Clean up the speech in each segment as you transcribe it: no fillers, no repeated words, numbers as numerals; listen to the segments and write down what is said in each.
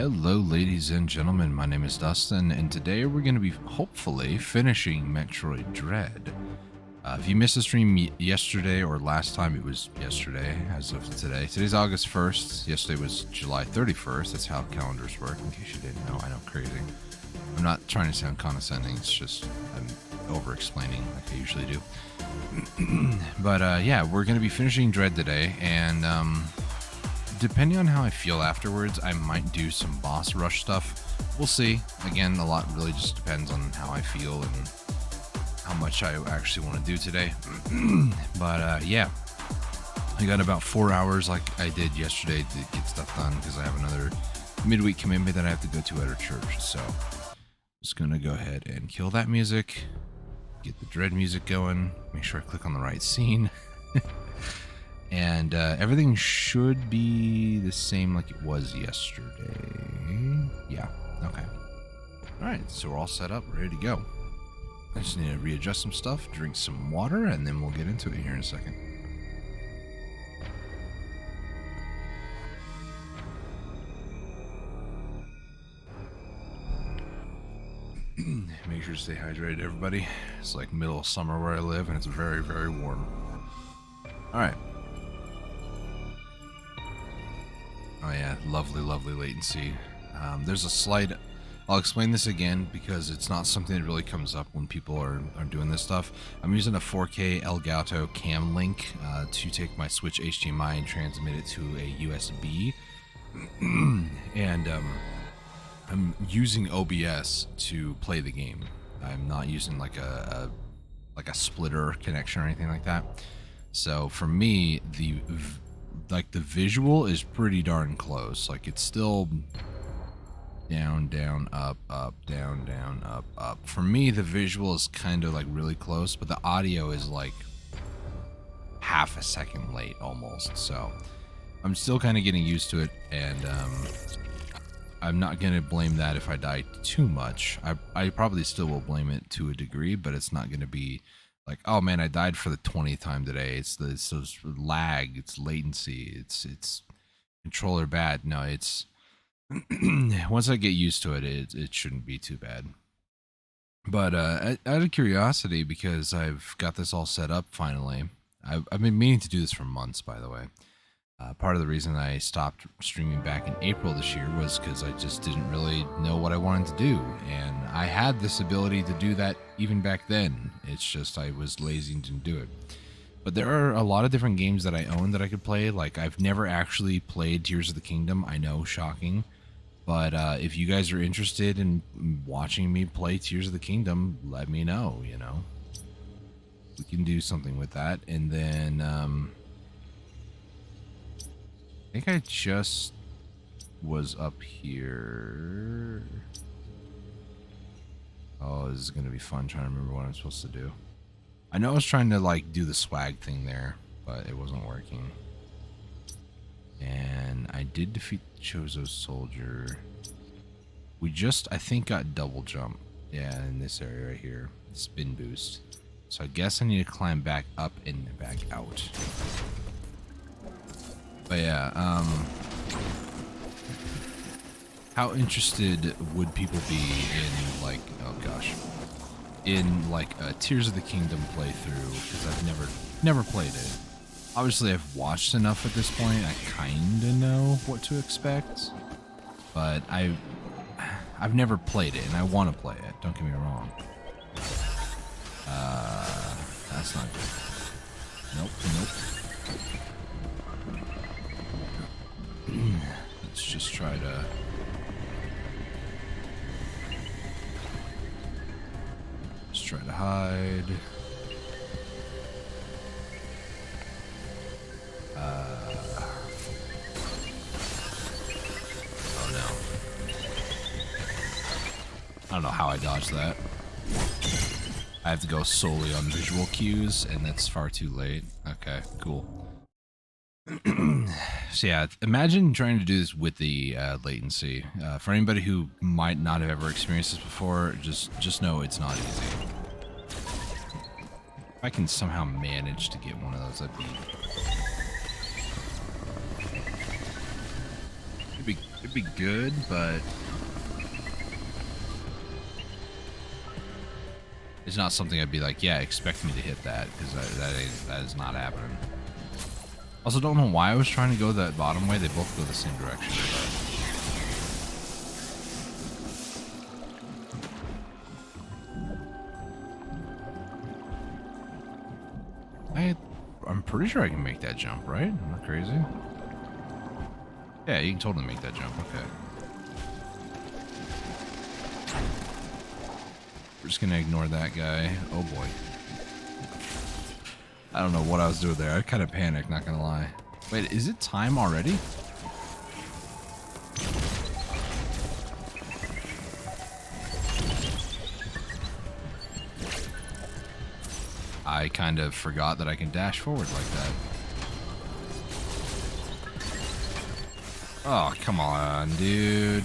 Hello, ladies and gentlemen. My name is Dustin, and today we're going to be hopefully finishing Metroid Dread. If you missed the stream yesterday or last time, it was yesterday as of today. Today's August 1st. Yesterday was July 31st. That's how calendars work, in case you didn't know. I know, crazy. I'm not trying to sound condescending. It's just I'm over-explaining like I usually do. But yeah, we're going to be finishing Dread today, and depending on how I feel afterwards, I might do some boss rush stuff. We'll see. Again, a lot really just depends on how I feel and how much I actually want to do today. But yeah, I got about 4 hours like I did yesterday to get stuff done because I have another midweek commitment that I have to go to at our church. So just gonna go ahead and kill that music, get the Dread music going, make sure I click on the right scene. And everything should be the same like it was yesterday. Yeah, okay. Alright, so we're all set up, ready to go. I just need to readjust some stuff, drink some water, and then we'll get into it here in a second. Make sure to stay hydrated, everybody. It's like middle of summer where I live, and it's very, very warm. Alright. Oh yeah, lovely, lovely latency. There's a slight... I'll explain this again because it's not something that really comes up when people are doing this stuff. I'm using a 4K Elgato cam link to take my Switch HDMI and transmit it to a USB. And I'm using OBS to play the game. I'm not using like a splitter connection or anything like that. So for me, the visual is pretty darn close. Like it's still down, down, up, up, down, down, up, up. For me, the visual is kind of like really close, but the audio is like half a second late almost. So I'm still kind of getting used to it, and I'm not gonna blame that if I die too much. I probably still will blame it to a degree, but it's not gonna be like, oh man, I died for the 20th time today. It's those lag, it's latency, it's controller bad. No, it's once I get used to it, it shouldn't be too bad. But out of curiosity, because I've got this all set up finally, I've been meaning to do this for months, by the way. Part of the reason I stopped streaming back in April this year was because I just didn't really know what I wanted to do. And I had this ability to do that even back then. It's just I was lazy and didn't do it. But there are a lot of different games that I own that I could play. Like, I've never actually played Tears of the Kingdom. I know, shocking. But if you guys are interested in watching me play Tears of the Kingdom, let me know, you know. We can do something with that. And then... I think I just was up here. Oh, this is going to be fun trying to remember what I'm supposed to do. I know I was trying to like do the swag thing there, but it wasn't working. And I did defeat Chozo's soldier. We just, I think, got double jump. Yeah, in this area right here. Spin boost. So I guess I need to climb back up and back out. But yeah, how interested would people be in like, oh gosh, in like a Tears of the Kingdom playthrough? Because I've never played it. Obviously, I've watched enough at this point. I kinda know what to expect, but I've never played it, and I want to play it. Don't get me wrong. That's not good. Nope, nope. Let's just try to... Just try to hide. Oh no. I don't know how I dodged that. I have to go solely on visual cues, and that's far too late. Okay, cool. So yeah, imagine trying to do this with the latency. For anybody who might not have ever experienced this before, just know it's not easy. If I can somehow manage to get one of those, that'd be It'd be good, but it's not something I'd be like, yeah, expect me to hit that, because that is not happening. Also, don't know why I was trying to go that bottom way. They both go the same direction. I'm pretty sure I can make that jump, right? I'm not crazy. Yeah, you can totally make that jump. Okay. We're just gonna ignore that guy. Oh boy. I don't know what I was doing there. I kind of panicked, not gonna lie. Wait, is it time already? I kind of forgot that I can dash forward like that. Oh, come on, dude.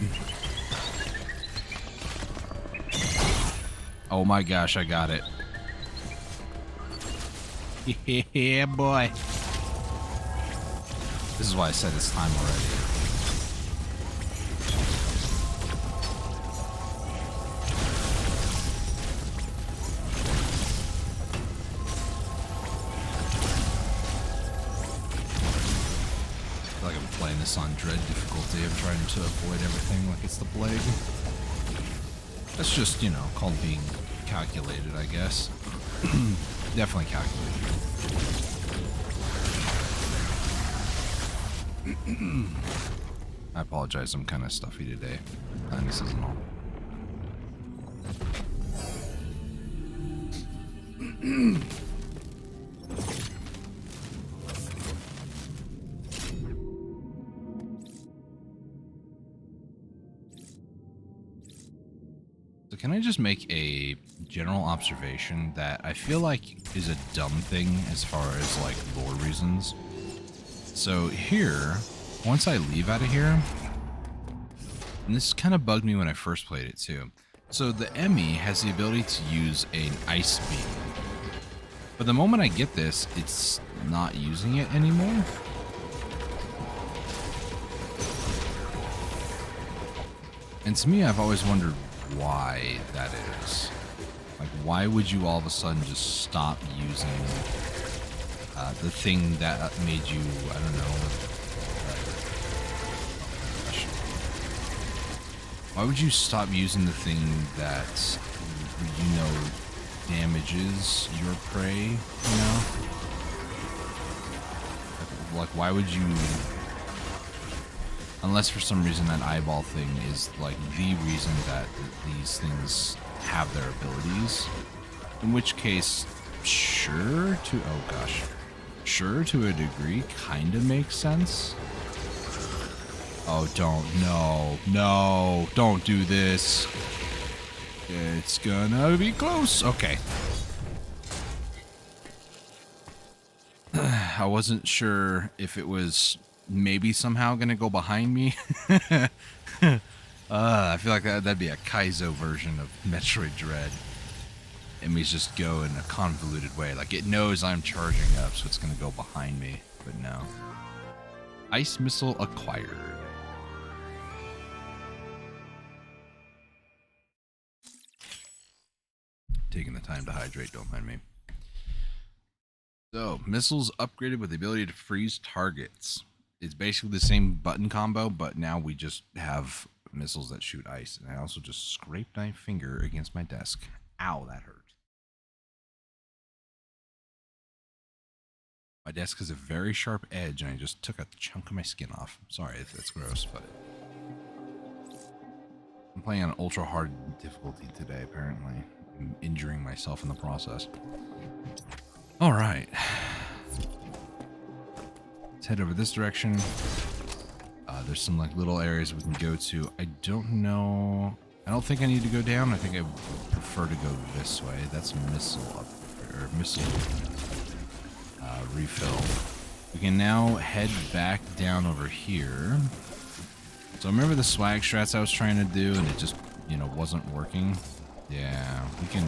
Oh my gosh, I got it. Yeah, boy. This is why I said it's time already. I feel like I'm playing this on dread difficulty. I'm trying to avoid everything like it's the plague. That's just, you know, called being calculated, I guess. Definitely calculated. I apologize, I'm kind of stuffy today. And this isn't all. So can I just make a general observation that I feel like is a dumb thing as far as like lore reasons? So here, once I leave out of here, and this kind of bugged me when I first played it too. So the Emmy has the ability to use an ice beam. But the moment I get this, it's not using it anymore. And to me, I've always wondered why that is. Like, why would you all of a sudden just stop using the thing that made you, I don't know. Why would you stop using the thing that, you know, damages your prey, you know? Like, why would you... Unless for some reason that eyeball thing is, like, the reason that these things have their abilities. In which case, sure to... Oh, gosh. Sure, to a degree, kind of makes sense. Oh, don't. No. No. Don't do this. It's gonna be close. Okay. I wasn't sure if it was maybe somehow gonna go behind me. I feel like that'd be a Kaizo version of Metroid Dread. It may just go in a convoluted way. Like, it knows I'm charging up, so it's gonna go behind me. But no. Ice missile acquired. Taking the time to hydrate, don't mind me. So, missiles upgraded with the ability to freeze targets. It's basically the same button combo, but now we just have missiles that shoot ice. And I also just scraped my finger against my desk. Ow, that hurt. My desk has a very sharp edge, and I just took a chunk of my skin off. Sorry if that's gross, but... I'm playing on ultra hard difficulty today, apparently. I'm injuring myself in the process. Alright. Let's head over this direction. There's some like little areas we can go to. I don't know... I don't think I need to go down. I think I prefer to go this way. That's missile up there. Missile... refill. We can now head back down over here. So remember the swag strats I was trying to do and it just, you know, wasn't working? Yeah, we can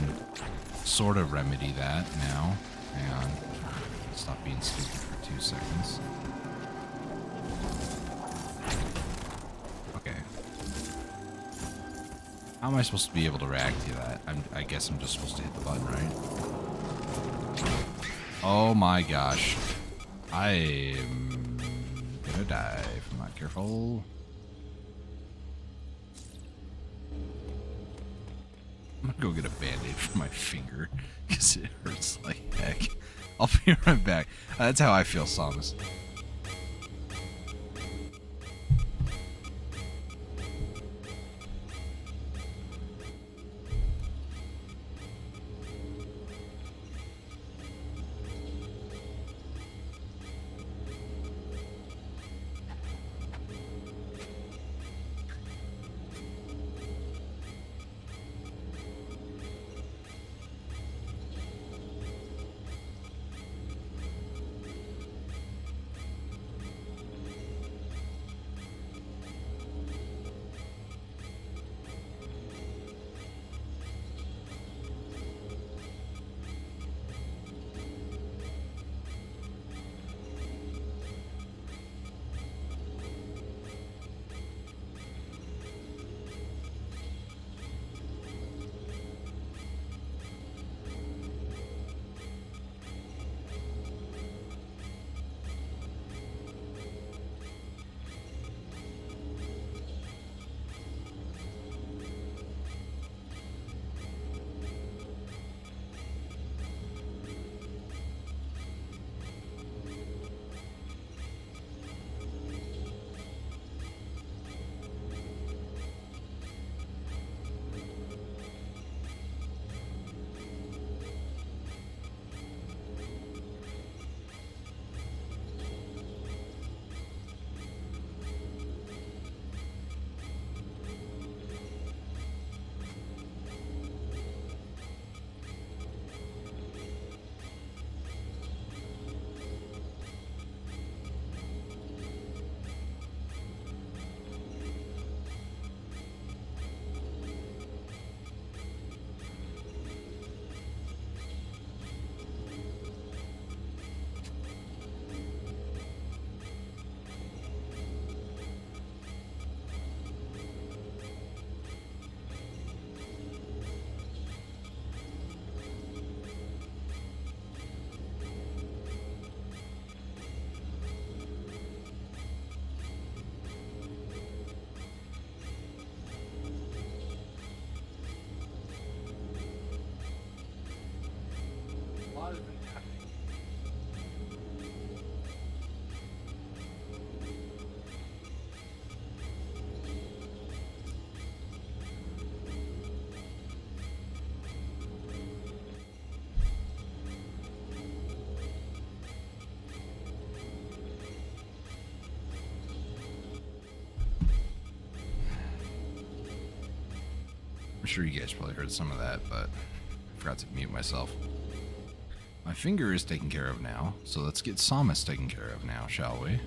sort of remedy that now. Hang on. Stop being stupid for 2 seconds. Okay, How am I supposed to be able to react to that? I guess I'm just supposed to hit the button, right? Oh my gosh. I'm gonna die if I'm not careful. I'm gonna go get a band-aid for my finger because it hurts like heck. I'll be right back. That's how I feel, Samus. I'm sure you guys probably heard some of that, but I forgot to mute myself. My finger is taken care of now, so let's get Samus taken care of now, shall we?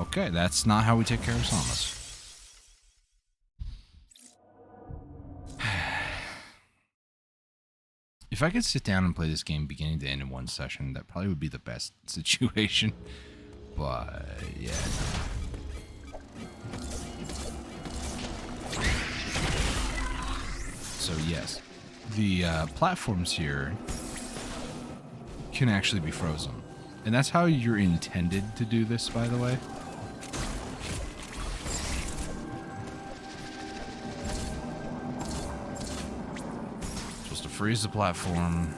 Okay, that's not how we take care of Samus. If I could sit down and play this game beginning to end in one session, that probably would be the best situation. But, yeah, no. So yes, the platforms here can actually be frozen. And that's how you're intended to do this, by the way. Supposed to freeze the platform,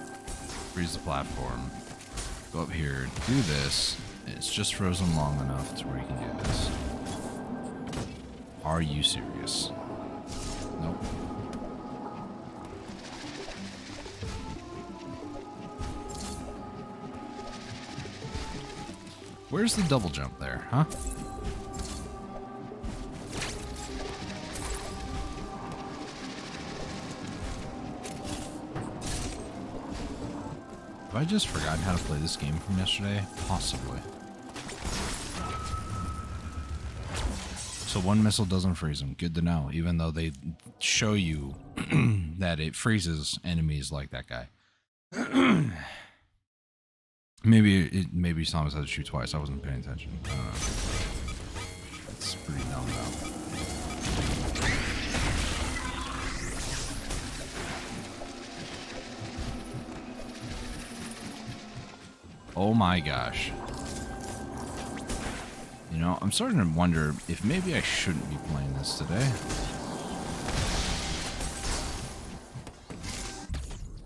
go up here, do this, and it's just frozen long enough to where you can do this. Are you serious? Nope. Where's the double jump there, huh? Have I just forgotten how to play this game from yesterday? Possibly. So one missile doesn't freeze them. Good to know, even though they show you that it freezes enemies like that guy. Maybe Samus had to shoot twice. I wasn't paying attention. It's pretty dumb though. Oh my gosh. You know, I'm starting to wonder if maybe I shouldn't be playing this today.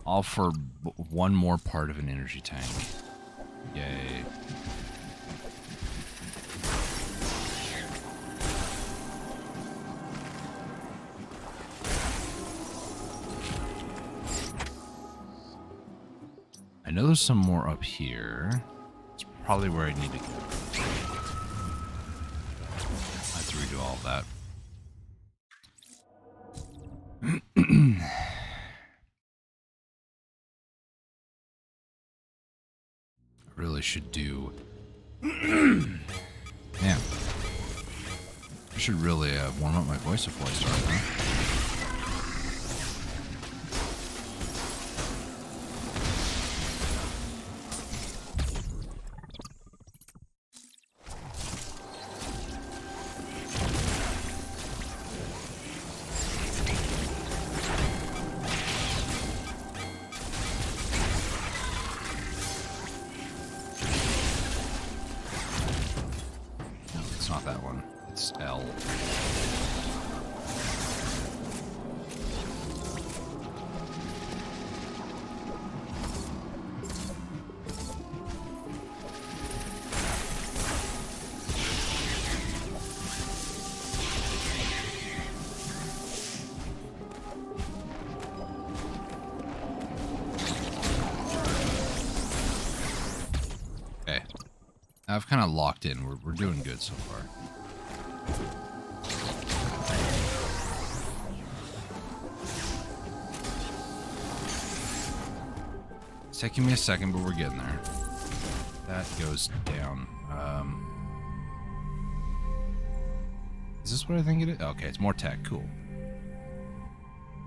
All for one more part of an energy tank. Yay. I know there's some more up here. It's probably where I need to go. I have to redo all of that. I really should do... Man. I should really warm up my voice before I start, huh? Not that one. It's L. Okay. I've kind of locked in. We're doing good so far. It's taking me a second, but we're getting there. That goes down. Is this what I think it is? Okay, it's more tech. Cool.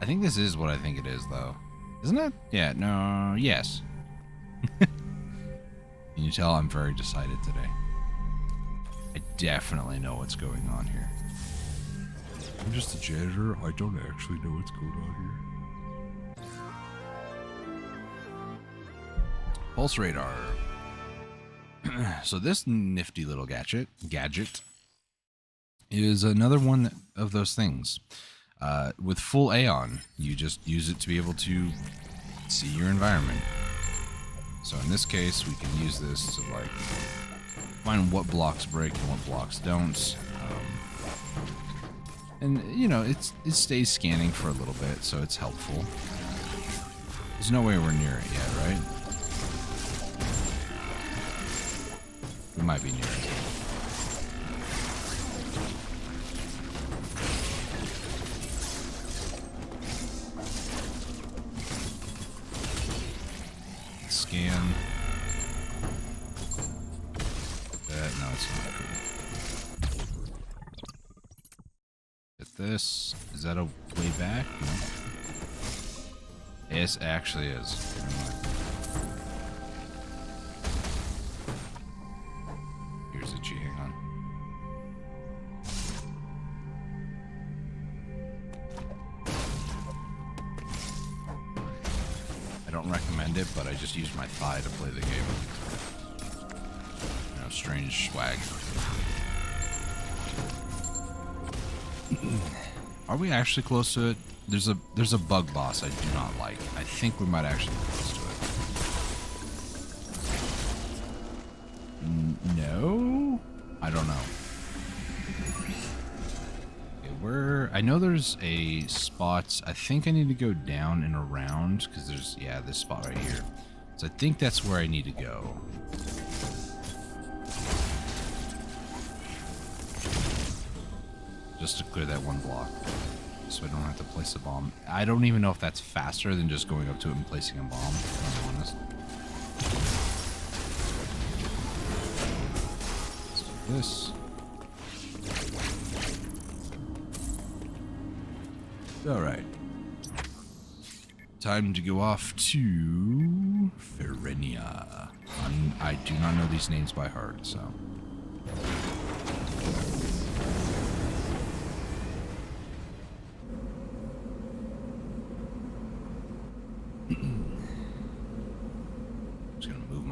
I think this is what I think it is, though. Isn't it? Yeah, no, yes. Can you tell I'm very decided today? I definitely know what's going on here. I'm just a janitor. I don't actually know what's going on here. Pulse radar. So this nifty little gadget is another one of those things. With full Aeon, you just use it to be able to see your environment. So in this case, we can use this to like find what blocks break and what blocks don't. And you know, it stays scanning for a little bit, so it's helpful. There's no way we're near it yet, right? We might be near it. Scan. No, it's not cool. Get this. Is that a way back? No. Yes, actually is. Here's a G. Hang on. I don't recommend it, but I just used my thigh to play the game. You know, strange swag. Are we actually close to it? There's a bug boss I do not like. I think we might actually be close to it. No? I don't know. Okay, I know there's a spot. I think I need to go down and around because there's, yeah, this spot right here. So I think that's where I need to go. Just to clear that one block. So I don't have to place a bomb. I don't even know if that's faster than just going up to it and placing a bomb, if I'm honest. Let's do this. Alright. Time to go off to Ferenia. I do not know these names by heart, so.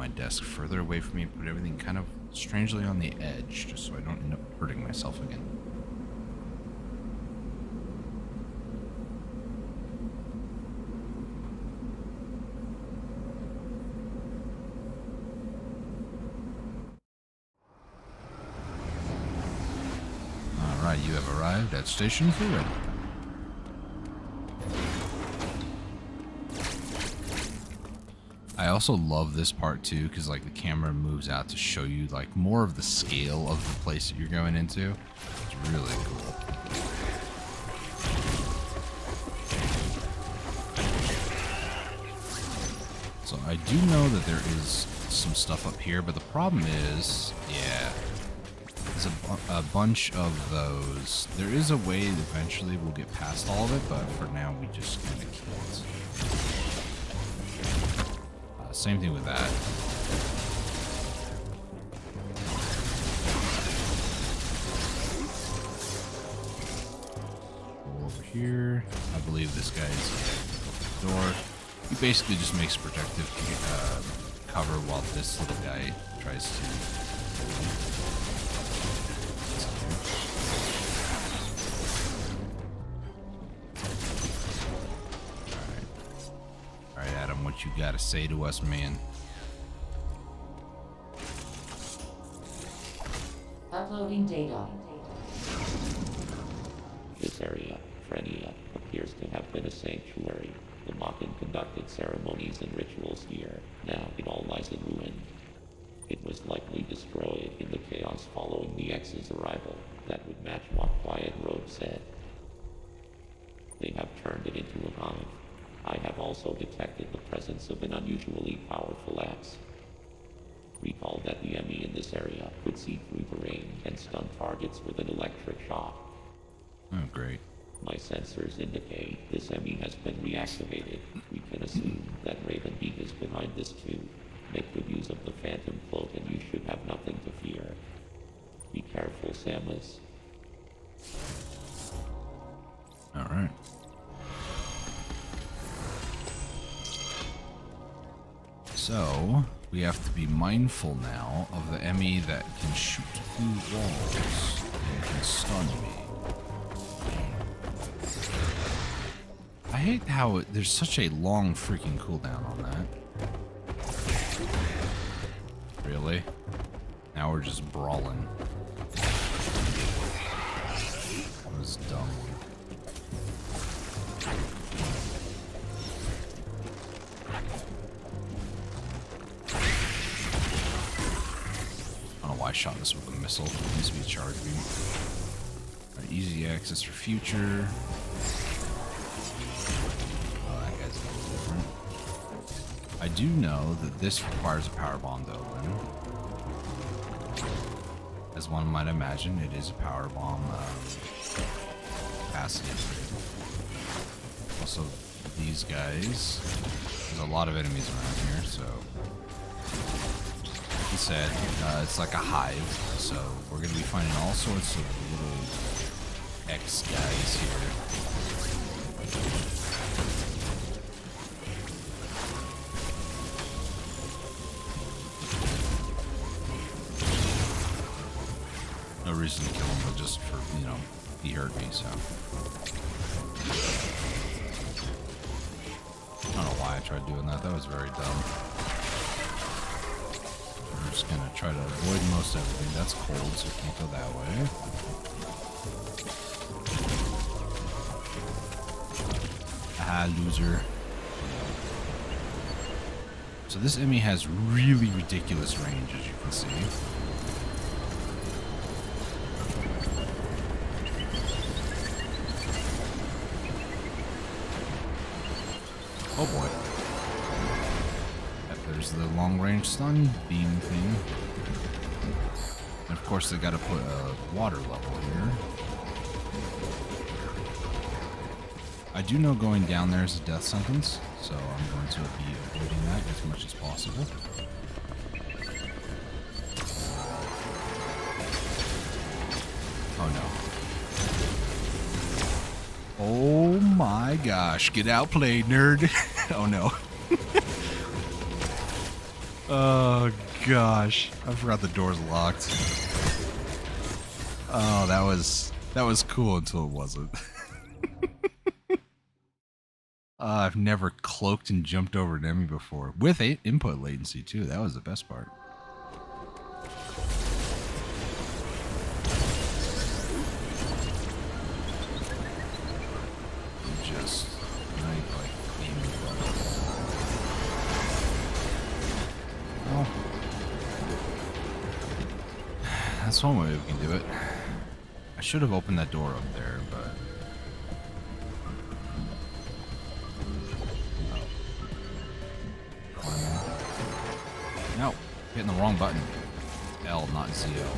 my desk further away from me, put everything kind of strangely on the edge, just so I don't end up hurting myself again. Alright, you have arrived at Station 4. I also love this part too, because like the camera moves out to show you like more of the scale of the place that you're going into. It's really cool. So I do know that there is some stuff up here, but the problem is, yeah, there's a bunch of those. There is a way that eventually we'll get past all of it, but for now we just kind of can't. Same thing with that. Go over here. I believe this guy's door. He basically just makes protective cover while this little guy tries to. Alright, Adam, what you gotta say to us, man? Uploading data. This area, Frenia, appears to have been a sanctuary. The Makan conducted ceremonies and rituals here. Now it all lies in ruin. It was likely destroyed in the chaos following the X's arrival. That would match what Quiet Road said. They have turned it into a hive. I have also detected the presence of an unusually powerful axe. Recall that the enemy in this area could see through terrain and stun targets with an electric shock. Oh, great. My sensors indicate this enemy has been reactivated. We can assume that Ravenbeak is behind this too. Make good use of the Phantom Cloak and you should have nothing to fear. Be careful, Samus. Alright. So, we have to be mindful now of the enemy that can shoot through walls and can stun me. I hate how there's such a long freaking cooldown on that. Really? Now we're just brawling. That was dumb. I don't know why I shot this with a missile. It needs to be a charge beam. Alright, easy access for future. I do know that this requires a power bomb to open. As one might imagine, it is a power bomb capacity. Also, these guys. There's a lot of enemies around here, so. Like he said, it's like a hive, so we're going to be finding all sorts of little X guys here. No reason to kill him, but just for, you know, he hurt me, so. I don't know why I tried doing that. That was very dumb. We're just gonna try to avoid most everything. That's cold, so we can't go that way. Ah, loser. So this enemy has really ridiculous range, as you can see. Oh boy. There's the long range stun beam thing. And of course they gotta put a water level here. I do know going down there is a death sentence, so I'm going to be avoiding that as much as possible. Oh no. Oh my gosh, get outplayed, nerd. Oh no. Oh gosh, I forgot the door's locked. Oh, that was cool until it wasn't. I've never cloaked and jumped over an enemy before with input latency too. That was the best part. Just like aiming for it. Well, that's one way we can do it. I should have opened that door up there, but no, hitting the wrong button. L, not ZL.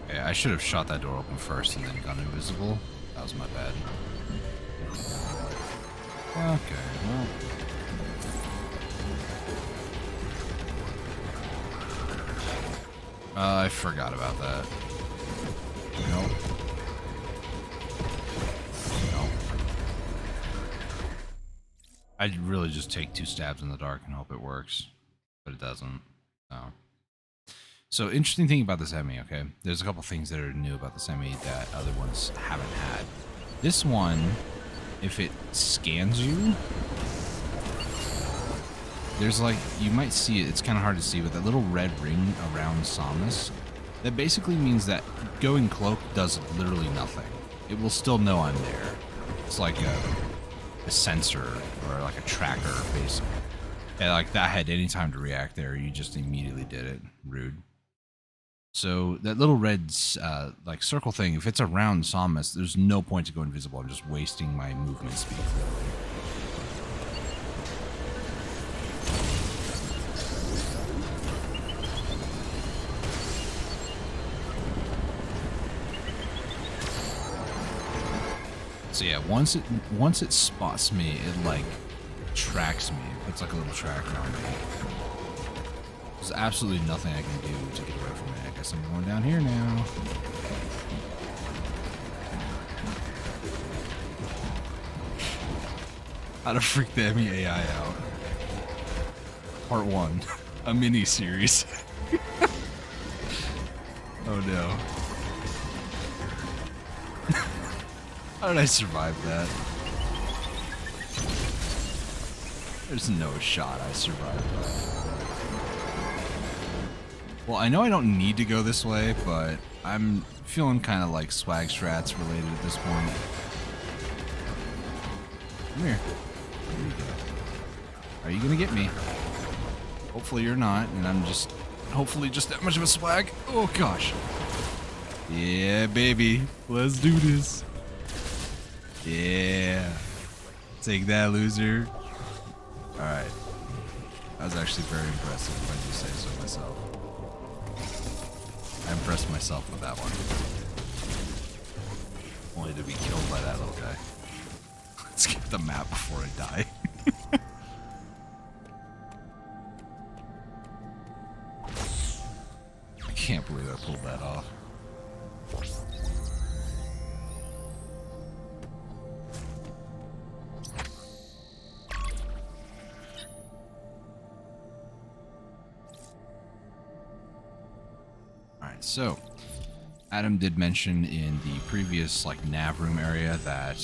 Okay, I should have shot that door open first and then gone invisible. That was my bad. Okay, well. I forgot about that. Nope. Nope. I'd really just take 2 stabs in the dark and hope it works. But it doesn't. So interesting thing about this enemy, okay? There's a couple things that are new about this enemy that other ones haven't had. This one, if it scans you, there's like, you might see it, it's kind of hard to see, but that little red ring around Samus, that basically means that going cloak does literally nothing. It will still know I'm there. It's like a sensor or like a tracker, basically. And like that had any time to react there, you just immediately did it. Rude. So that little red like circle thing, if it's around Samus, there's no point to go invisible. I'm just wasting my movement speed. So yeah, once it spots me, it like tracks me. It puts like a little tracker on me. There's absolutely nothing I can do to get away from it. I guess I'm going down here now. How to freak the enemy AI out. Part 1. A mini-series. Oh no. How did I survive that? There's no shot I survived that. Well, I know I don't need to go this way, but I'm feeling kind of like swag strats related at this point. Come here. There you go. Are you gonna get me? Hopefully you're not, and I'm just hopefully just that much of a swag. Oh gosh. Yeah, baby. Let's do this. Yeah. Take that, loser. Alright. That was actually very impressive, if I do say so myself. I impressed myself with that one. Only to be killed by that little guy. Let's get the map before I die. I can't believe I pulled that off. Alright, so Adam did mention in the previous like nav room area that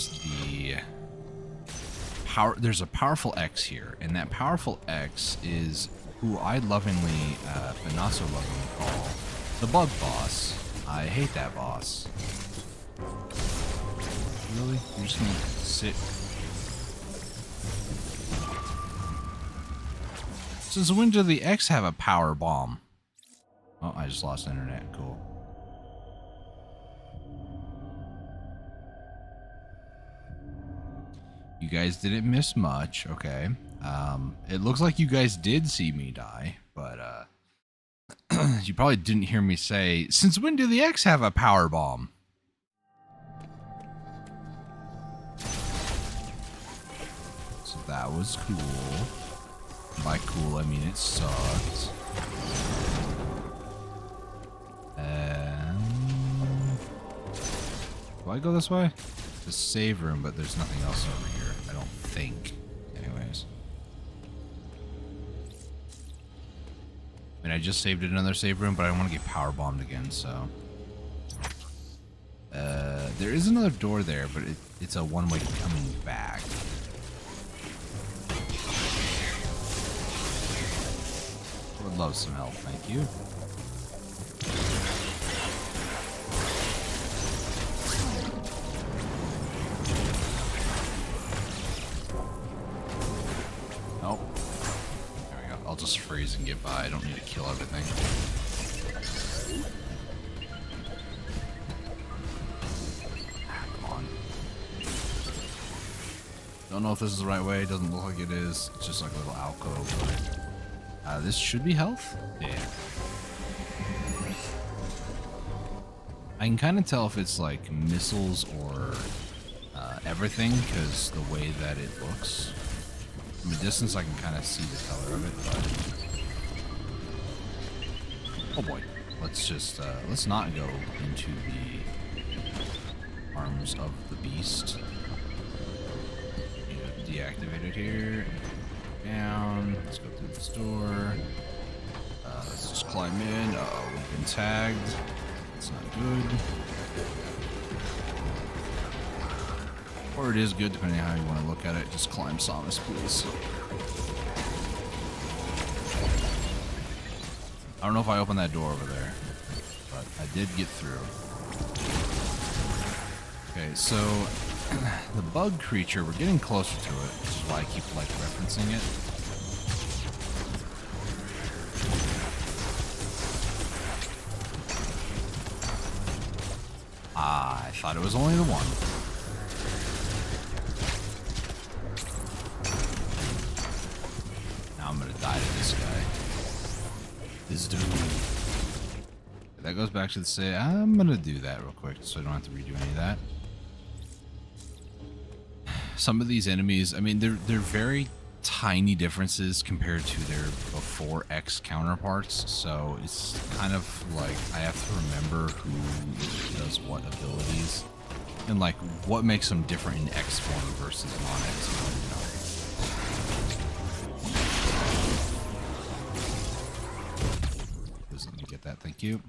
there's a powerful X here, and that powerful X is who I lovingly, but not so lovingly call the bug boss. I hate that boss. Really? You're just gonna sit? Since when did the X have a power bomb? Oh, I just lost internet. Cool. You guys didn't miss much, okay. It looks like you guys did see me die, but you probably didn't hear me say, since when did the X have a power bomb? So that was cool. By cool, I mean it sucked. Do I go this way? The save room, but there's nothing else over here. I don't think. Anyways. I mean, I just saved another save room, but I don't want to get power bombed again, so. There is another door there, but it's a one-way coming back. I would love some help, thank you. Nope. There we go. I'll just freeze and get by. I don't need to kill everything. Don't know if this is the right way. It doesn't look like it is. It's just like a little alcove. This should be health? Yeah. I can kind of tell if it's like missiles or everything because the way that it looks. From a distance I can kind of see the color of it, but... Oh boy. Let's just, let's not go into the arms of the beast. Deactivate it here. Down. Let's go through this door. Let's just climb in. Uh-oh, we've been tagged. That's not good. Or it is good, depending on how you want to look at it. Just climb Samus, please. I don't know if I opened that door over there, but I did get through. Okay, so the bug creature, we're getting closer to it, which is why I keep like referencing it. Ah, I thought it was only the one. Now I'm gonna die to this guy. This dude. That goes back to the say. I'm gonna do that real quick so I don't have to redo any of that. Some of these enemies, I mean, they're very tiny differences compared to their before X counterparts, so it's kind of like I have to remember who does what abilities and like what makes them different in X form versus non-X form, you know. Let me get that, thank you.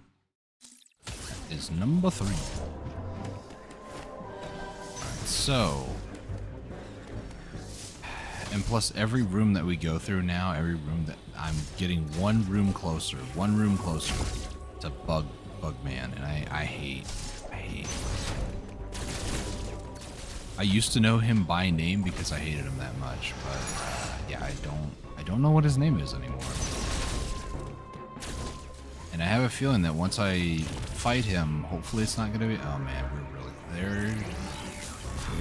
That is number 3. Alright, so and plus every room that we go through now, every room that I'm getting one room closer to Bugman, and I hate. I used to know him by name because I hated him that much, but yeah, I don't know what his name is anymore. And I have a feeling that once I fight him, hopefully it's not gonna be. Oh man, we're really there.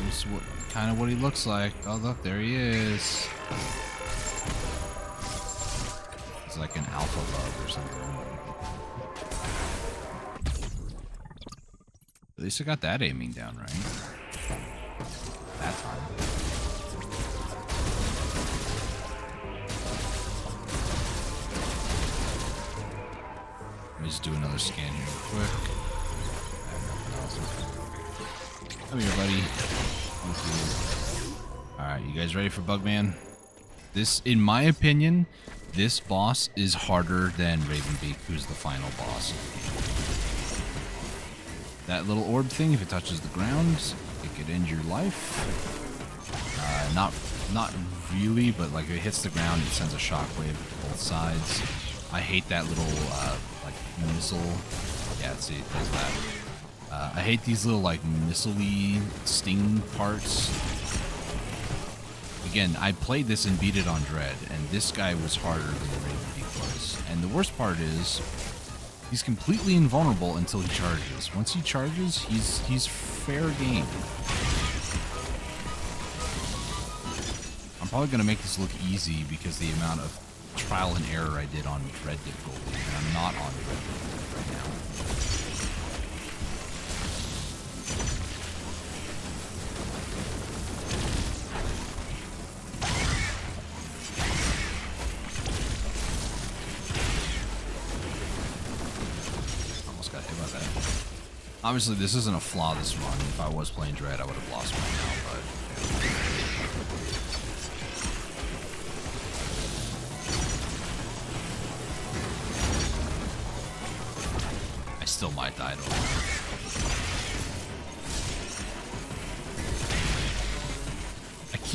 There's what kind of what he looks like. Oh look, there he is. He's like an alpha bug or something. At least I got that aiming down right. That time. Let me just do another scan here real quick. I have nothing else. Come here, buddy. Alright, you guys ready for Bugman? This, in my opinion, this boss is harder than Ravenbeak, who's the final boss of the game. That little orb thing, if it touches the ground, it could end your life. Not really, but like if it hits the ground, it sends a shockwave to both sides. I hate that little like missile. Yeah, see, it does that. I hate these little like missile-y sting parts. Again, I played this and beat it on Dread, and this guy was harder than Ravenbeak was. And the worst part is, he's completely invulnerable until he charges. Once he charges, he's fair game. I'm probably gonna make this look easy because the amount of trial and error I did on Dread difficulty, and I'm not on Dread difficulty right now. Obviously, this isn't a flawless run. If I was playing Dread, I would have lost by now, but... I still might die to him.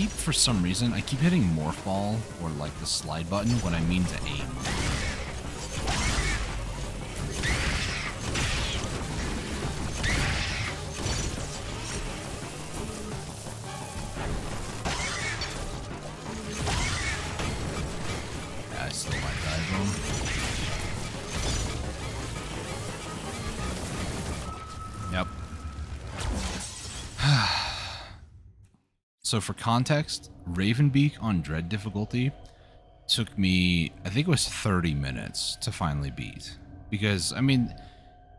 For some reason, I keep hitting Morph Ball or like the slide button when I mean to aim. Yeah, I still might die to him. Yep. So for context, Ravenbeak on Dread difficulty took me, I think it was 30 minutes to finally beat. Because, I mean,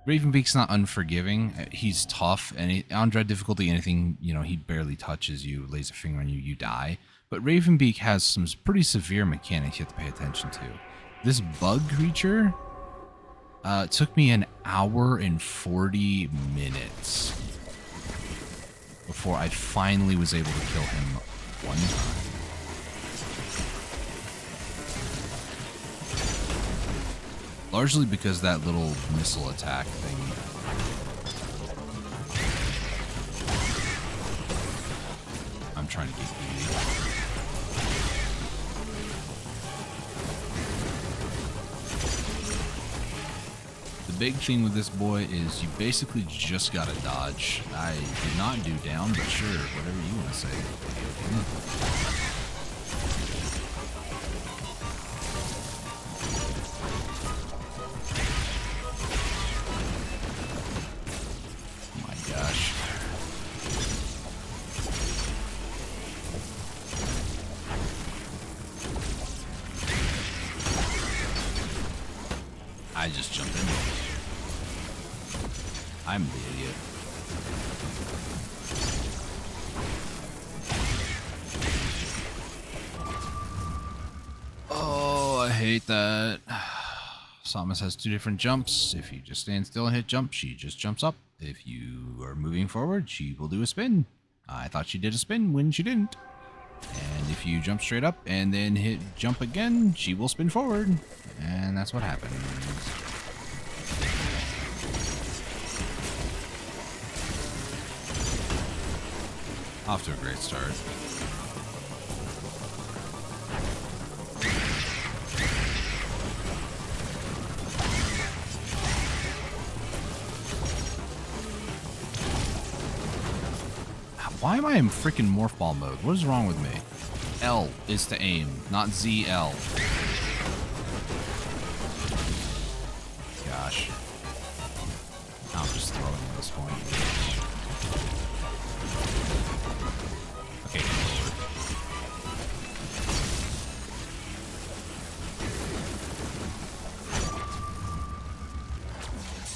Ravenbeak's not unforgiving. He's tough, and on Dread difficulty, anything, you know, he barely touches you, lays a finger on you, you die. But Ravenbeak has some pretty severe mechanics you have to pay attention to. This bug creature took me an hour and 40 minutes. Before I finally was able to kill him one time. Largely because that little missile attack thing. I'm trying to get greedy. The big thing with this boy is you basically just gotta dodge. I did not do down, but sure, whatever you want to say. Oh my gosh. I just jumped in. I'm the idiot. Oh, I hate that. Samus has two different jumps. If you just stand still and hit jump, she just jumps up. If you are moving forward, she will do a spin. I thought she did a spin when she didn't. And if you jump straight up and then hit jump again, she will spin forward. And that's what happens. Off to a great start. Why am I in freaking Morph Ball mode? What is wrong with me? L is to aim, not ZL. Gosh. I'm just throwing at this point. Okay.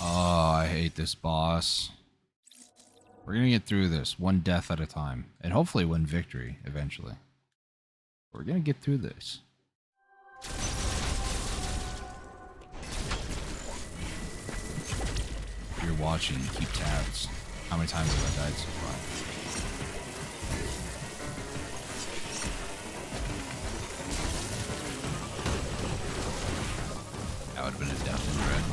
Oh, I hate this boss. We're gonna get through this, one death at a time, and hopefully one victory eventually. We're gonna get through this. If you're watching, keep tabs. How many times have I died so far? That would have been a death in Dread.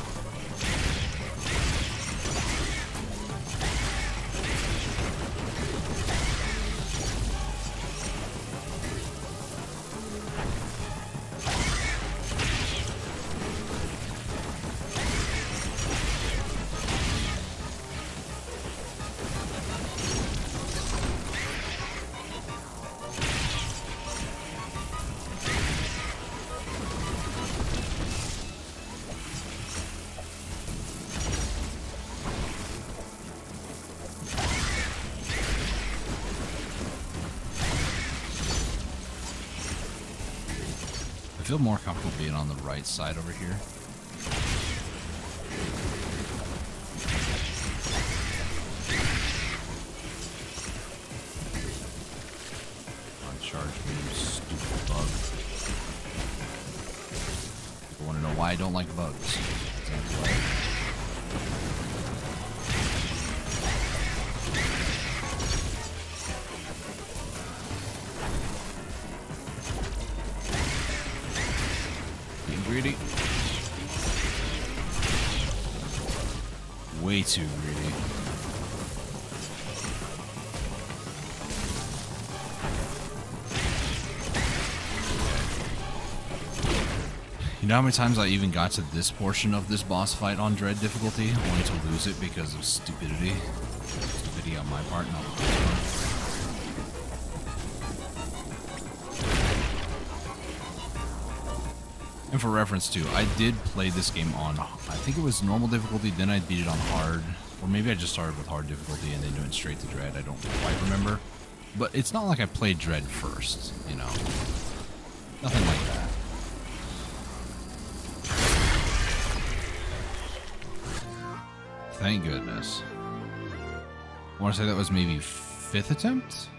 I feel more comfortable being on the right side over here. Uncharge me, you stupid bug. People want to know why I don't like bugs. greedy. Way too greedy. You know how many times I even got to this portion of this boss fight on Dread difficulty, only to lose it because of stupidity? Stupidity on my part, not the boss part. And for reference too, I did play this game on, I think it was normal difficulty, then I beat it on hard, or maybe I just started with hard difficulty and then went straight to Dread, I don't quite remember. But it's not like I played Dread first, you know. Nothing like that. Thank goodness. I want to say that was maybe 5th attempt?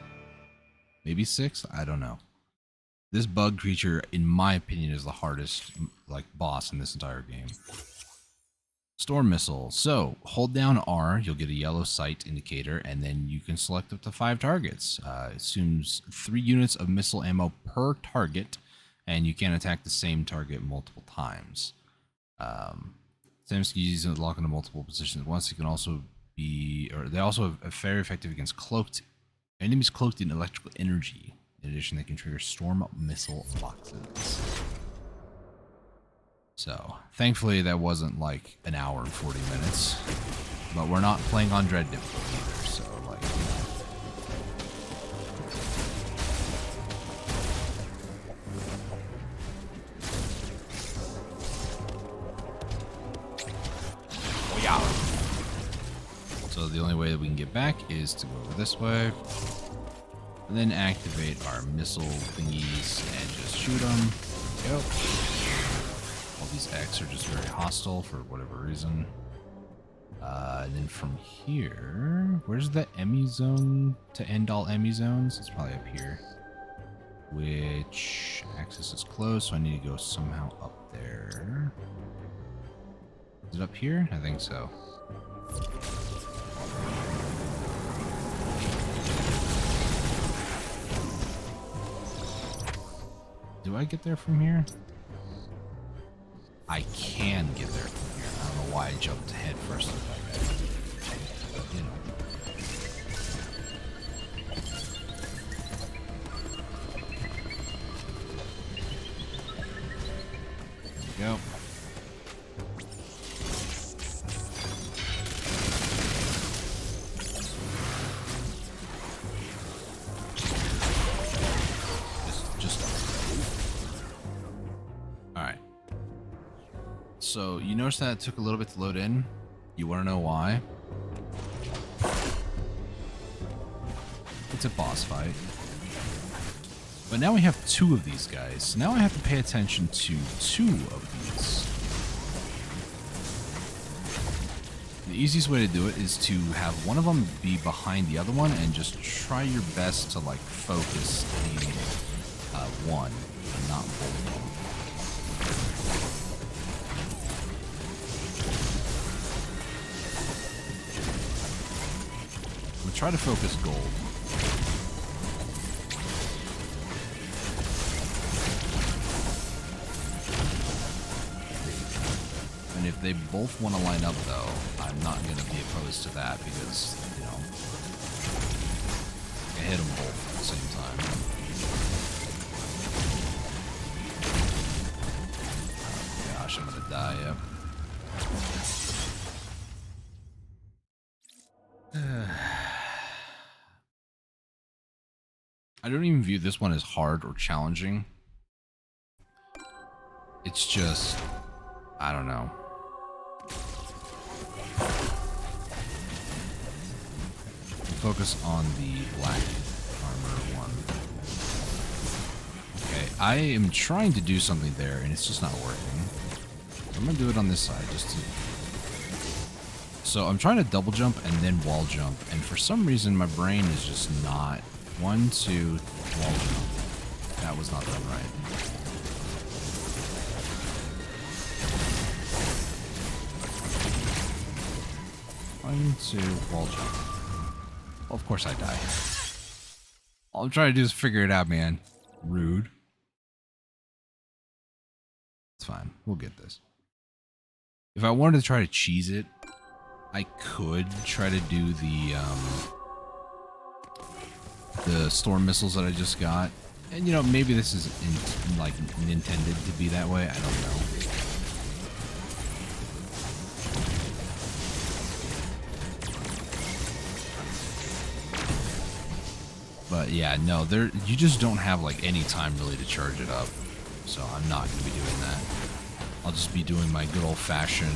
Maybe 6th? I don't know. This bug creature, in my opinion, is the hardest like boss in this entire game. Storm Missile. So, hold down R, you'll get a yellow sight indicator, and then you can select up to 5 targets. It assumes 3 units of missile ammo per target, and you can attack the same target multiple times. Same skis and lock into multiple positions at once. You can also be, or they also are very effective against cloaked enemies cloaked in electrical energy. In addition, they can trigger storm missile boxes. So, thankfully, that wasn't like an hour and 40 minutes. But we're not playing on Dread difficulty either, so like, you know. So the only way that we can get back is to go over this way, and then activate our missile thingies and just shoot them. There we go. All these X are just very hostile for whatever reason. And then from here, where's the Emmy zone to end all Emmy zones? It's probably up here. Which access is closed, so I need to go somehow up there. Is it up here? I think so. Do I get there from here? I can get there from here. I don't know why I jumped head first into that guy. But, you know. There we go. So you notice that it took a little bit to load in. You want to know why? It's a boss fight. But now we have 2 of these guys. So now I have to pay attention to 2 of these. The easiest way to do it is to have one of them be behind the other one and just try your best to like focus in one and not both of them. Try to focus gold. And if they both want to line up, though, I'm not going to be opposed to that because, you know, I hit them both at the same time. Oh, gosh, I'm going to die, yep. I don't even view this one as hard or challenging. It's just, I don't know. Focus on the black armor one. Okay, I am trying to do something there and it's just not working. I'm gonna do it on this side just to... So I'm trying to double jump and then wall jump, and for some reason my brain is just not... 1, 2, wall jump. That was not done right. 1, 2, wall jump. Well, of course I die. All I'm trying to do is figure it out, man. Rude. It's fine. We'll get this. If I wanted to try to cheese it, I could try to do the storm missiles that I just got. And, you know, maybe this is, like, intended to be that way. I don't know. But, yeah, no, you just don't have, like, any time really to charge it up. So I'm not going to be doing that. I'll just be doing my good old-fashioned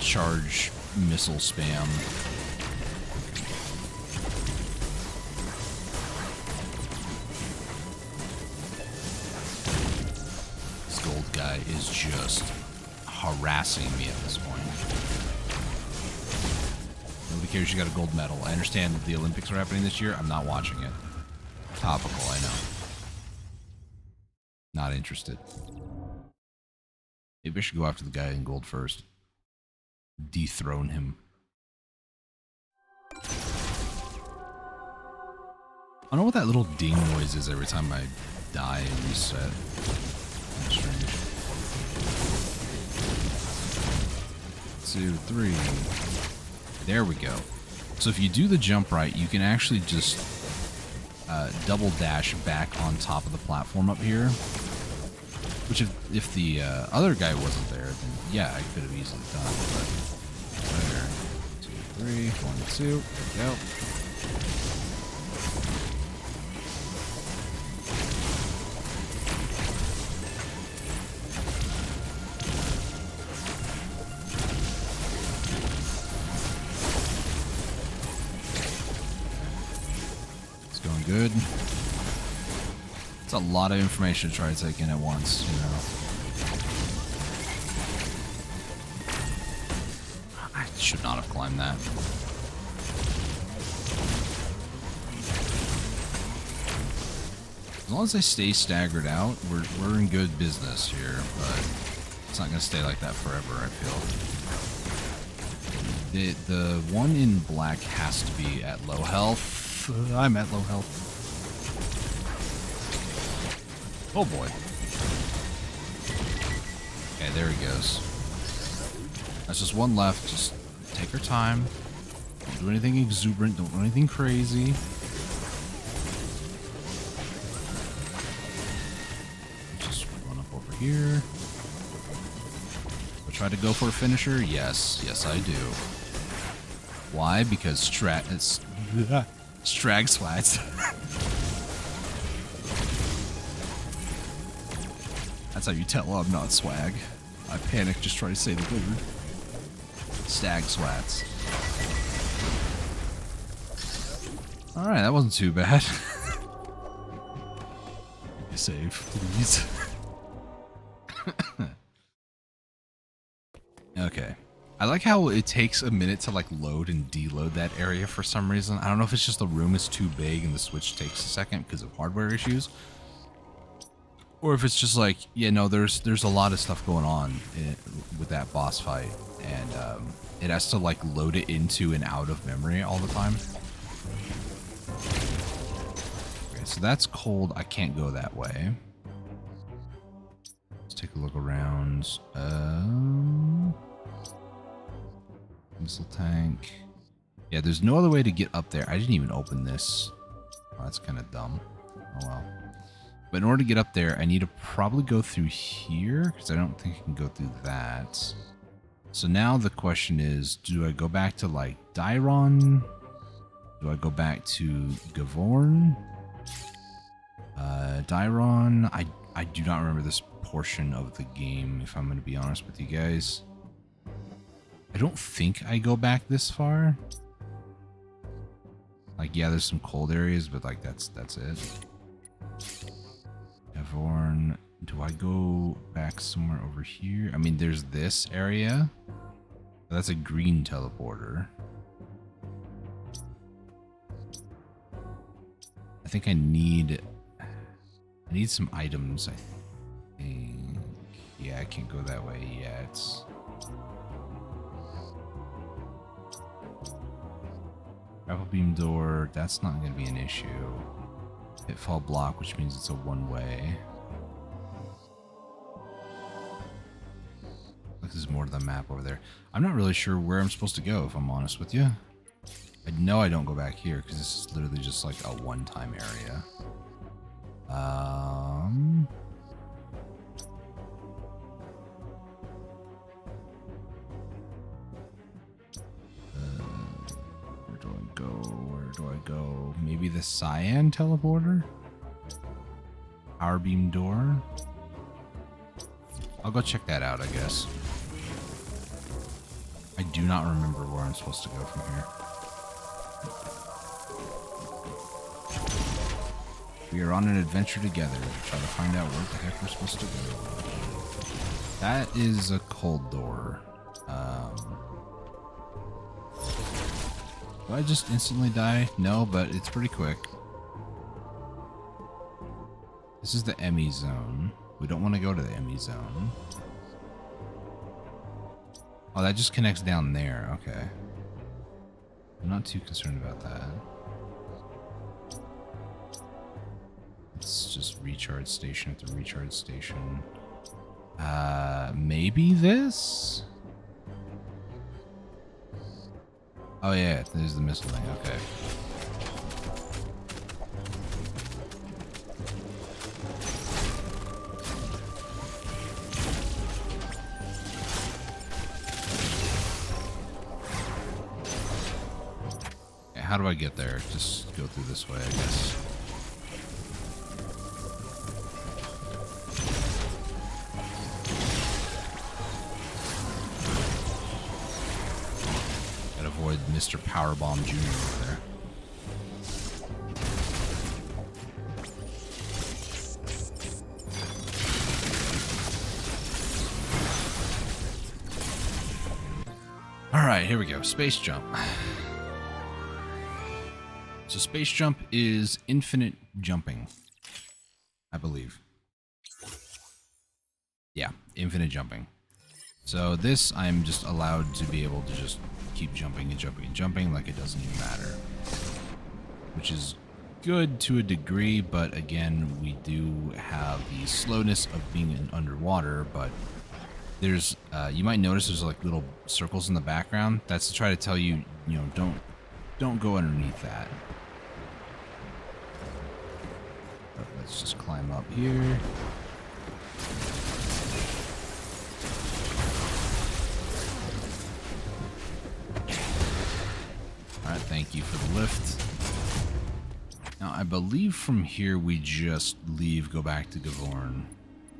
charge missile spam. Gold guy is just harassing me at this point. Nobody cares you got a gold medal. I understand that the Olympics are happening this year. I'm not watching it. Topical, I know. Not interested. Maybe I should go after the guy in gold first. Dethrone him. I don't know what that little ding noise is every time I die and reset. Strange. 2, 3. There we go. So if you do the jump right, you can actually just double dash back on top of the platform up here. Which if the other guy wasn't there, then yeah, I could have easily done it. But there. 2, 3, 1, 2. There we go. Good. It's a lot of information to try to take in at once, you know. I should not have climbed that. As long as I stay staggered out, we're in good business here, but it's not going to stay like that forever, I feel. The one in black has to be at low health. I'm at low health. Oh boy. Okay, there he goes. That's just one left. Just take her time. Don't do anything exuberant. Don't do anything crazy. Just run up over here. I try to go for a finisher? Yes. Yes, I do. Why? Because Strag swats. That's how you tell I'm not swag. I panic just trying to say the word. Stag swats. Alright, that wasn't too bad. Save, please. Okay. I like how it takes a minute to like load and deload that area for some reason. I don't know if it's just the room is too big and the Switch takes a second because of hardware issues. Or if it's just like, yeah, no, there's a lot of stuff going on with that boss fight. And it has to like load it into and out of memory all the time. Okay, so that's cold. I can't go that way. Let's take a look around. Missile tank. Yeah, there's no other way to get up there. I didn't even open this. Oh, that's kind of dumb. Oh well. But in order to get up there, I need to probably go through here because I don't think I can go through that. So now the question is, do I go back to like Dairon? Do I go back to Gavorn? Dairon. I do not remember this portion of the game, if I'm going to be honest with you guys. I don't think I go back this far. Like, yeah, there's some cold areas, but like that's it. Gavorn. Do I go back somewhere over here? I mean, there's this area. That's a green teleporter. I think I need some items, I think. Yeah, I can't go that way yet. Grapple beam door, that's not going to be an issue. Pitfall block, which means it's a one-way. there's more to the map over there. I'm not really sure where I'm supposed to go, if I'm honest with you. I know I don't go back here, because this is literally just like a one-time area. Where do I go? Where do I go? Maybe the cyan teleporter? Power beam door? I'll go check that out, I guess. I do not remember where I'm supposed to go from here. We are on an adventure together to try to find out where the heck we're supposed to go. That is a cold door. Do I just instantly die? No, but it's pretty quick. This is the Emmy zone. We don't want to go to the Emmy zone. Oh, that just connects down there. Okay. I'm not too concerned about that. It's just recharge station after recharge station. Maybe this? Oh yeah, there's the missile thing. Okay. How do I get there? Just go through this way, I guess. Gotta avoid Mr. Powerbomb Jr. over there. Alright, here we go. Space jump. So space jump is infinite jumping, I believe. Yeah, infinite jumping. So this, I'm just allowed to be able to just keep jumping and jumping and jumping like it doesn't even matter. Which is good to a degree, but again, we do have the slowness of being underwater, but there's, you might notice there's like little circles in the background. That's to try to tell you, you know, don't go underneath that. But let's just climb up here. Alright, thank you for the lift. Now, I believe from here we just leave, go back to Gavorn.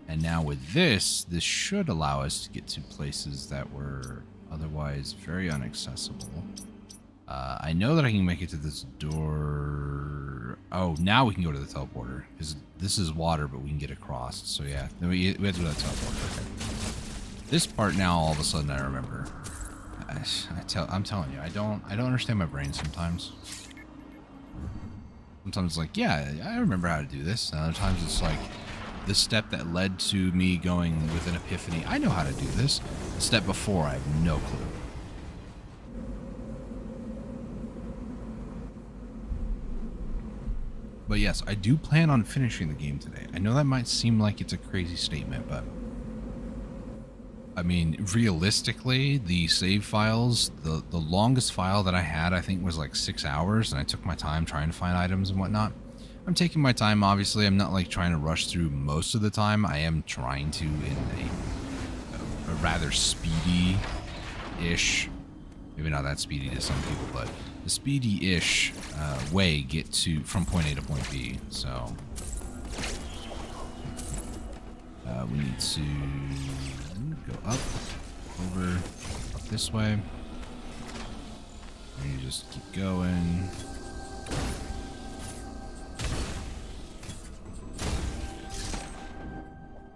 And now with this should allow us to get to places that were otherwise very inaccessible. I know that I can make it to this door. Oh, now we can go to the teleporter. Because this is water, but we can get across. So yeah, then we have to go to the teleporter. Okay. This part now, all of a sudden, I remember. I'm telling you, I don't understand my brain sometimes. Sometimes it's like, yeah, I remember how to do this. And other times it's like, the step that led to me going with an epiphany, I know how to do this. The step before, I have no clue. But yes, I do plan on finishing the game today. I know that might seem like it's a crazy statement, but I mean, realistically, the save files, the longest file that I had, I think was like 6 hours, and I took my time trying to find items and whatnot. I'm taking my time, obviously. I'm not like trying to rush through most of the time. I am trying to, in a rather speedy-ish, maybe not that speedy to some people, but the speedy-ish way get to from point A to point B. So we need to go up, over, up this way, and you just keep going.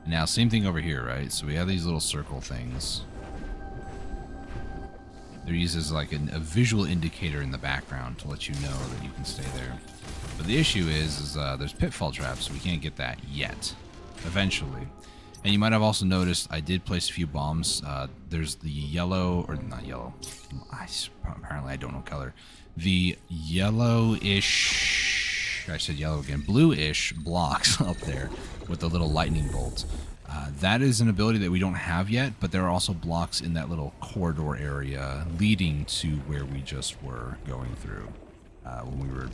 Now, same thing over here, right? So we have these little circle things. They're used as like a visual indicator in the background to let you know that you can stay there. But the issue is there's pitfall traps, so we can't get that yet. Eventually. And you might have also noticed I did place a few bombs. There's the yellow, or not yellow. Apparently I don't know color. The yellowish, I said yellow again, bluish blocks up there with the little lightning bolt. That is an ability that we don't have yet, but there are also blocks in that little corridor area leading to where we just were going through when we were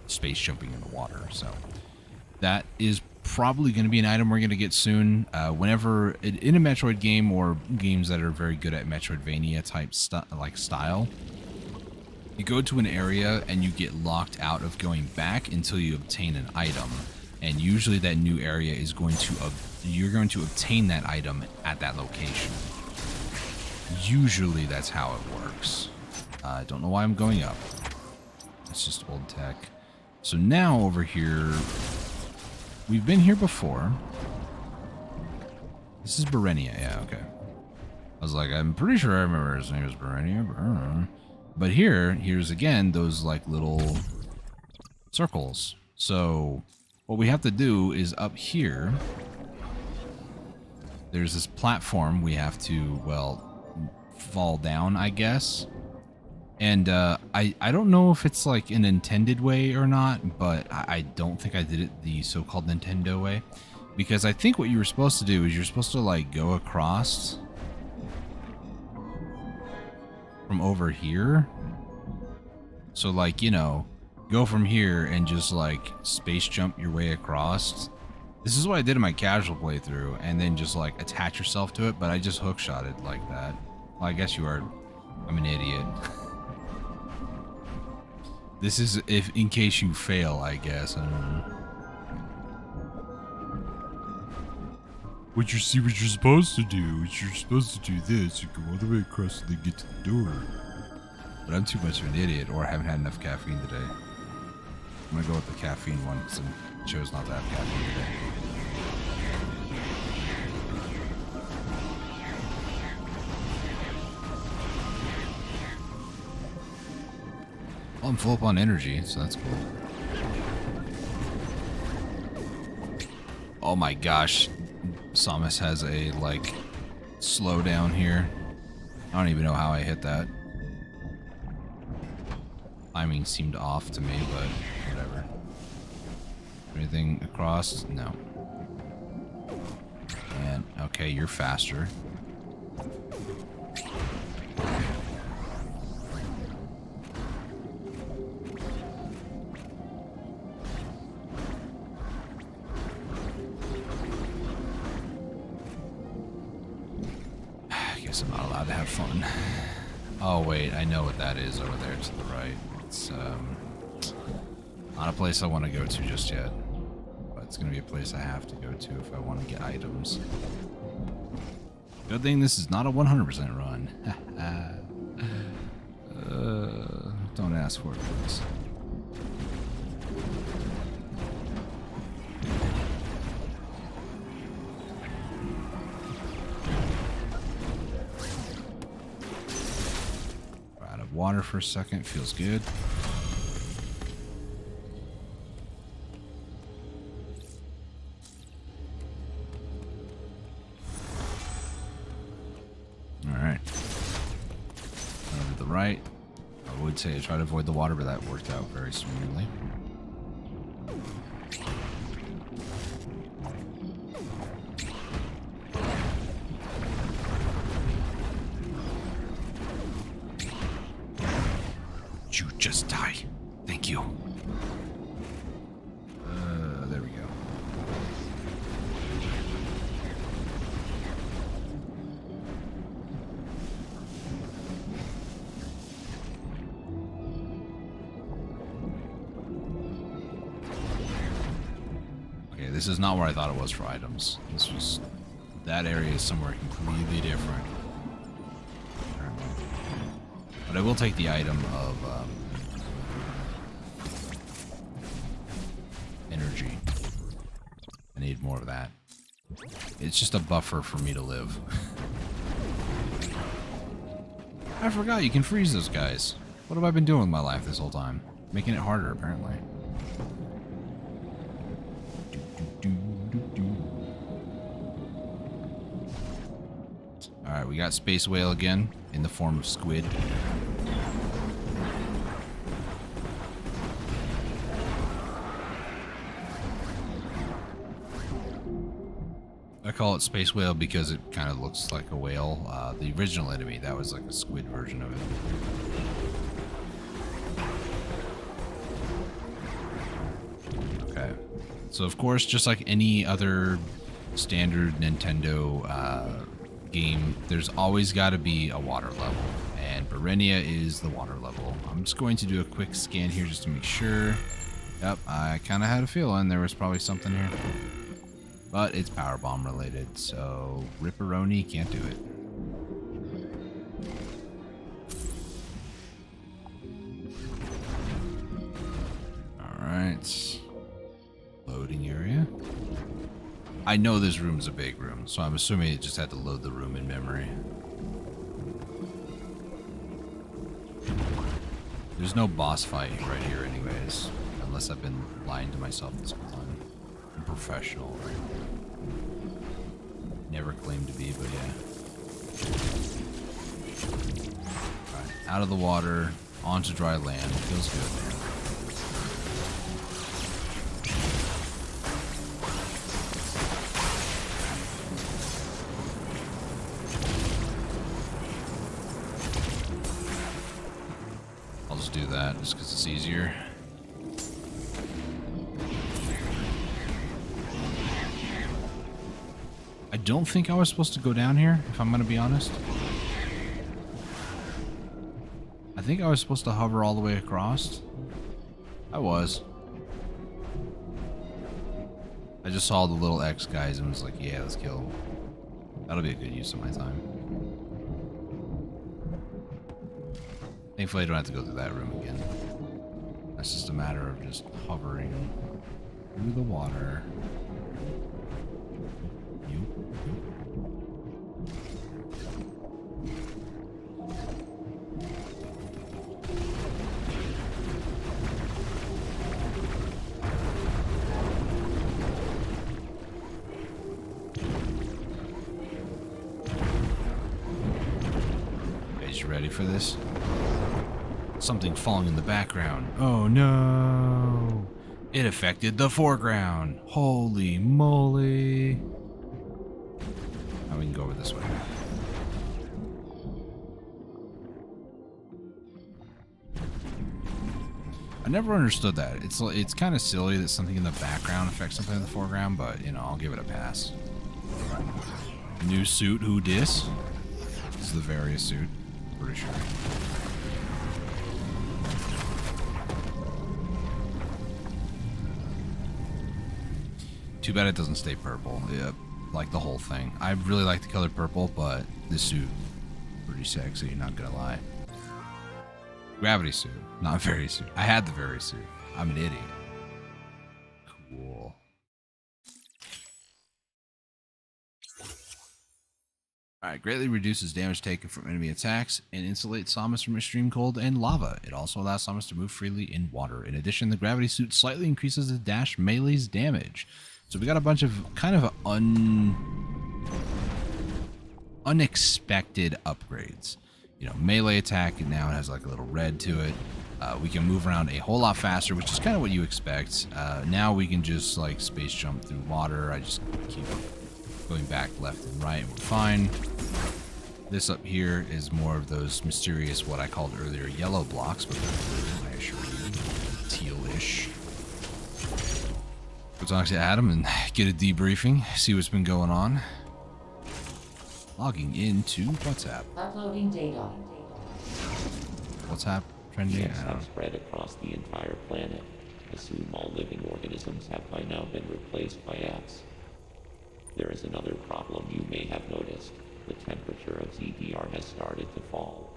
space jumping in the water. So that is probably going to be an item we're going to get soon. Whenever in a Metroid game or games that are very good at Metroidvania type style, you go to an area and you get locked out of going back until you obtain an item. And usually that new area is going to, you're going to obtain that item at that location. Usually that's how it works. I don't know why I'm going up. It's just old tech. So now over here, we've been here before. This is Berenia, yeah, okay. I was like, I'm pretty sure I remember his name is Berenia, but here's again those like little circles. So what we have to do is up here, there's this platform we have to, well, fall down, I guess. And I don't know if it's like an intended way or not, but I don't think I did it the so-called Nintendo way. Because I think what you were supposed to do is you're supposed to like go across from over here. So like, you know, go from here and just like space jump your way across. This is what I did in my casual playthrough, and then just like attach yourself to it, but I just hookshot it like that. Well, I guess you are. I'm an idiot. This is if in case you fail, I guess. I don't know. What you're supposed to do is you're supposed to do this. You go all the way across and then get to the door. But I'm too much of an idiot, or I haven't had enough caffeine today. I'm gonna go with the caffeine one because I chose not to have caffeine today. Well, I'm full up on energy, so that's cool. Oh my gosh. Samus has a, like, slowdown here. I don't even know how I hit that. Timing seemed off to me, but whatever. Anything across? No. And, okay, you're faster. I'm not allowed to have fun. Oh wait, I know what that is over there to the right. It's not a place I want to go to just yet, but it's gonna be a place I have to go to if I want to get items. Good thing this is not a 100% run. Don't ask for it, please. Water for a second, feels good. Alright. Over to the right. I would say I try to avoid the water, but that worked out very swimmingly. You just die. Thank you. There we go. Okay, this is not where I thought it was for items. That area is somewhere completely different. But I will take the item of energy. I need more of that. It's just a buffer for me to live. I forgot you can freeze those guys. What have I been doing with my life this whole time? Making it harder, apparently. Alright, we got Space Whale again in the form of squid. call it space whale because it kind of looks like a whale. The original enemy, that was like a squid version of it. Okay. So of course, just like any other standard Nintendo game, there's always got to be a water level. And Berenia is the water level. I'm just going to do a quick scan here just to make sure. Yep, I kind of had a feeling there was probably something here. But it's power bomb related, so Ripperoni can't do it. Alright. Loading area. I know this room is a big room, so I'm assuming it just had to load the room in memory. There's no boss fight right here anyways, unless I've been lying to myself this whole time. I'm professional, right? Never claimed to be, but yeah. Alright, out of the water, onto dry land. Feels good, man. I'll just do that just because it's easier. I don't think I was supposed to go down here, if I'm going to be honest. I think I was supposed to hover all the way across. I was. I just saw the little X guys and was like, yeah, let's kill them. That'll be a good use of my time. Thankfully, I don't have to go through that room again. That's just a matter of just hovering through the water. You ready for this? Something falling in the background. Oh no! It affected the foreground. Holy moly! Now we can go over this way. I never understood that. It's kind of silly that something in the background affects something in the foreground, but you know, I'll give it a pass. New suit, who dis? This is the various suit. Pretty sure. Too bad it doesn't stay purple. Yeah, like the whole thing. I really like the color purple, but this suit, pretty sexy, not gonna lie. Gravity suit, not very suit. I had the very suit. I'm an idiot. Cool. Alright, greatly reduces damage taken from enemy attacks and insulates Samus from extreme cold and lava. It also allows Samus to move freely in water. In addition, the gravity suit slightly increases the dash melee's damage. So we got a bunch of kind of unexpected upgrades. You know, melee attack now has like a little red to it. We can move around a whole lot faster, which is kind of what you expect. Now we can just like space jump through water. I just keep going back left and right and we're fine. This up here is more of those mysterious, what I called earlier, yellow blocks, but they're blue, I assure you, tealish. Go talk to Adam and get a debriefing, see what's been going on. Logging into WhatsApp. Uploading data. WhatsApp trending. Ants have spread across the entire planet. Assume all living organisms have by now been replaced by X. There is another problem you may have noticed. The temperature of ZDR has started to fall.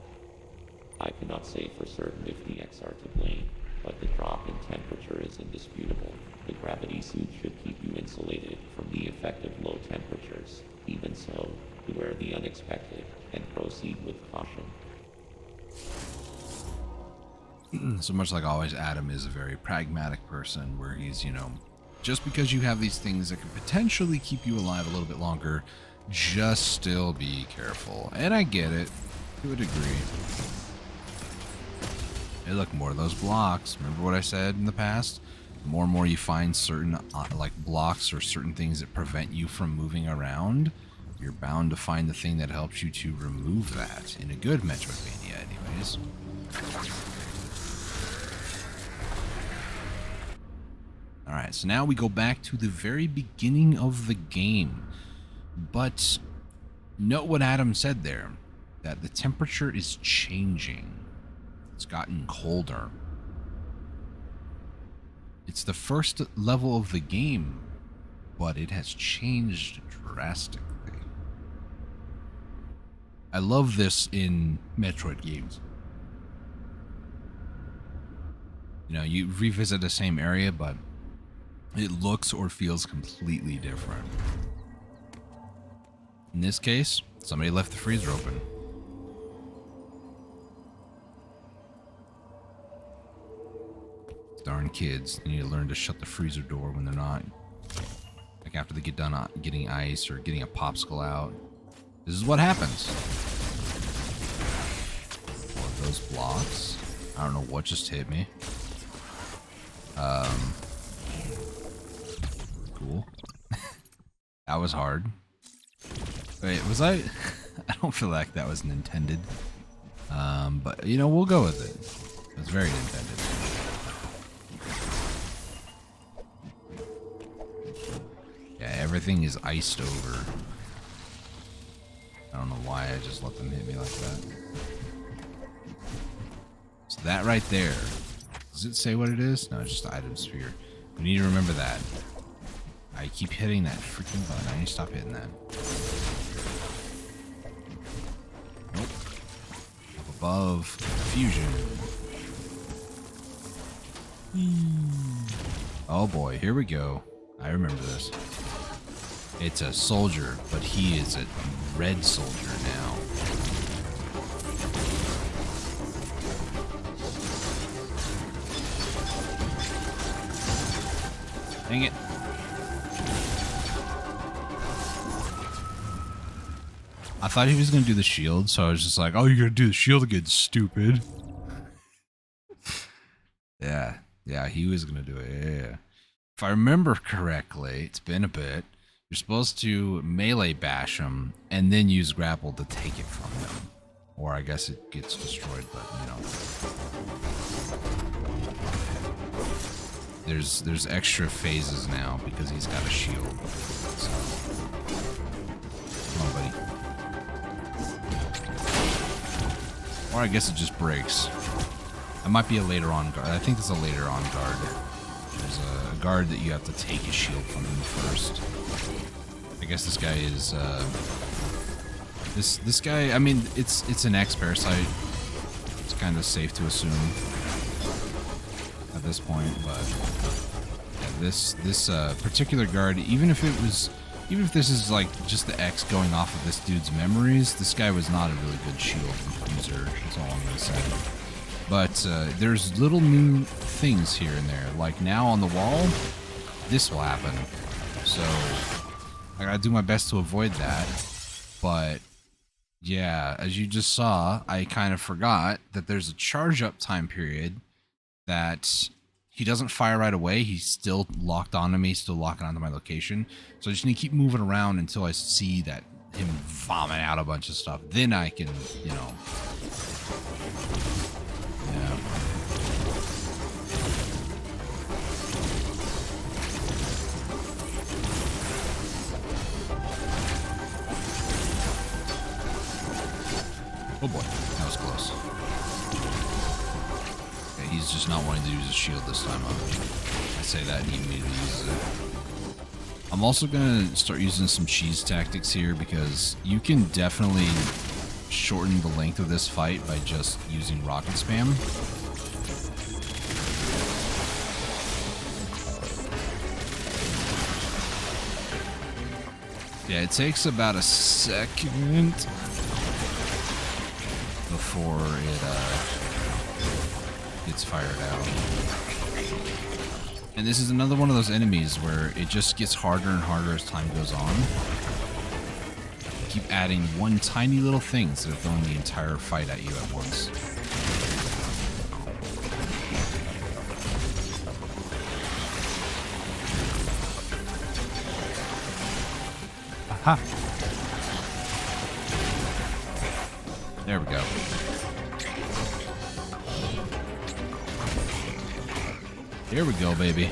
I cannot say for certain if the X are to blame, but the drop in temperature is indisputable. The gravity suit should keep you insulated from the effect of low temperatures. Even so, beware the unexpected and proceed with caution. So much like always, Adam is a very pragmatic person where he's, you know, just because you have these things that could potentially keep you alive a little bit longer, just still be careful. And I get it, to a degree. Hey, look, more of those blocks. Remember what I said in the past? The more and more you find certain like blocks or certain things that prevent you from moving around, you're bound to find the thing that helps you to remove that in a good Metroidvania anyways. Alright, so now we go back to the very beginning of the game. But note what Adam said there, that the temperature is changing. It's gotten colder. It's the first level of the game, but it has changed drastically. I love this in Metroid games. You know, you revisit the same area, but it looks or feels completely different. In this case, somebody left the freezer open. Darn kids, they need to learn to shut the freezer door when they're not. Like after they get done getting ice or getting a popsicle out. This is what happens. Oh, those blocks. I don't know what just hit me. Cool. That was hard. Wait, was I? I don't feel like that was intended. But you know, we'll go with it. It was very intended. Yeah, everything is iced over. I don't know why I just let them hit me like that. So that right there. Does it say what it is? No, it's just the item sphere. We need to remember that. I keep hitting that freaking button. I need to stop hitting that. Nope. Up above. Fusion. Oh boy, here we go. I remember this. It's a soldier, but he is a red soldier now. Dang it. I thought he was going to do the shield, so I was just like, oh, you're going to do the shield again, stupid. Yeah, he was going to do it, yeah. If I remember correctly, it's been a bit, you're supposed to melee bash him and then use grapple to take it from him. Or I guess it gets destroyed, but, you know. There's extra phases now because he's got a shield. So. Come on, buddy. Or I guess it just breaks. That might be a later on guard. I think it's a later on guard. There's a guard that you have to take his shield from him first. I guess this guy is this guy, I mean, it's an X-Parasite. It's kind of safe to assume at this point, but yeah, this particular guard, even if this is like just the X going off of this dude's memories, this guy was not a really good shield user. That's all I'm gonna say. But there's little new things here and there. Like now on the wall, this will happen. So I gotta do my best to avoid that. But yeah, as you just saw, I kind of forgot that there's a charge up time period that he doesn't fire right away. He's still locked onto me, still locking onto my location. So I just need to keep moving around until I see that him vomit out a bunch of stuff. Then I can, you know. Yeah. Oh boy, that was close. Okay, he's just not wanting to use his shield this time up. I say that and he immediately uses it. I'm also going to start using some cheese tactics here because you can definitely shorten the length of this fight by just using rocket spam. Yeah, it takes about a second before it gets fired out. And this is another one of those enemies where it just gets harder and harder as time goes on. Keep adding one tiny little thing instead of throwing the entire fight at you at once. Ha! There we go. Here we go, baby.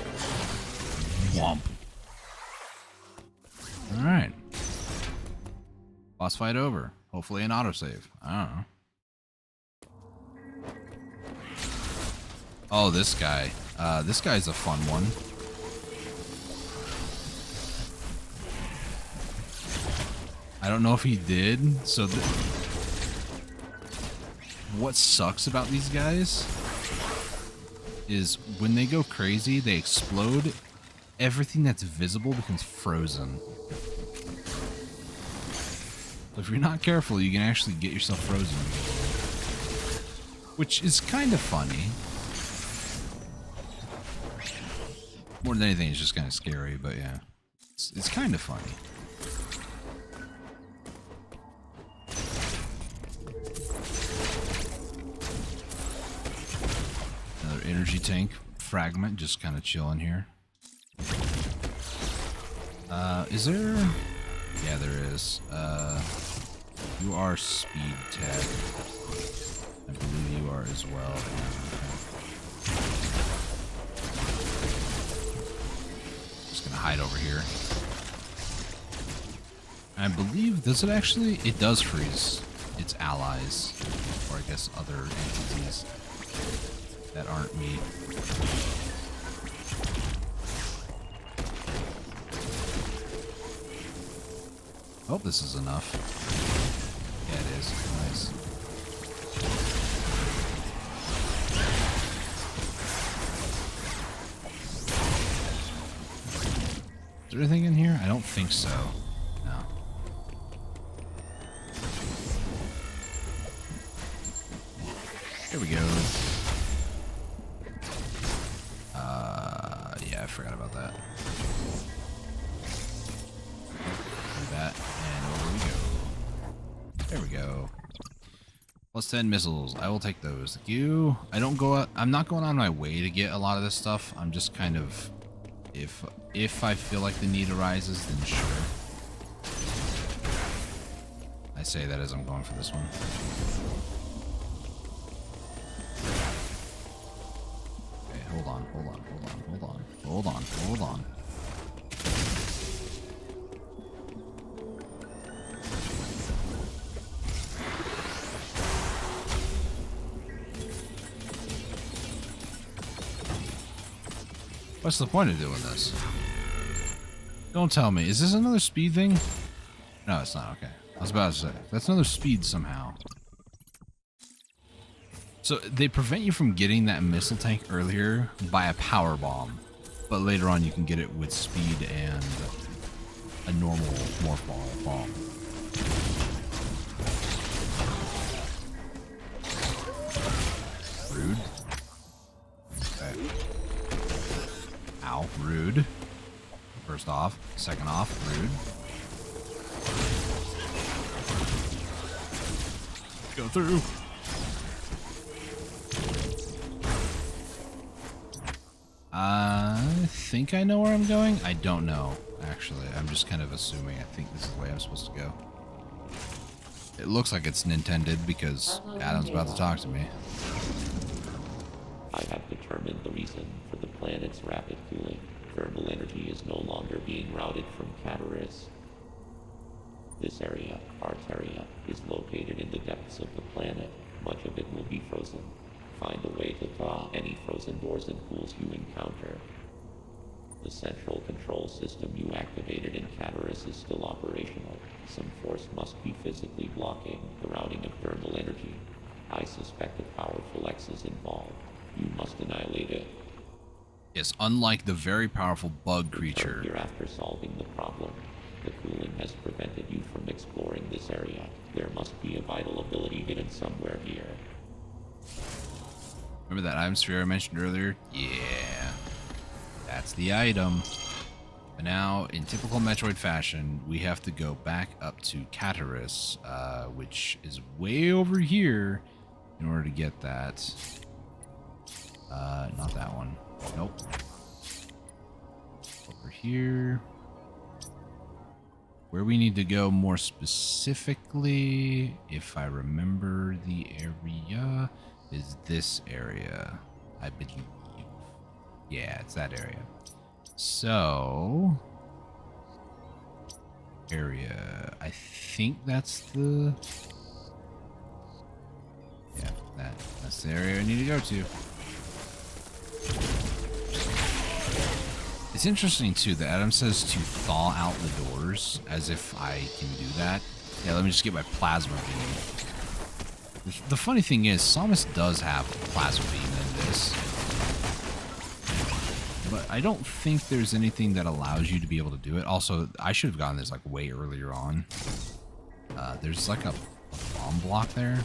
Womp. Alright. Boss fight over. Hopefully an autosave. I don't know. Oh, this guy. This guy's a fun one. I don't know if he did. So what sucks about these guys is when they go crazy, they explode. Everything that's visible becomes frozen. So if you're not careful, you can actually get yourself frozen. Which is kind of funny. More than anything, it's just kind of scary, but yeah. It's kind of funny. Another energy tank fragment, just kind of chilling here. Is there... Yeah, there is. You are speed tag. I believe you are as well. Just gonna hide over here. I believe, does it actually? It does freeze its allies, or I guess other entities that aren't me. Hope this is enough. Yeah, it is. Nice. Is there anything in here? I don't think so. No. Here we go. Yeah, I forgot about that. That, and over we go. There we go. Plus 10 missiles. I will take those. Thank you. I'm not going on my way to get a lot of this stuff. I'm just kind of, if I feel like the need arises, then sure. I say that as I'm going for this one. Okay, hold on. What's the point of doing this? Don't tell me. Is this another speed thing? No, it's not. Okay. I was about to say. That's another speed somehow. So they prevent you from getting that missile tank earlier by a power bomb. But later on you can get it with speed and a normal morph ball bomb. Rude. Okay. Ow, rude. First off. Second off, rude. Go through. I think I know where I'm going. I don't know, actually. I'm just kind of assuming. I think this is the way I'm supposed to go. It looks like it's intended because Adam's about to talk to me. I have determined the reason for the planet's rapid cooling. Thermal energy is no longer being routed from Cataris. This area, Arteria, is located in the depths of the planet. Much of it will be frozen. Find a way to thaw any frozen doors and pools you encounter. The central control system you activated in Cataris is still operational. Some force must be physically blocking the routing of thermal energy. I suspect a powerful X is involved. You must annihilate it. Yes, unlike the very powerful bug creature. Here after solving the problem. The cooling has prevented you from exploring this area. There must be a vital ability hidden somewhere here. Remember that item sphere I mentioned earlier? Yeah. That's the item. But now, in typical Metroid fashion, we have to go back up to Cataris, which is way over here in order to get that. Not that one. Nope. Over here. Where we need to go more specifically, if I remember the area, is this area, I believe. Yeah, it's that area. So, area, I think that's the... Yeah, that's the area I need to go to. It's interesting too that Adam says to thaw out the doors, as if I can do that. Yeah, let me just get my plasma beam. The funny thing is, Samus does have a plasma beam in this, but I don't think there's anything that allows you to be able to do it. Also, I should have gotten this like way earlier on. There's like a bomb block there.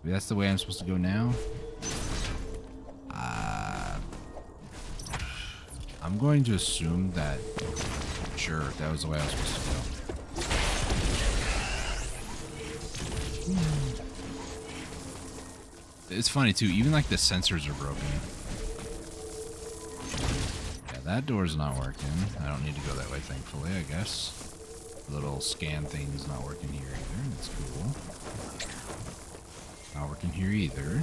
Maybe that's the way I'm supposed to go now. I'm going to assume that, sure, that was the way I was supposed to go. It's funny too, even like the sensors are broken. Yeah, that door's not working. I don't need to go that way, thankfully, I guess. The little scan thing's not working here either. That's cool. Not working here either.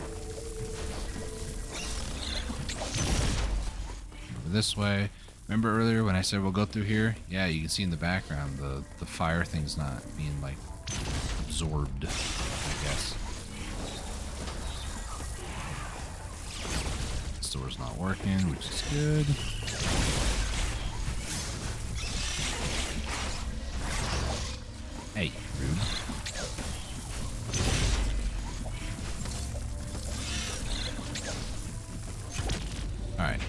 This way. Remember earlier when I said we'll go through here? Yeah, you can see in the background the fire thing's not being like absorbed, I guess. This door's not working, which is good. Hey, rude. Alright.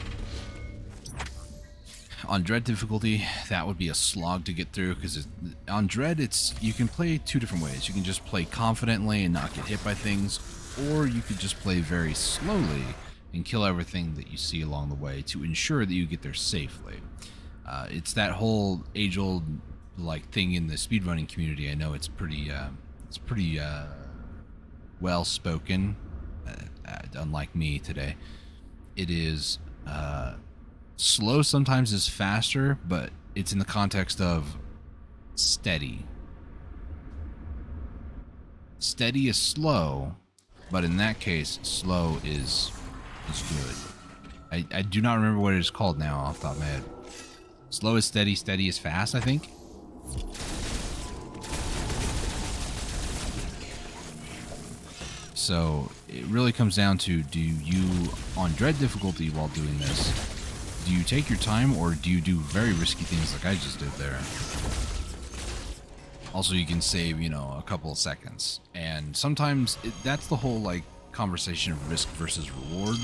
On Dread difficulty, that would be a slog to get through, because on Dread, you can play two different ways. You can just play confidently and not get hit by things, or you could just play very slowly and kill everything that you see along the way to ensure that you get there safely. It's that whole age-old like thing in the speedrunning community. I know it's pretty well spoken, unlike me today. It is slow sometimes is faster, but it's in the context of steady. Steady is slow, but in that case, slow is good. I do not remember what it is called now off the top of my head. Slow is steady, steady is fast, I think. So it really comes down to, do you, on Dread difficulty while doing this, do you take your time, or do you do very risky things like I just did there? Also, you can save, you know, a couple of seconds. And sometimes that's the whole like conversation of risk versus reward.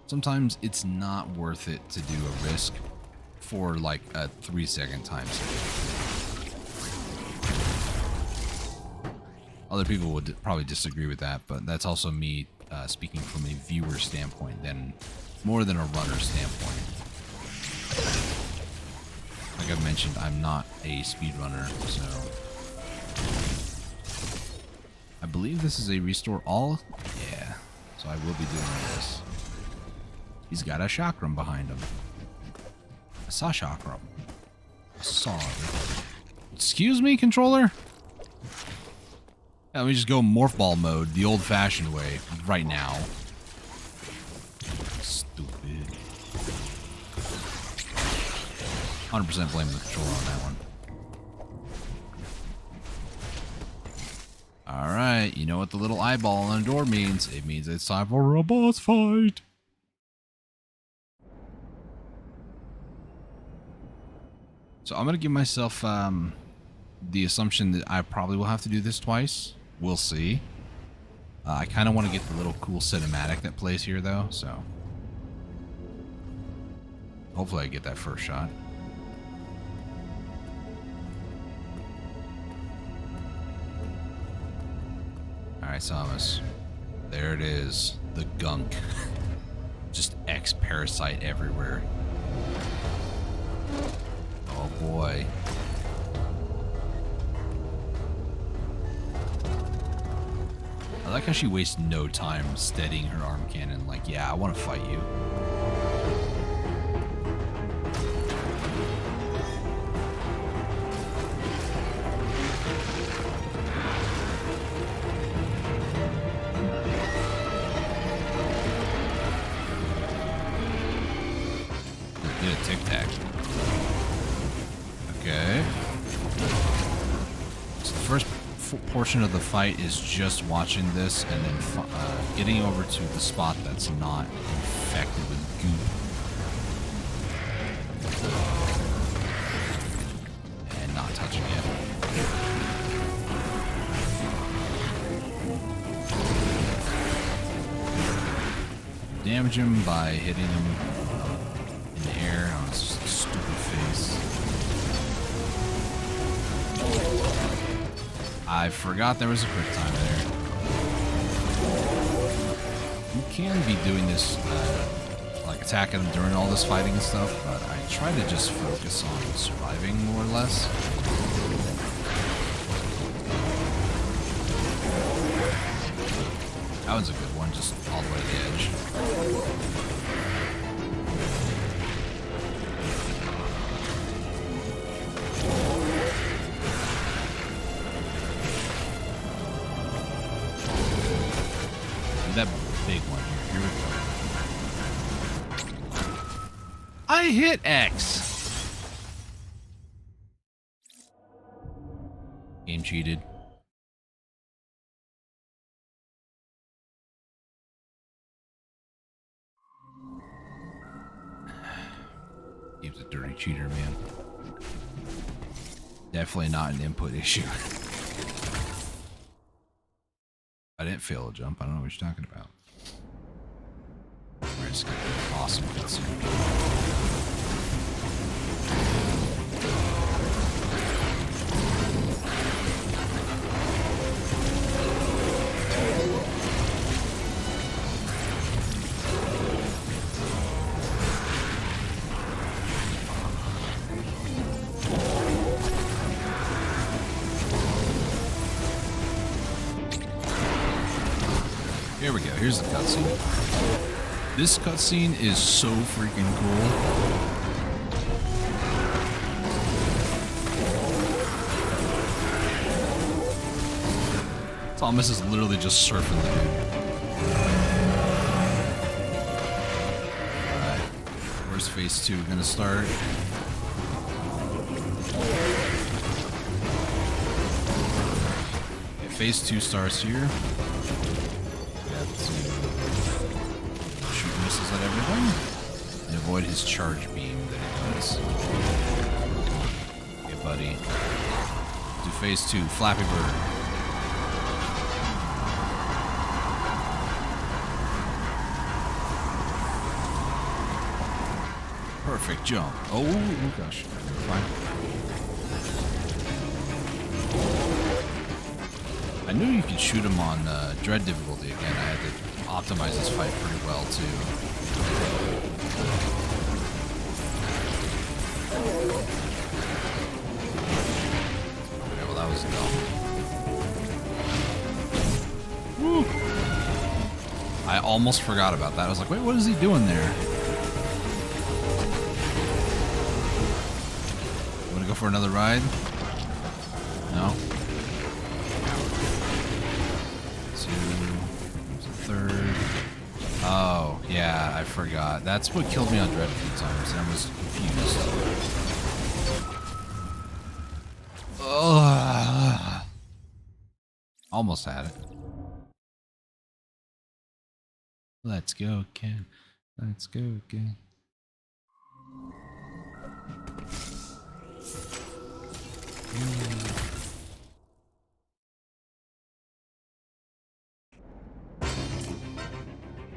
Sometimes it's not worth it to do a risk for like a 3-second time save. Other people would probably disagree with that, but that's also me speaking from a viewer standpoint, more than a runner standpoint. Like I've mentioned, I'm not a speedrunner, so I believe this is a restore all. Yeah, so I will be doing this. He's got a chakram behind him. I saw chakram. I saw it. Excuse me, controller? Yeah, let me just go morph ball mode the old-fashioned way right now. Stupid. 100% blame the controller on that one. Alright, you know what the little eyeball on the door means. It means it's time for a boss fight. So I'm going to give myself the assumption that I probably will have to do this twice. We'll see. I kind of want to get the little cool cinematic that plays here, though, so hopefully I get that first shot. Alright, Samus. There it is. The gunk. Just X-Parasite everywhere. Oh boy. I like how she wastes no time steadying her arm cannon. Like, yeah, I want to fight you. Get a tic tac. Okay. So the first portion of the fight is just watching this and then getting over to the spot that's not infected with goop. And not touching it. Damage him by hitting him in the air on his stupid face. I forgot there was a quick time there. You can be doing this, like attacking them during all this fighting and stuff, but I try to just focus on surviving more or less. That was a good one, just all the way to the edge. That big one here. Here we go. I hit X. Game cheated. Game's a dirty cheater, man. Definitely not an input issue. I didn't fail a jump. I don't know what you're talking about. Alright, just got an awesome cutscene. Here we go. Here's the cutscene. This cutscene is so freaking cool. Thomas is literally just surfing the dude. Alright. Where's phase 2 gonna start? Okay, phase 2 starts here. Shoot missiles at everything and avoid his charge beam that he does. Okay, buddy. Do phase 2, Flappy Bird. Perfect jump. Oh gosh. Fine. I knew you could shoot him on Dread difficulty again. I had to optimize this fight pretty well too. Okay, well that was dumb. Woo! I almost forgot about that. I was like, wait, what is he doing there? Want to go for another ride? No? Third. Oh, yeah, I forgot. That's what killed me on Dread a few times, and I was confused. Ugh. Almost had it. Let's go, Ken. Let's go, Ken.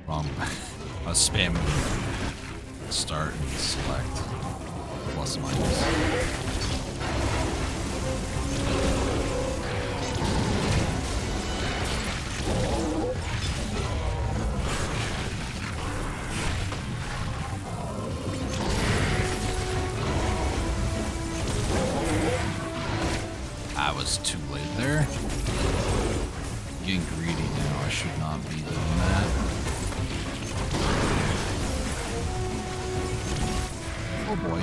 Wrong. I was spamming start and select. Plus minus. I was too late there. I'm getting greedy now. I should not be doing that. Oh boy.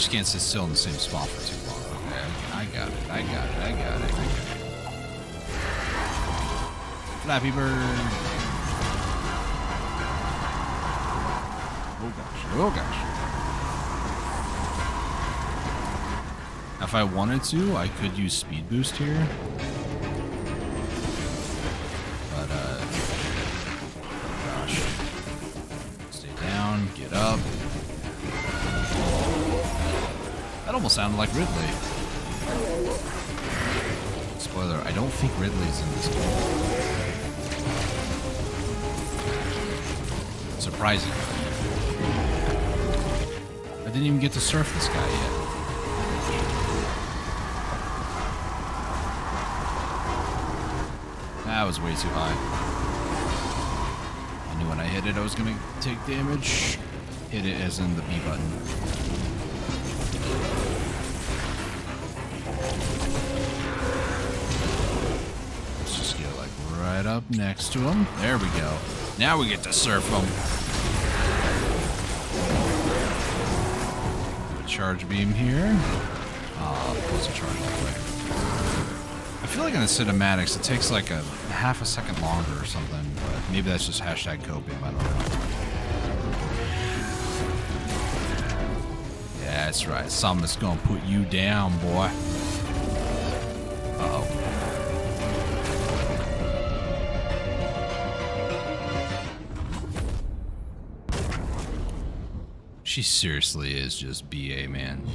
just can't sit still in the same spot for too long. Okay, I got it. I got it. I got it. I got it. Flappy Bird. Oh gosh. Oh gosh. If I wanted to, I could use speed boost here. But oh gosh. Stay down, get up. That almost sounded like Ridley. Spoiler, I don't think Ridley's in this game. Surprising. I didn't even get to surf this guy yet. That was way too high. I knew when I hit it I was gonna take damage. Hit it as in the B button. Let's just get like right up next to him. There we go. Now we get to surf him. Do a charge beam here. Close the charge real quick. I feel like in the cinematics it takes like a half a second longer or something, but maybe that's just hashtag coping, I don't know. Yeah, that's right. Something's gonna put you down, boy. Uh-oh. She seriously is just BA, man.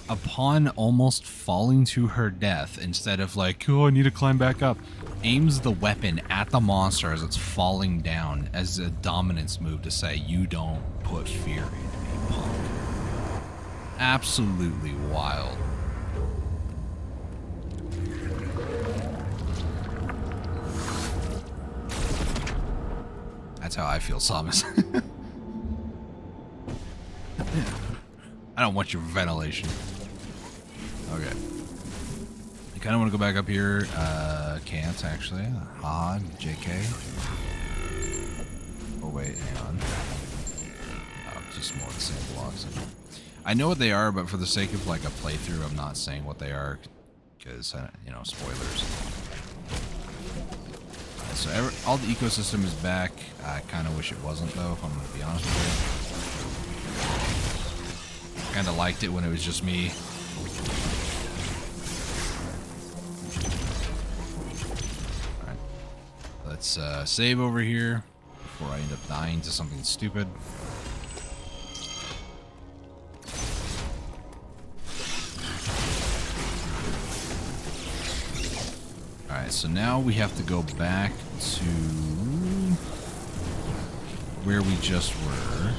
Upon almost falling to her death, instead of like, oh, I need to climb back up, aims the weapon at the monster as it's falling down as a dominance move to say, you don't put fear in me, punk. Absolutely wild. That's how I feel, Samus. I don't want your ventilation. Okay. I kind of want to go back up here. Can't actually. Haha, JK. Oh wait, hang on. Oh, just more of the same blocks. I know what they are, but for the sake of like a playthrough, I'm not saying what they are because you know, spoilers. So all the ecosystem is back. I kind of wish it wasn't though, if I'm going to be honest with you. Kind of liked it when it was just me. Alright. Let's save over here before I end up dying to something stupid. Alright, so now we have to go back to where we just were.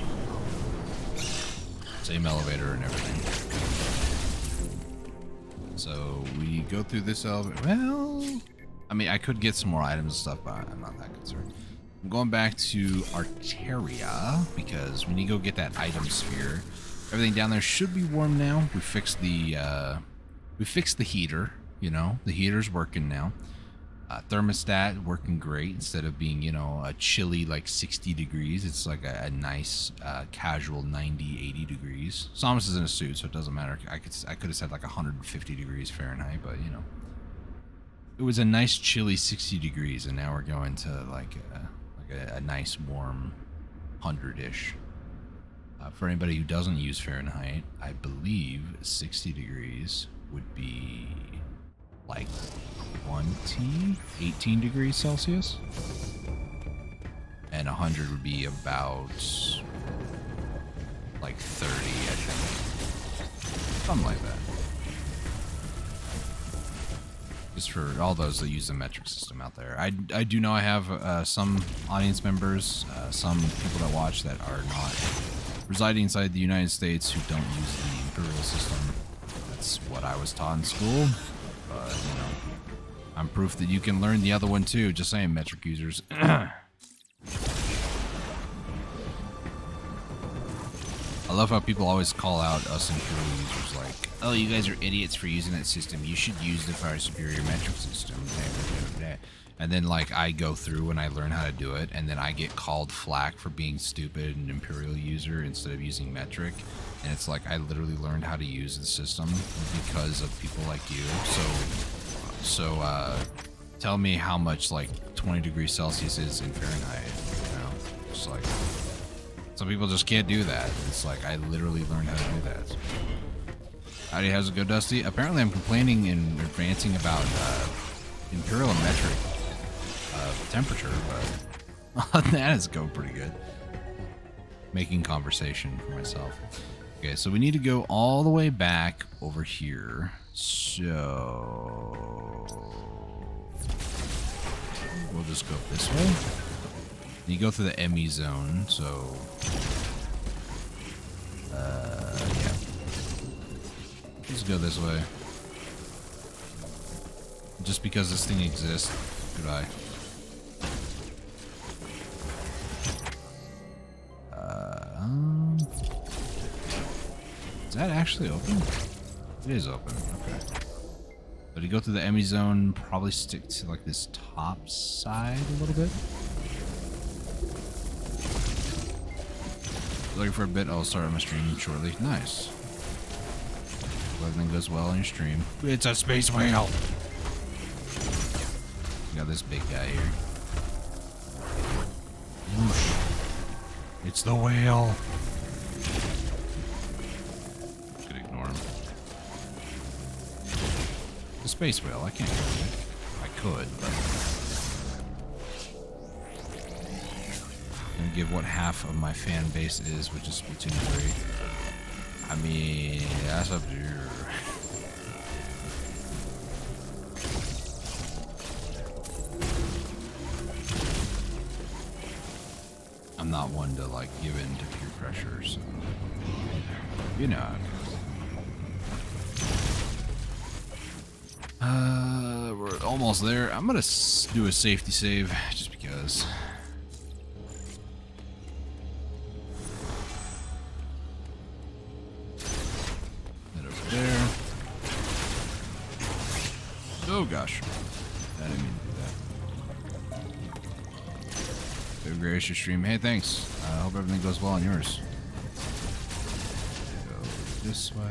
Same elevator and everything. So we go through this elevator. Well, I mean, I could get some more items and stuff, but I'm not that concerned. I'm going back to Arteria because we need to go get that item sphere. Everything down there should be warm now. We fixed the heater. You know, the heater's working now. Thermostat working great instead of being, you know, a chilly like 60 degrees. It's like a nice casual 90, 80 degrees. Samus is in a suit, so it doesn't matter. I could have said like 150 degrees Fahrenheit, but you know, it was a nice chilly 60 degrees, and now we're going to like a nice warm 100-ish. For anybody who doesn't use Fahrenheit, I believe 60 degrees would be like 18 degrees Celsius, and 100 would be about like 30, I think, something like that. Just for all those that use the metric system out there. I do know I have some audience members, some people that watch that are not residing inside the United States who don't use the imperial system. That's what I was taught in school. But, you know, I'm proof that you can learn the other one too. Just saying, metric users. I love how people always call out us Imperial users like, oh, you guys are idiots for using that system. You should use the far superior metric system. Blah, blah, blah, blah. And then like I go through and I learn how to do it, and then I get called flack for being stupid and Imperial user instead of using metric. And it's like I literally learned how to use the system because of people like you. So tell me how much like 20 degrees Celsius is in Fahrenheit. You know, it's like some people just can't do that. It's like I literally learned how to do that. Howdy, how's it go, Dusty? Apparently, I'm complaining and ranting about Imperial and metric temperature, but that is going pretty good. Making conversation for myself. Okay, so we need to go all the way back over here. So we'll just go this way. You go through the ME zone, so yeah. Let's go this way. Just because this thing exists. Goodbye. Is that actually open? It is open. Okay. But to go through the ME zone, probably stick to like this top side a little bit. Looking for a bit. I'll start my stream shortly. Nice. Hope everything goes well on your stream. It's a space whale. We got this big guy here. Whoosh. It's the whale. Could ignore him. The space whale. I can't get it. I could, but I'm gonna give what half of my fan base is, which is Splatoon 3. I mean, that's up to you. I'm not one to like give in to peer pressure, so you know how it goes. We're almost there. I'm gonna do a safety save just because. That over there. Oh gosh, I didn't mean to do that. Good gracious stream. Hey, thanks. I hope everything goes well on yours. Go this way.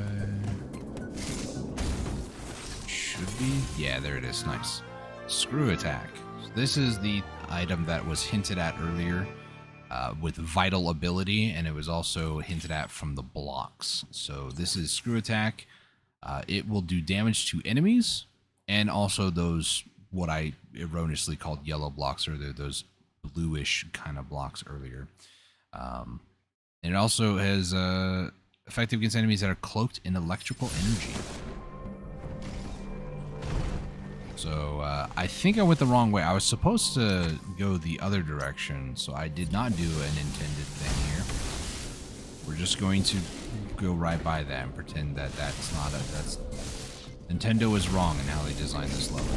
Should be. Yeah, there it is. Nice. Screw attack. So this is the item that was hinted at earlier with vital ability, and it was also hinted at from the blocks. So this is screw attack. It will do damage to enemies and also those what I erroneously called yellow blocks, or those bluish kind of blocks earlier. And it also has effective against enemies that are cloaked in electrical energy. So I think I went the wrong way. I was supposed to go the other direction, so I did not do an intended thing here. We're just going to go right by that and pretend that that's not a... That's Nintendo is wrong in how they designed this level.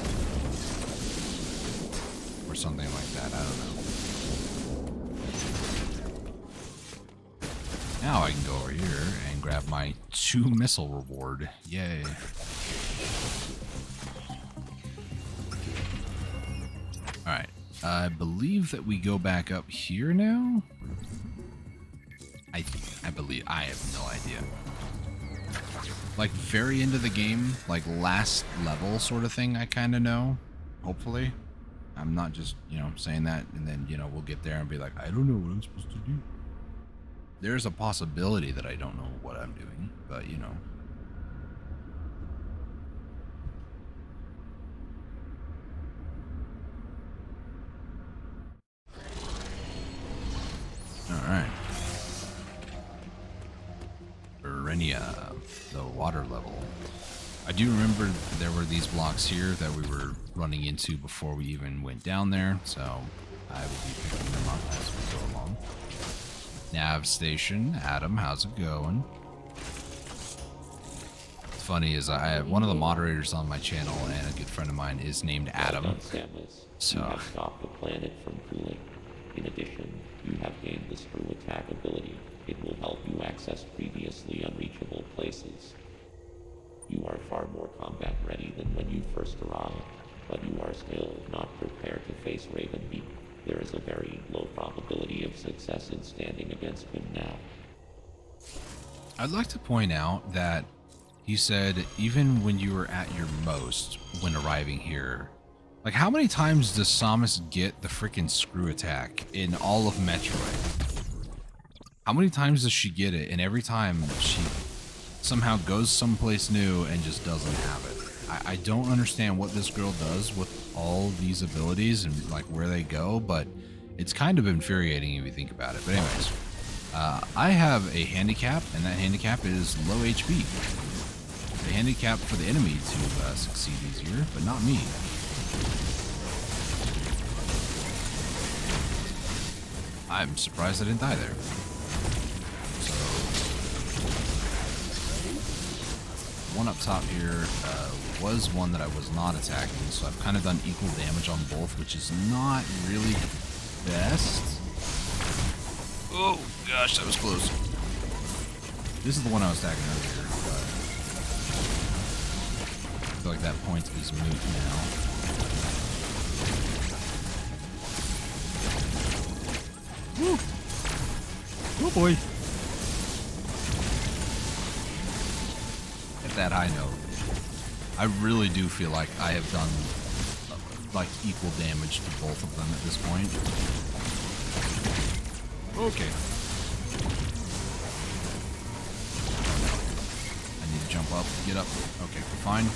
Or something like that, I don't know. Now I can go over here and grab my 2 missile reward. Yay. Alright, I believe that we go back up here now. I believe, I have no idea. Like very into the game, like last level sort of thing, I kind of know. Hopefully. I'm not just, you know, saying that and then, you know, we'll get there and be like, I don't know what I'm supposed to do. There's a possibility that I don't know what I'm doing, but you know. Alright. Berenia, the water level. I do remember there were these blocks here that we were running into before we even went down there, so I will be picking them up as we go along. Nav station, Adam, how's it going? What's funny is I have one of the moderators on my channel, and a good friend of mine is named Adam. Well done, Samus. So you have stopped the planet from cooling. In addition, you have gained the screw attack ability. It will help you access previously unreachable places. You are far more combat ready than when you first arrived, but you are still not prepared to face Ravenbeak. There is a very low probability of success in standing against him now. I'd like to point out that he said even when you were at your most when arriving here, like how many times does Samus get the freaking screw attack in all of Metroid? How many times does she get it? And every time she somehow goes someplace new and just doesn't have it. I don't understand what this girl does with all these abilities and like where they go, but it's kind of infuriating if you think about it. But anyways, I have a handicap, and that handicap is low HP. The handicap for the enemy to succeed easier, but not me. I'm surprised I didn't die there. So, one up top here was one that I was not attacking, so I've kind of done equal damage on both, which is not really the best. Oh gosh, that was close. This is the one I was attacking earlier, but I feel like that point is moot now. Woo! Oh boy! At that high note, I really do feel like I have done like equal damage to both of them at this point. Okay. I need to jump up, get up. Okay, fine.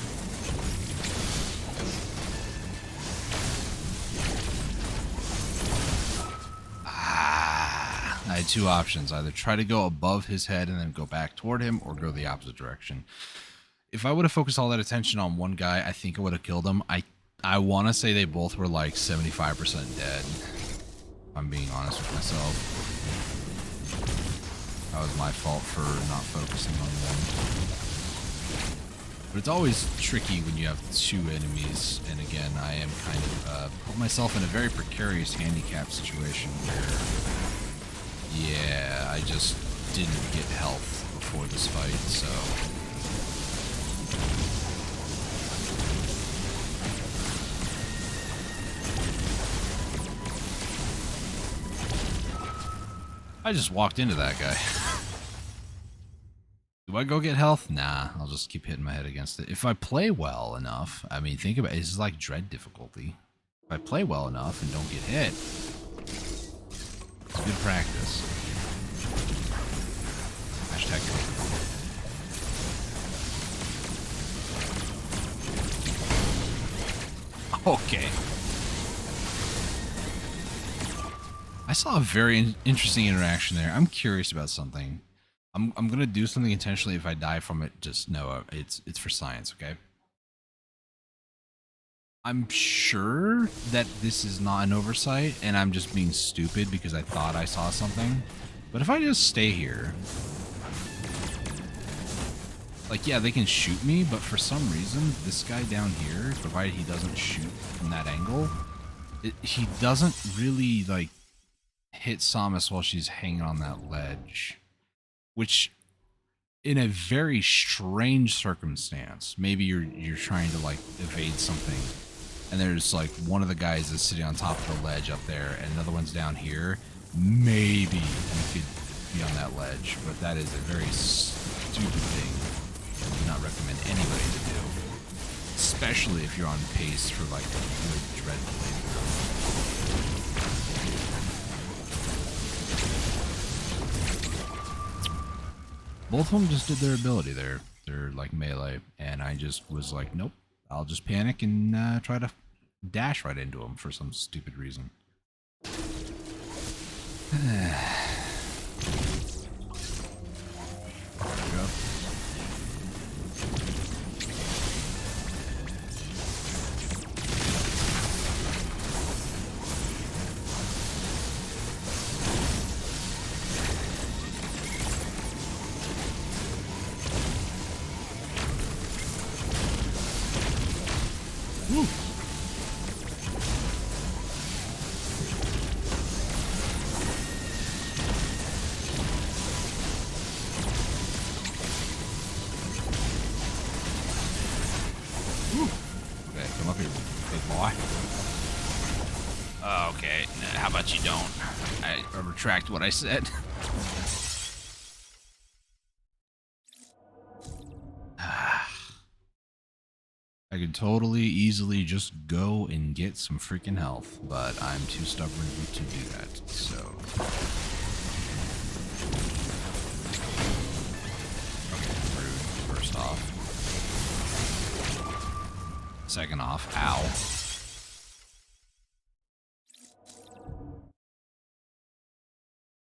I had two options. Either try to go above his head and then go back toward him, or go the opposite direction. If I would have focused all that attention on one guy, I think I would have killed him. I want to say they both were like 75% dead. If I'm being honest with myself. That was my fault for not focusing on one. But it's always tricky when you have two enemies. And again, I am kind of put myself in a very precarious handicap situation where, yeah, I just didn't get health before this fight, so... I just walked into that guy. Do I go get health? Nah, I'll just keep hitting my head against it. If I play well enough, I mean, think about it, this is like dread difficulty. If I play well enough and don't get hit, it's good practice. Hashtag okay. I saw a very interesting interaction there. I'm curious about something. I'm gonna do something intentionally. If I die from it, just know it's for science, okay? I'm sure that this is not an oversight, and I'm just being stupid because I thought I saw something. But if I just stay here, like, yeah, they can shoot me, but for some reason, this guy down here, provided he doesn't shoot from that angle, he doesn't really like hit Samus while she's hanging on that ledge, which in a very strange circumstance, maybe you're trying to like evade something, and there's like one of the guys that's sitting on top of the ledge up there and another one's down here, maybe you could be on that ledge, but that is a very stupid thing I do not recommend anybody to do, especially if you're on pace for like a good dread playthrough. Both of them just did their ability there. They're like melee, and I just was like, nope, I'll just panic and try to dash right into them for some stupid reason. There we go. Woo. Woo. Okay. Come up here, big boy. Okay, how about you don't? I retract what I said. I could totally, easily just go and get some freaking health, but I'm too stubborn to do that, so... Okay, rude, first off. Second off, ow.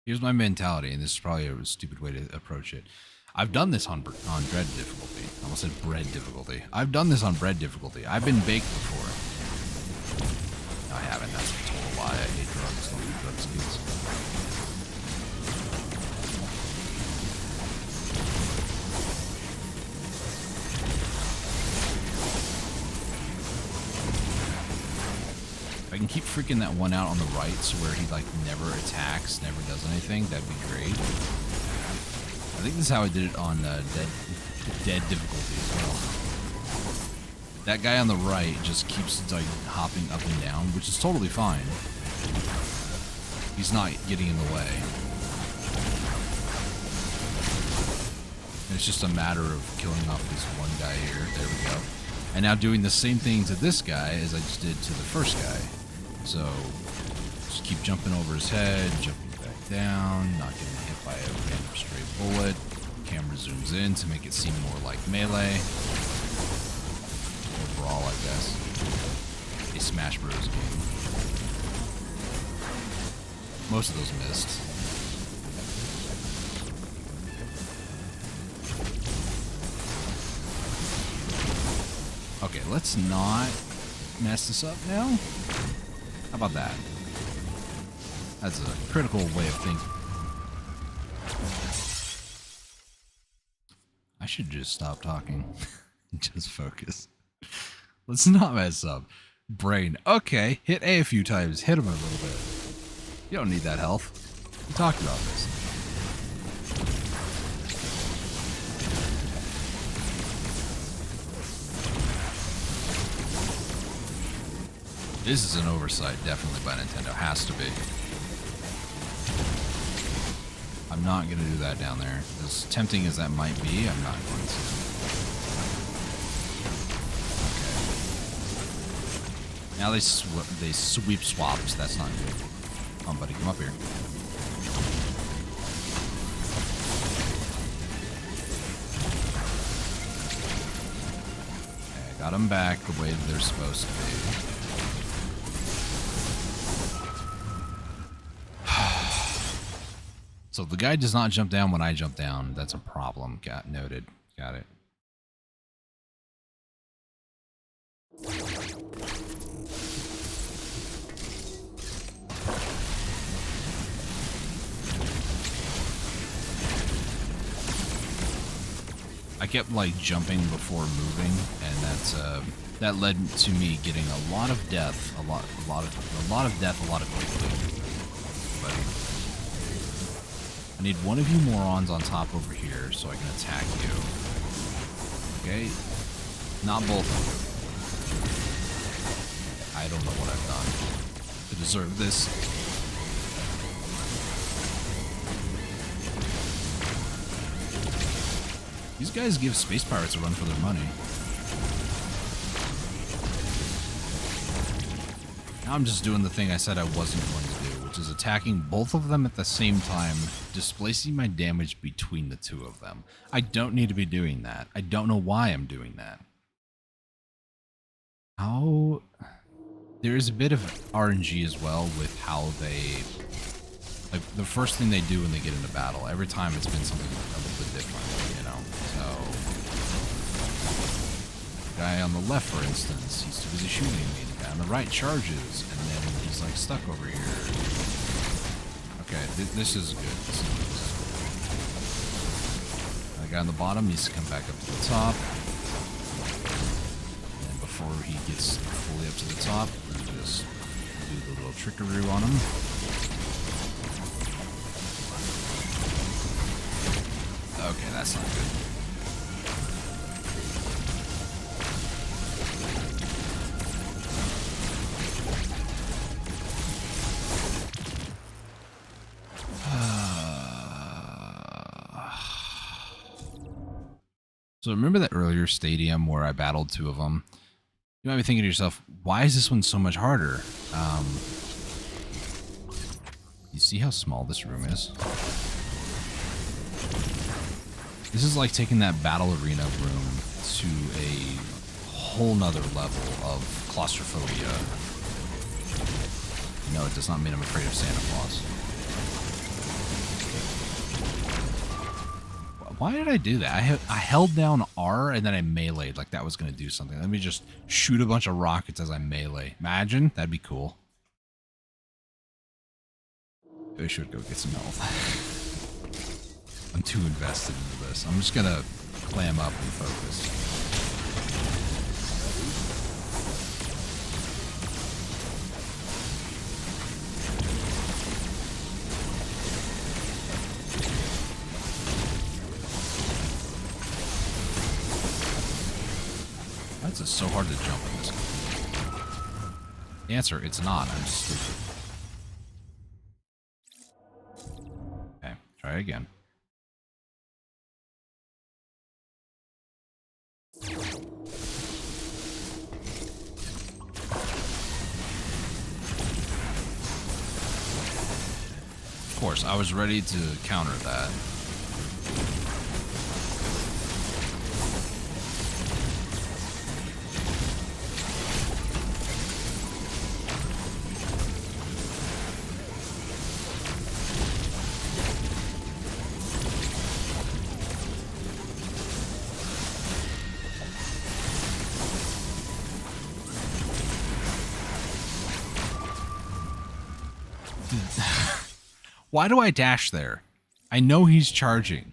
Here's my mentality, and this is probably a stupid way to approach it. I've done this on dread difficulty. I almost said bread difficulty. I've done this on bread difficulty. I've been baked before. No, I haven't. That's a total lie. I hate drugs. Don't do drugs, kids. If I can keep freaking that one out on the right, so where he like never attacks, never does anything, that'd be great. I think this is how I did it on dead difficulty as well. That guy on the right just keeps like hopping up and down, which is totally fine. He's not getting in the way. And it's just a matter of killing off this one guy here. There we go. And now doing the same thing to this guy as I just did to the first guy. So just keep jumping over his head, jumping back down, not getting hit by a random stray bullet. Camera zooms in to make it seem more like melee. Or brawl, I guess. A Smash Bros. Game. Most of those missed. Okay, let's not mess this up now. How about that? That's a critical way of thinking. I should just stop talking. Just focus. Let's not mess up. Brain. Okay, hit A few times. Hit him a little bit. You don't need that health. We talked about this. This is an oversight, definitely, by Nintendo. Has to be. I'm not going to do that down there. As tempting as that might be, I'm not going to. Okay. Now they sweep swaps. That's not good. Come on, buddy. Come up here. Okay, got them back the way that they're supposed to be. So the guy does not jump down when I jump down. That's a problem. Got noted. Got it. I kept like jumping before moving, and that led to me getting a lot of death, a lot of death, a lot of quickly. But I need one of you morons on top over here so I can attack you. Okay? Not both of you. I don't know what I've done to deserve this. These guys give space pirates a run for their money. Now I'm just doing the thing I said I wasn't going to do, which is attacking both of them at the same time, displacing my damage between the two of them. I don't need to be doing that. I don't know why I'm doing that. How... There is a bit of RNG as well with how they... Like, the first thing they do when they get into battle, every time it's been something a little bit different, you know? So... The guy on the left, for instance, he's too busy shooting me. The guy on the right charges, and then he's, like, stuck over here. Okay, this is good. This is good. The guy on the bottom needs to come back up to the top. And before he gets fully up to the top, we just do the little trickaroo on him. Okay, that's not good. So remember that earlier stadium where I battled two of them? You might be thinking to yourself, why is this one so much harder? You see how small this room is? This is like taking that battle arena room to a whole nother level of claustrophobia. No, it does not mean I'm afraid of Santa Claus. Why did I do that? I held down R and then I meleeed like that was going to do something. Let me just shoot a bunch of rockets as I melee. Imagine? That'd be cool. I should go get some health. I'm too invested into this. I'm just going to clam up and focus. It's so hard to jump in this game. The answer, it's not. I'm just stupid. Okay, try again. Of course, I was ready to counter that. Why do I dash there? I know he's charging.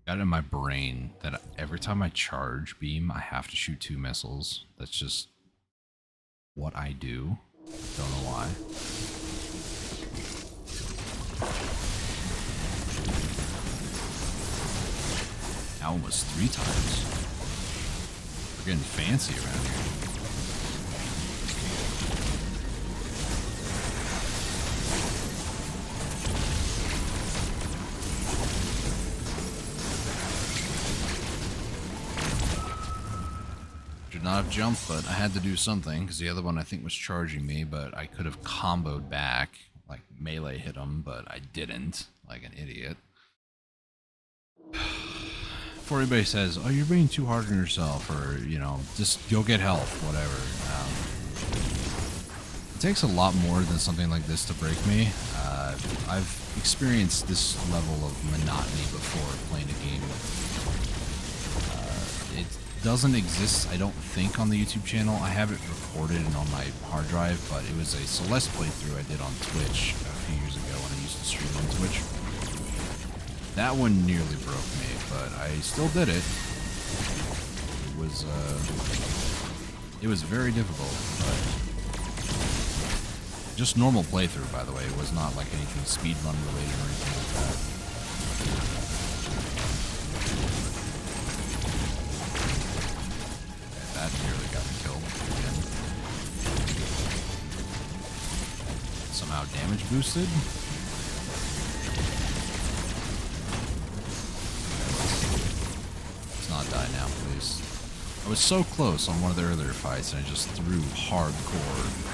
Got it in my brain that every time I charge beam, I have to shoot 2 missiles. That's just what I do. Don't know why. Now almost 3 times. We're getting fancy around here. Not have jumped, but I had to do something because the other one I think was charging me, but I could have comboed back, like melee hit him, but I didn't, like an idiot. Before anybody says, oh, you're being too hard on yourself, or, you know, just go get health, whatever. It takes a lot more than something like this to break me. I've experienced this level of monotony before playing a game. It doesn't exist, I don't think, on the YouTube channel. I have it recorded and on my hard drive, but it was a Celeste playthrough I did on Twitch a few years ago when I used to stream on Twitch. That one nearly broke me, but I still did it. It was very difficult, but just normal playthrough, by the way. It was not like anything speedrun related or anything like that. That nearly got me killed again. Somehow damage boosted. Let's not die now, please. I was so close on one of the earlier fights, and I just threw hardcore.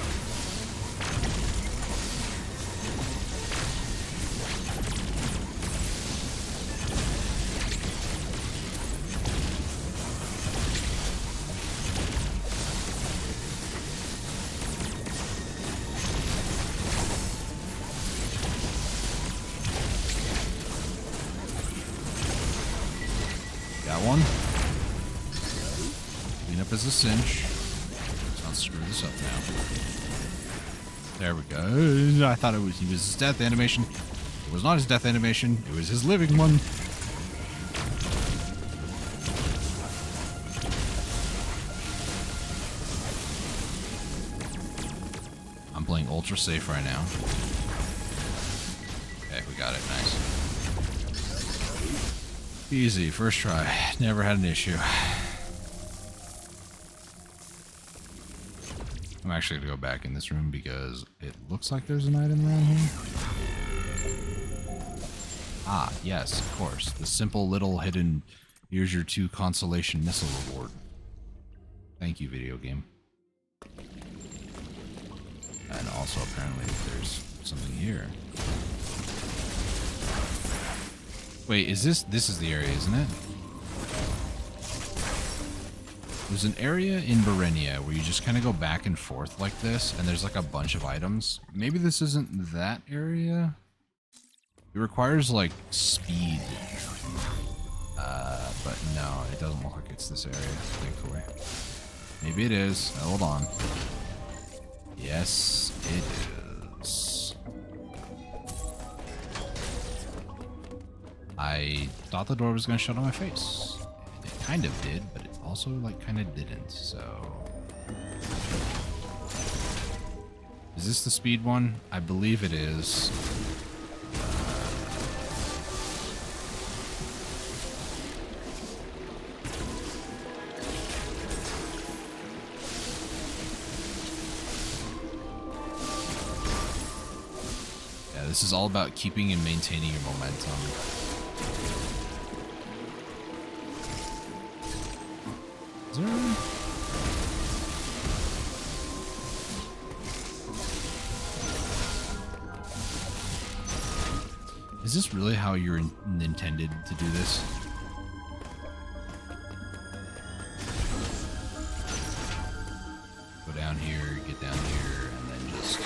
Got one. Clean up as a cinch. Let's not screw this up now. There we go. I thought he was his death animation. It was not his death animation. It was his living one. playing ultra safe right now. Okay, we got it. Nice. Easy, first try. Never had an issue. I'm actually gonna go back in this room because it looks like there's an item around here. Ah, yes, of course. The simple little hidden, here's your 2 consolation missile reward. Thank you, video game. And also, apparently, there's something here. Wait, is this is the area, isn't it? There's an area in Berenia where you just kind of go back and forth like this, and there's like a bunch of items. Maybe this isn't that area? It requires like speed. But no, it doesn't look like it's this area, thankfully. Maybe it is. Hold on. Yes, it is. I thought the door was going to shut on my face. And it kind of did, but it also like kind of didn't, so... Is this the speed one? I believe it is. This is all about keeping and maintaining your momentum. Is there... Is this really how you're intended to do this? Go down here, get down here, and then just...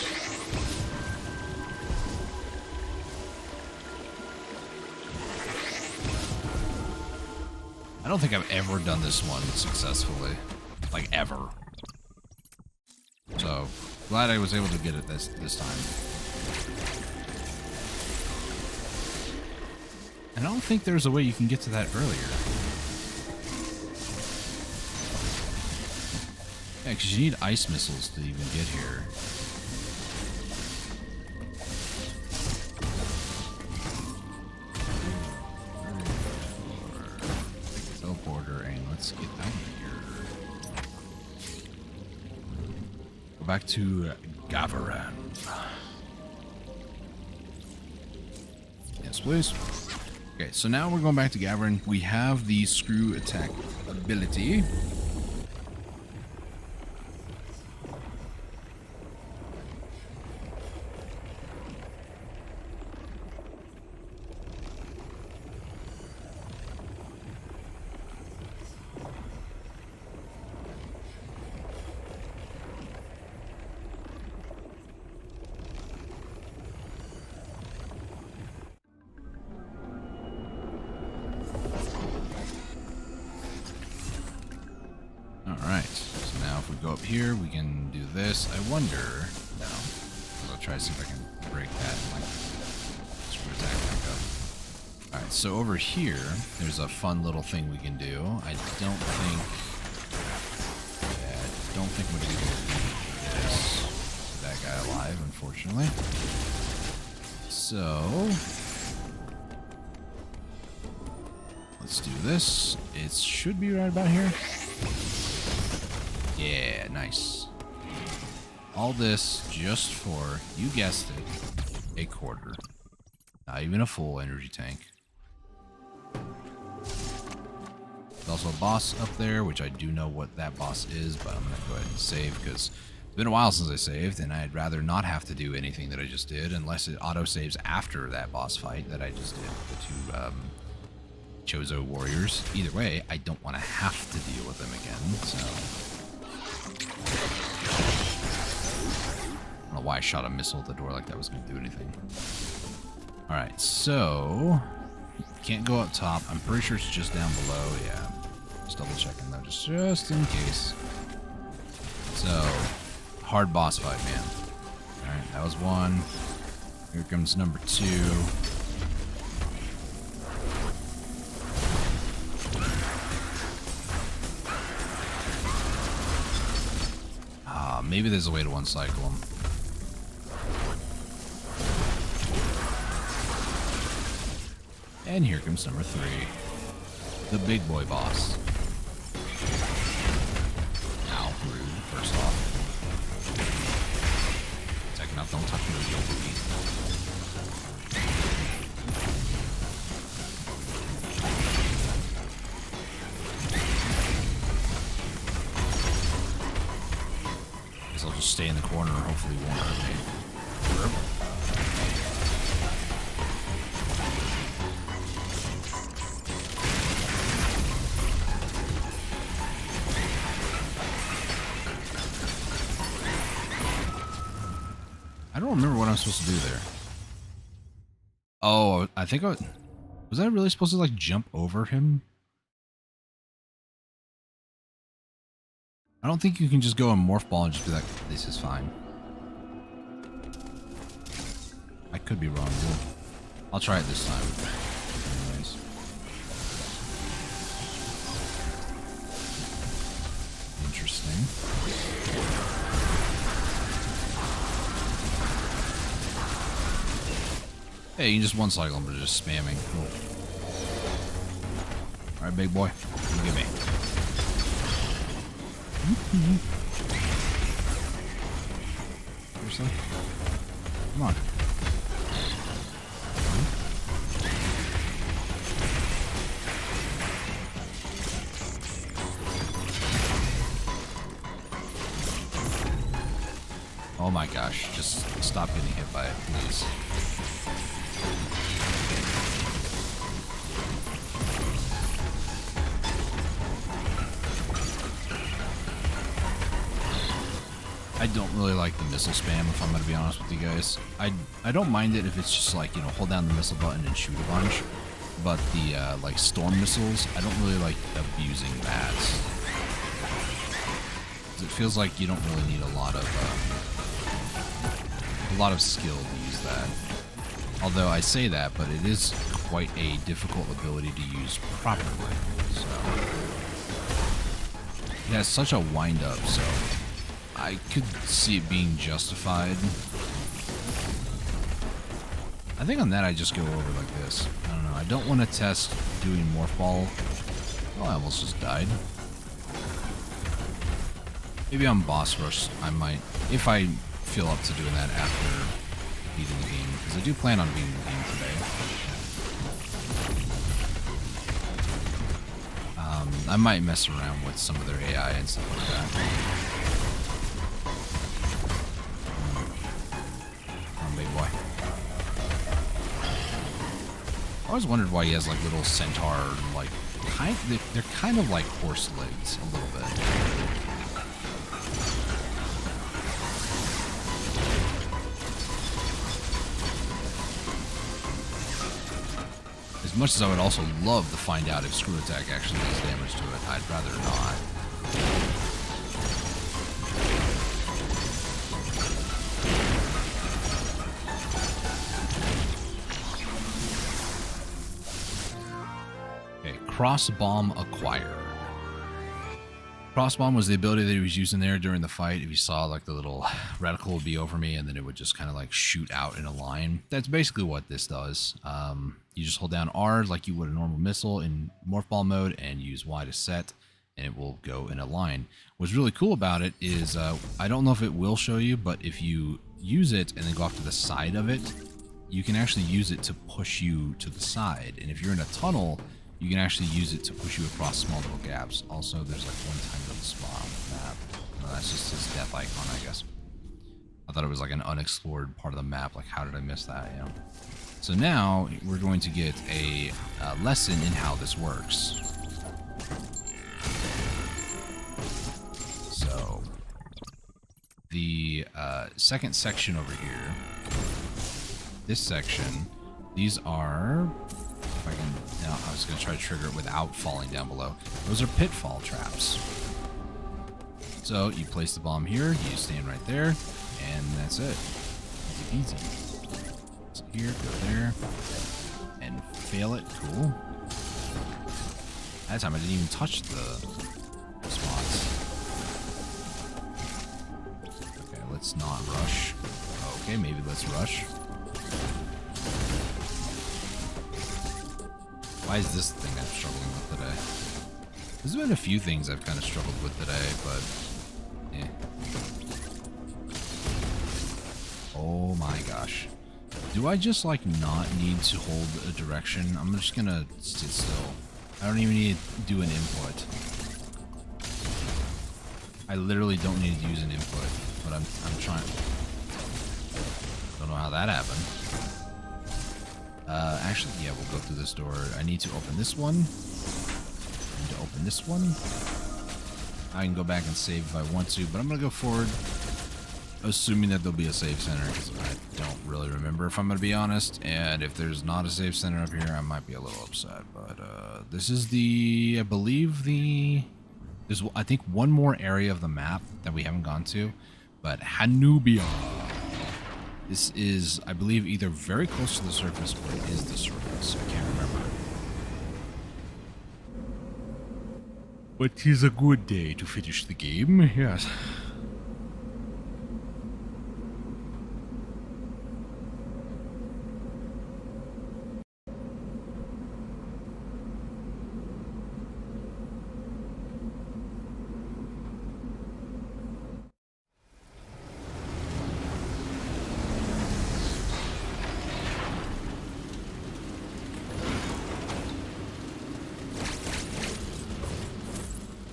I don't think I've ever done this one successfully. Like, ever. So, glad I was able to get it this time. And I don't think there's a way you can get to that earlier. Yeah, because you need ice missiles to even get here. Let's get out of here. Go back to Gavaran. Yes, please. Okay, so now we're going back to Gavaran. We have the screw attack ability. Alright, so now if we go up here, we can do this. I wonder... No. I'll try to see if I can break that and, like, screw attack back up. Alright, so over here, there's a fun little thing we can do. I don't think... Yeah, I don't think we're going to beat this. That guy alive, unfortunately. So... let's do this. It should be right about here. Yeah, nice. All this just for, you guessed it, a quarter. Not even a full energy tank. There's also a boss up there, which I do know what that boss is, but I'm going to go ahead and save because it's been a while since I saved, and I'd rather not have to do anything that I just did unless it auto-saves after that boss fight that I just did with the 2 Chozo warriors. Either way, I don't want to have to deal with them again, so... I don't know why I shot a missile at the door like that was going to do anything. Alright, so... can't go up top. I'm pretty sure it's just down below. Yeah. Just double checking though, just in case. So, hard boss fight, man. Alright, that was 1. Here comes number 2. Maybe there's a way to one-cycle them. And here comes number 3. The big boy boss. Ow, rude, first off. Second off, don't touch me with your booty. Guess I'll just stay in the corner and hopefully he won't hurt me. I don't remember what I'm supposed to do there. Oh, I think was I really supposed to like jump over him? I don't think you can just go and morph ball and just be like, this is fine. I could be wrong. I'll try it this time. Anyways. Interesting. Hey, you can just one cycle him, but just spamming. Cool. Alright, big boy. Look at me. Seriously? Come on. Oh my gosh, just stop getting hit by it, please. I don't really like the missile spam, if I'm going to be honest with you guys. I don't mind it if it's just like, you know, hold down the missile button and shoot a bunch. But the, like, storm missiles, I don't really like abusing that. It feels like you don't really need a lot of skill to use that. Although I say that, but it is quite a difficult ability to use properly. So it has such a wind up, so I could see it being justified. I think on that I just go over like this. I don't know. I don't want to test doing morph ball. Oh, I almost just died. Maybe on boss rush I might, if I feel up to doing that after beating the game, because I do plan on beating the game today. I might mess around with some of their AI and stuff like that. Come on, big boy. I always wondered why he has like little centaur, like they're kind of like horse legs a little bit. As much as I would also love to find out if Screw Attack actually does damage to it, I'd rather not. Okay, Cross Bomb acquired. Cross Bomb was the ability that he was using there during the fight. If you saw, like, the little reticle would be over me, and then it would just kind of, like, shoot out in a line. That's basically what this does. You just hold down R like you would a normal missile in Morph Ball mode, and use Y to set, and it will go in a line. What's really cool about it is, I don't know if it will show you, but if you use it and then go off to the side of it, you can actually use it to push you to the side. And if you're in a tunnel, you can actually use it to push you across small little gaps. Also, there's like one tiny little spot on the map. No, that's just his death icon, I guess. I thought it was like an unexplored part of the map. Like, how did I miss that? You know. So now we're going to get a lesson in how this works. So the second section over here, this section, these are, if I can, now I was going to try to trigger it without falling down below. Those are pitfall traps. So you place the bomb here, you stand right there, and that's it. Easy peasy. So here, go there, and fail it. Cool. That time I didn't even touch the spots. Okay, let's not rush. Okay, maybe let's rush. Why is this the thing I'm struggling with today? There's been a few things I've kind of struggled with today, but eh. Oh my gosh. Do I just like not need to hold a direction? I'm just gonna sit still. I don't even need to do an input. I literally don't need to use an input, but I'm trying. Don't know how that happened. Actually, yeah, we'll go through this door. I need to open this one. I need to open this one. I can go back and save if I want to, but I'm gonna go forward, assuming that there'll be a save center, because I don't really remember, if I'm gonna be honest. And if there's not a save center up here, I might be a little upset. But this is the, I believe there's, I think, one more area of the map that we haven't gone to, but Hanubia. This is, I believe, either very close to the surface or it is the surface. I can't remember. But 'tis a good day to finish the game, yes.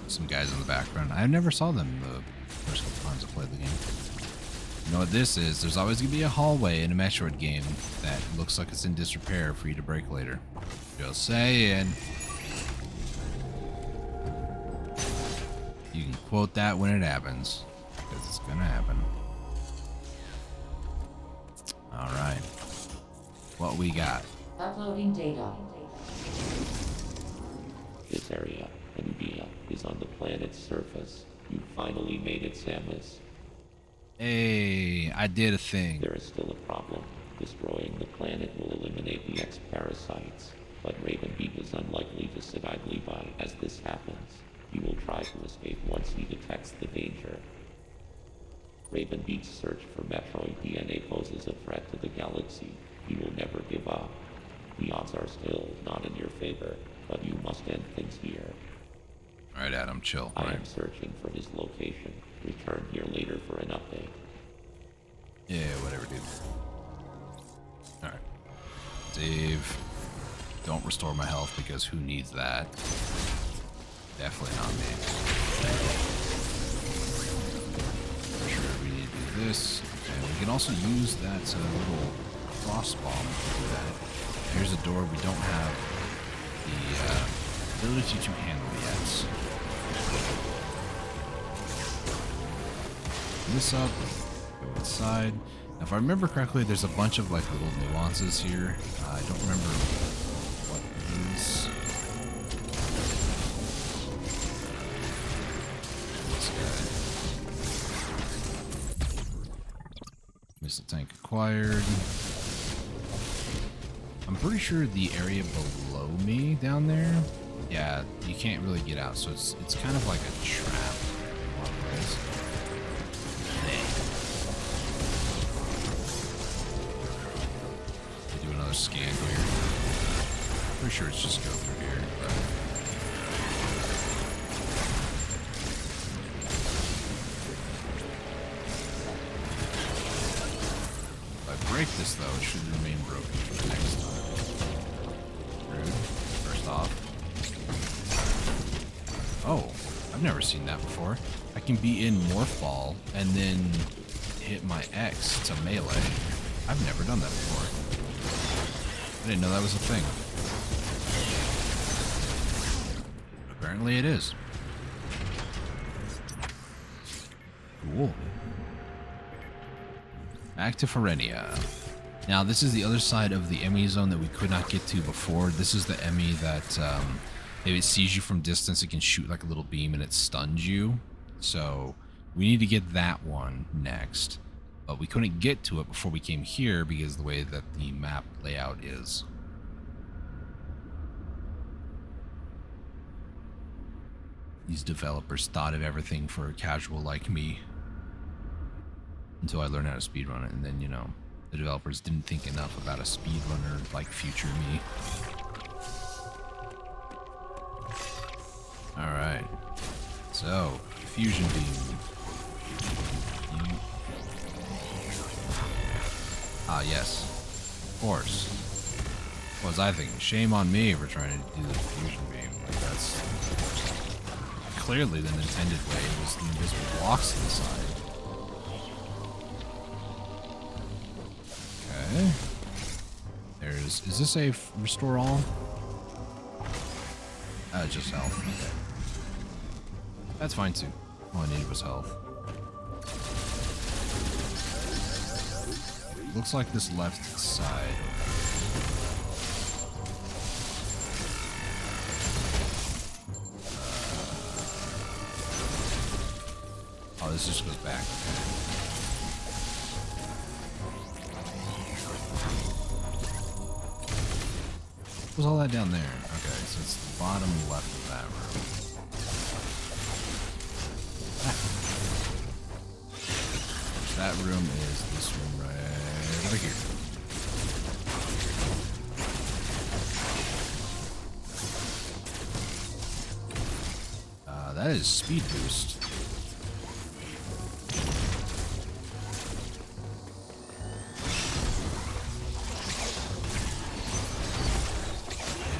Some guys in the background. I never saw them the first couple times I played the game. You know what this is? There's always going to be a hallway in a Metroid game that looks like it's in disrepair for you to break later. Just saying. You can quote that when it happens, because it's going to happen. Alright. What we got? Uploading data. This area, Hanubia, is on the planet's surface. You finally made it, Samus. Hey, I did a thing. There is still a problem. Destroying the planet will eliminate the X-parasites, but Ravenbeak is unlikely to sit idly by as this happens. He will try to escape once he detects the danger. Ravenbeak's search for Metroid DNA poses a threat to the galaxy. He will never give up. The odds are still not in your favor, but you must end things here. Alright, Adam, chill. I am searching for his location. Return here later for an update. Yeah, whatever, dude. Alright. Save. Don't restore my health, because who needs that? Definitely not me. For sure, we need to do this. And we can also use that little frost bomb to do that. Here's a door we don't have the ability to handle yet. Open this up. Go inside. Now, if I remember correctly, there's a bunch of like little nuances here. I don't remember what it is. This guy. Missile tank acquired. I'm pretty sure the area below me down there, yeah, you can't really get out, so it's kind of like a trap in a lot of ways. Do another scan here. Pretty sure it's just go through here, but if I break this though, it should remain broken for the next time. Rude. First off. Oh, I've never seen that before. I can be in Morph Ball and then hit my X to melee. I've never done that before. I didn't know that was a thing. Apparently it is. Cool. Back to Ferenia. Now, this is the other side of the Emmy zone that we could not get to before. This is the Emmy that if it sees you from distance, it can shoot like a little beam and it stuns you. So we need to get that one next. But we couldn't get to it before we came here because of the way that the map layout is. These developers thought of everything for a casual like me. Until I learned how to speedrun it, and then, you know, the developers didn't think enough about a speedrunner like future me. right. So, fusion beam. Ah, yes. Of course. What was I thinking? Shame on me for trying to do the fusion beam. Like, that's clearly the intended way. It was the invisible blocks to the side. Okay. Is this a restore all? Just health. Okay. That's fine too. All I needed was health. Looks like this left side. Oh, this just goes back. What's all that down there? Okay, so it's the bottom left of that room. That room is this room right over here. That is speed boost.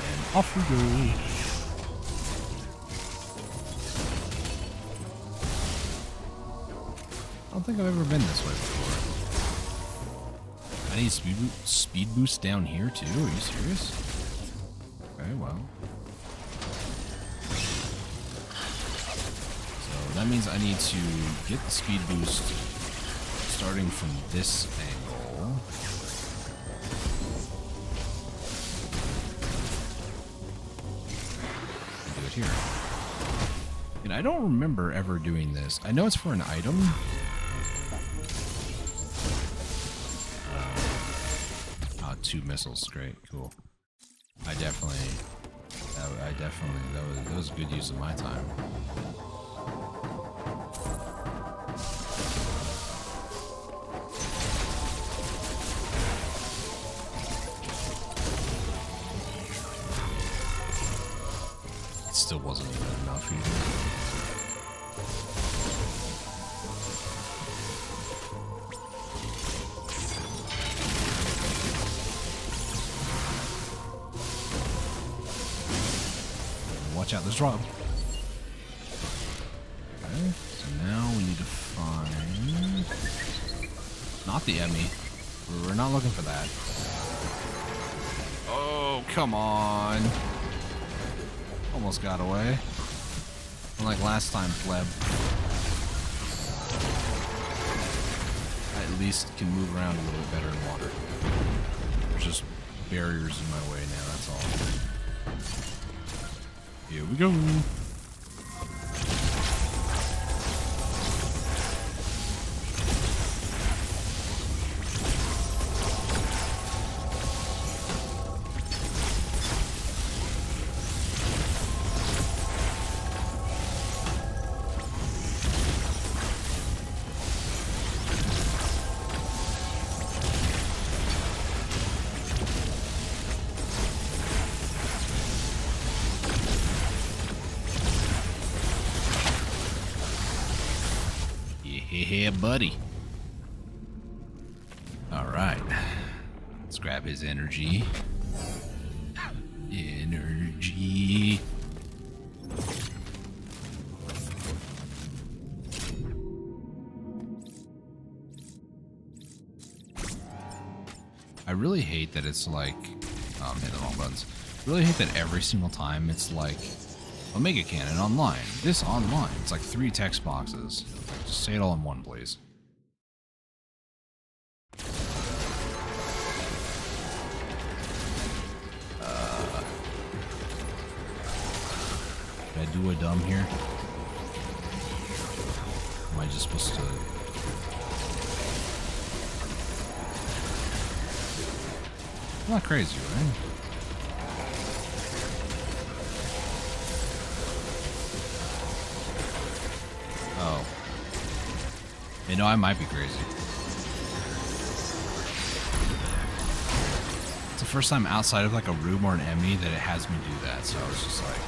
And off we go. I don't think I've ever been this way before. I need speed boost down here too? Are you serious? Okay, well. So that means I need to get the speed boost starting from this angle. And do it here. And I don't remember ever doing this. I know it's for an item. Two missiles, great, cool. That was a good use of my time. It still wasn't even enough either. Watch out, there's Rob. Okay, so now we need to find... Not the Emmy. We're not looking for that. Oh, come on. Almost got away. Unlike last time, pleb. I at least can move around a little bit better in water. There's just barriers in my way now, that's all. Here we go. Yeah, buddy. All right. Let's grab his energy. Energy. I really hate that it's like... Oh, I'm hitting the wrong buttons. I really hate that every single time it's like... Omega Cannon online. This online. It's like 3 text boxes. Just say it all in one, please. Did I do a dumb here? Am I just supposed to... I'm not crazy, right? Oh. You know, I might be crazy. It's the first time outside of like a room or an Emmy that it has me do that, so I was just like,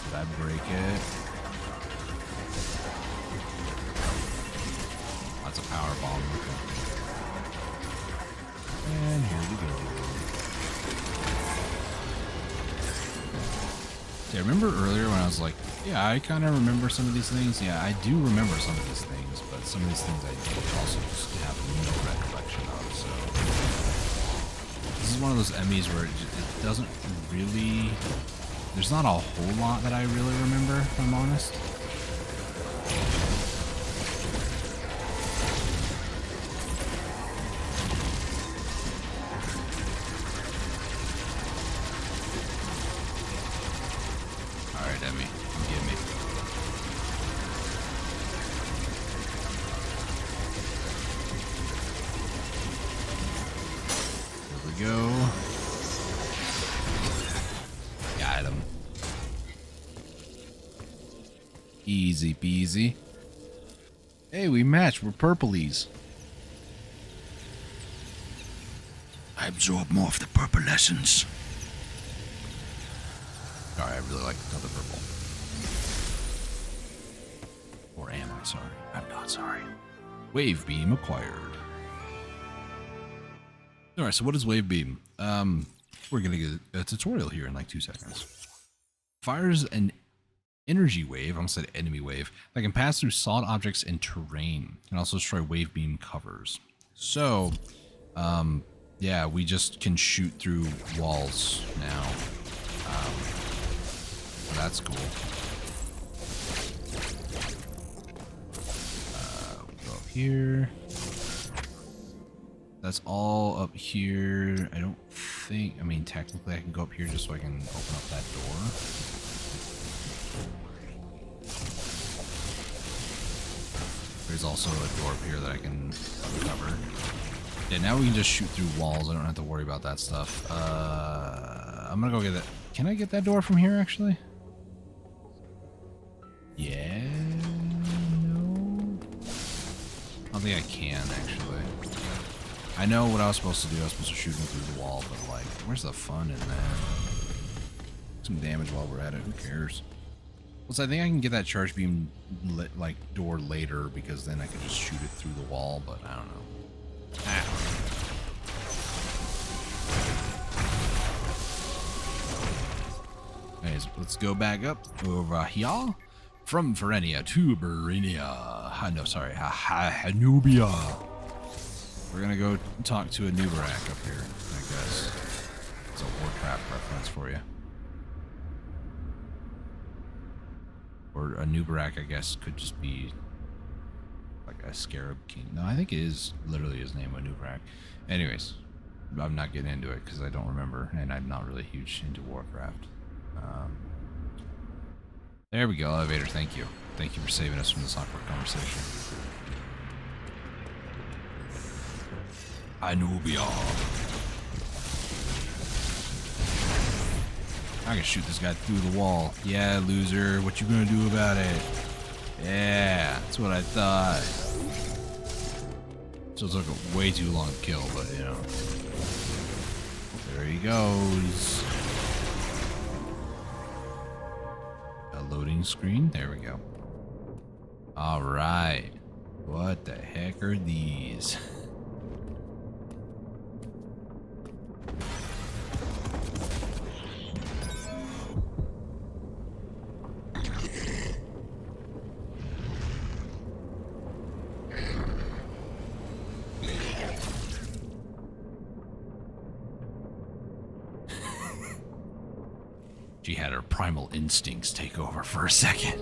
did I break it. That's a power bomb. And here we go. See, I remember earlier when I was like, yeah, I kind of remember some of these things. Yeah, I do remember some of these things, but some of these things I also just have no recollection of. So this is one of those Emmys where it doesn't really... There's not a whole lot that I really remember, if I'm honest. Alright, Emmy, give me. Here we go. Got him. Easy peasy. Hey, we match. We're purplies. I absorb more of the purple essence. Alright, I really like the color purple. Or am I sorry? I'm not sorry. Wave beam acquired. Alright, so what is wave beam? We're gonna get a tutorial here in like 2 seconds. Fires an energy wave, I almost said enemy wave, that can pass through solid objects and terrain, and also destroy wave beam covers. So, yeah, we just can shoot through walls now. That's cool. We'll go up here. That's all up here. I don't think, I mean, technically I can go up here just so I can open up that door. There's also a door up here that I can uncover. Yeah, now we can just shoot through walls. I don't have to worry about that stuff. I'm gonna go get that. Can I get that door from here, actually? Yeah, no. I don't think I can, actually. I know what I was supposed to do. I was supposed to shoot him through the wall, but like, where's the fun in that? Some damage while we're at it. Who cares? Plus, I think I can get that charge beam like door later because then I can just shoot it through the wall. But I don't know. Anyways, let's go back up over here. From Ferenia to Berenia. No, sorry. Hanubia. We're gonna go talk to a Nubarak up here, I guess. It's a Warcraft reference for you. Or a Nubarak, I guess, could just be like a Scarab King. No, I think it is literally his name, a Nubarak. Anyways, I'm not getting into it because I don't remember, and I'm not really huge into Warcraft. There we go, elevator, thank you. Thank you for saving us from this awkward conversation. Anubia. I can shoot this guy through the wall. Yeah, loser, what you gonna do about it? Yeah, that's what I thought. So it took way too long to kill, but you know. There he goes. A loading screen. There we go. Alright. What the heck are these? She had her primal instincts take over for a second.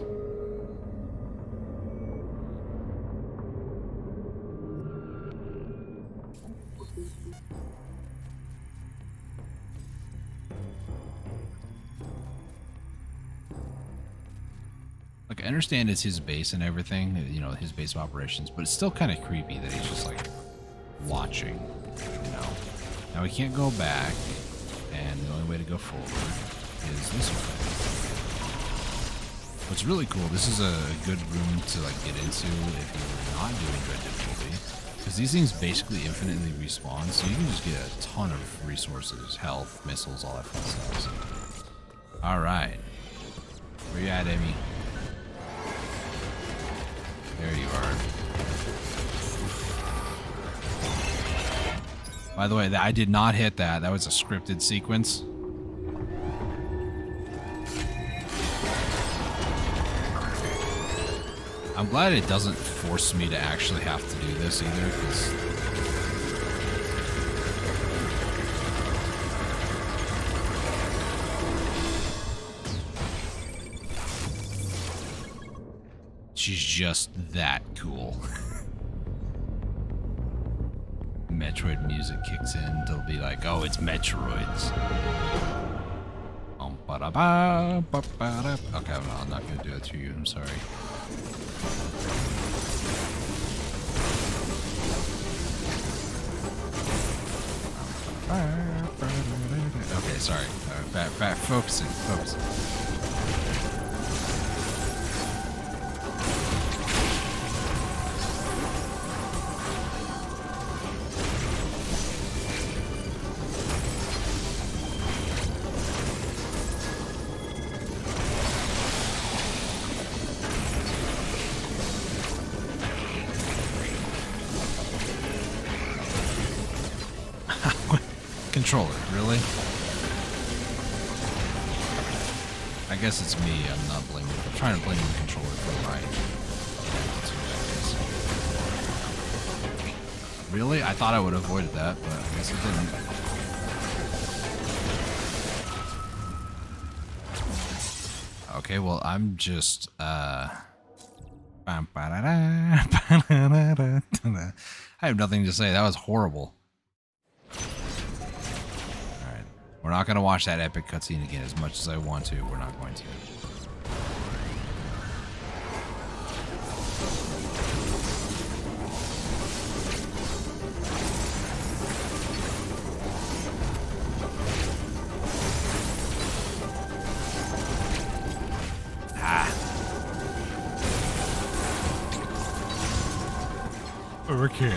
Like, I understand it's his base and everything, you know, his base of operations, but it's still kind of creepy that he's just, like, watching, you know. Now, we can't go back, and the only way to go forward is this way. What's really cool, this is a good room to like get into if you're not doing good difficulty, because these things basically infinitely respawn, so you can just get a ton of resources, health, missiles, all that fun stuff. So. All right, Where you at, Emmy? There you are. By the way, I did not hit that. That was a scripted sequence. I'm glad it doesn't force me to actually have to do this either, because she's just that cool. Metroid music kicks in, they'll be like, oh, it's Metroids. Okay, I'm not gonna do it to you, I'm sorry. Okay, sorry. Focusing. Controller, really? I guess it's me. I'm not blaming. I'm trying to blame the controller for the ride. Really? I thought I would have avoided that, but I guess it didn't. Okay, well, I'm just, I have nothing to say. That was horrible. We're not going to watch that epic cutscene again as much as I want to. We're not going to. Okay.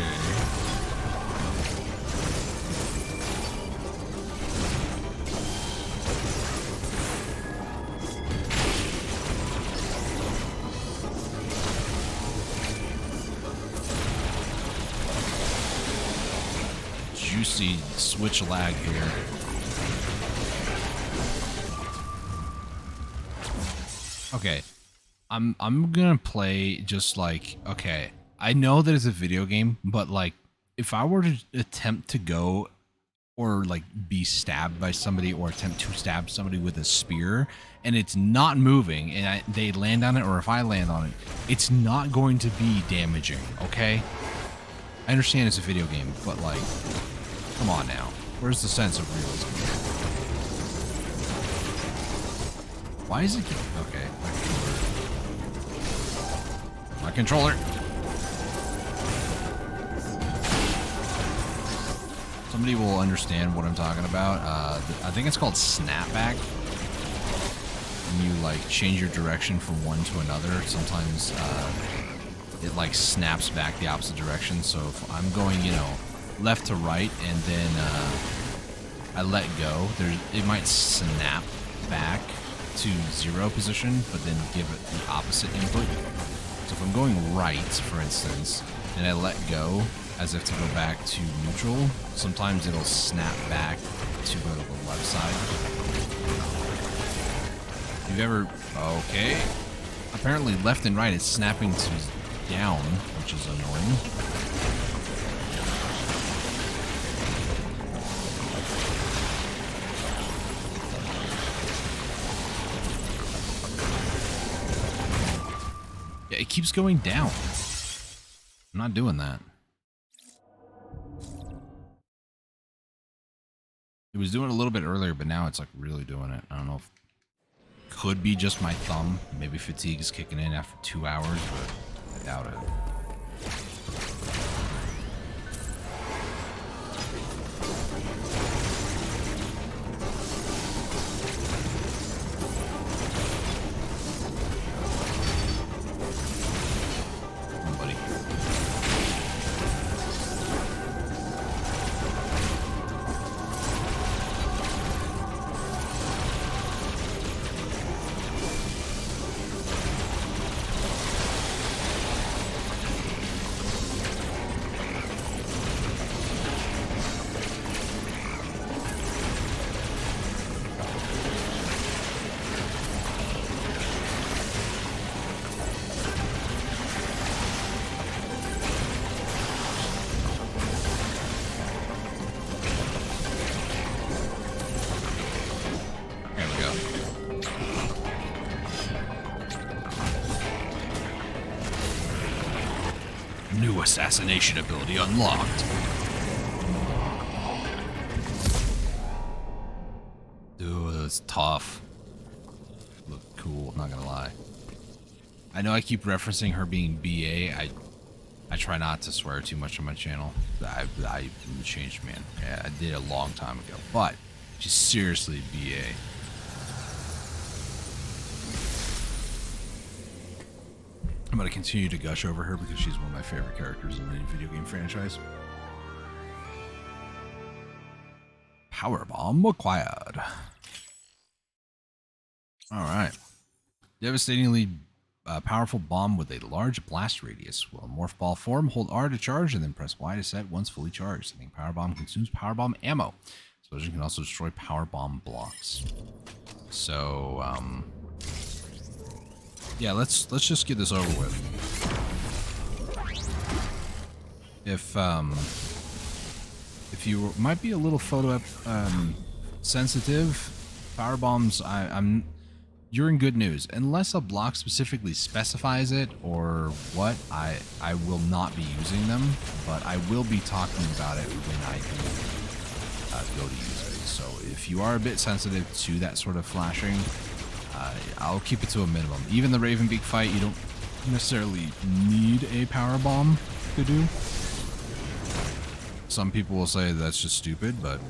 Juicy switch lag here. Okay. I'm gonna play just like, okay, I know that it's a video game, but like if I were to attempt to go or like be stabbed by somebody or attempt to stab somebody with a spear and it's not moving and they land on it, or if I land on it, it's not going to be damaging, okay? I understand it's a video game, but like, come on now. Where's the sense of realism? Why is it... Okay. My controller. Somebody will understand what I'm talking about. I think it's called snapback. When you like change your direction from one to another, sometimes it like snaps back the opposite direction. So if I'm going, you know, left to right and then I let go, it might snap back to 0 position, but then give it the opposite input. So if I'm going right, for instance, and I let go as if to go back to neutral, sometimes it'll snap back to go to the left side. You've ever... Okay. Apparently left and right is snapping to down, which is annoying. Yeah, it keeps going down. I'm not doing that. It was doing it a little bit earlier, but now it's like really doing it. I don't know if it could be just my thumb. Maybe fatigue is kicking in after 2 hours, but I doubt it. New assassination ability unlocked. Dude, that's tough. Look cool, not gonna lie. I know I keep referencing her being BA. I try not to swear too much on my channel. I changed, man. Yeah, I did a long time ago. But she's seriously BA. I'm gonna continue to gush over her because she's one of my favorite characters in the video game franchise. Power bomb acquired. Alright. Devastatingly powerful bomb with a large blast radius. Will morph ball form, hold R to charge, and then press Y to set once fully charged. I think power bomb consumes power bomb ammo. Explosion can also destroy power bomb blocks. So, yeah, let's just get this over with. If you might be a little photo sensitive, power bombs, you're in good news. Unless a block specifically specifies it or what, I will not be using them, but I will be talking about it when I do go to use it. So if you are a bit sensitive to that sort of flashing, I'll keep it to a minimum. Even the Ravenbeak fight, you don't necessarily need a power bomb to do. Some people will say that's just stupid, but,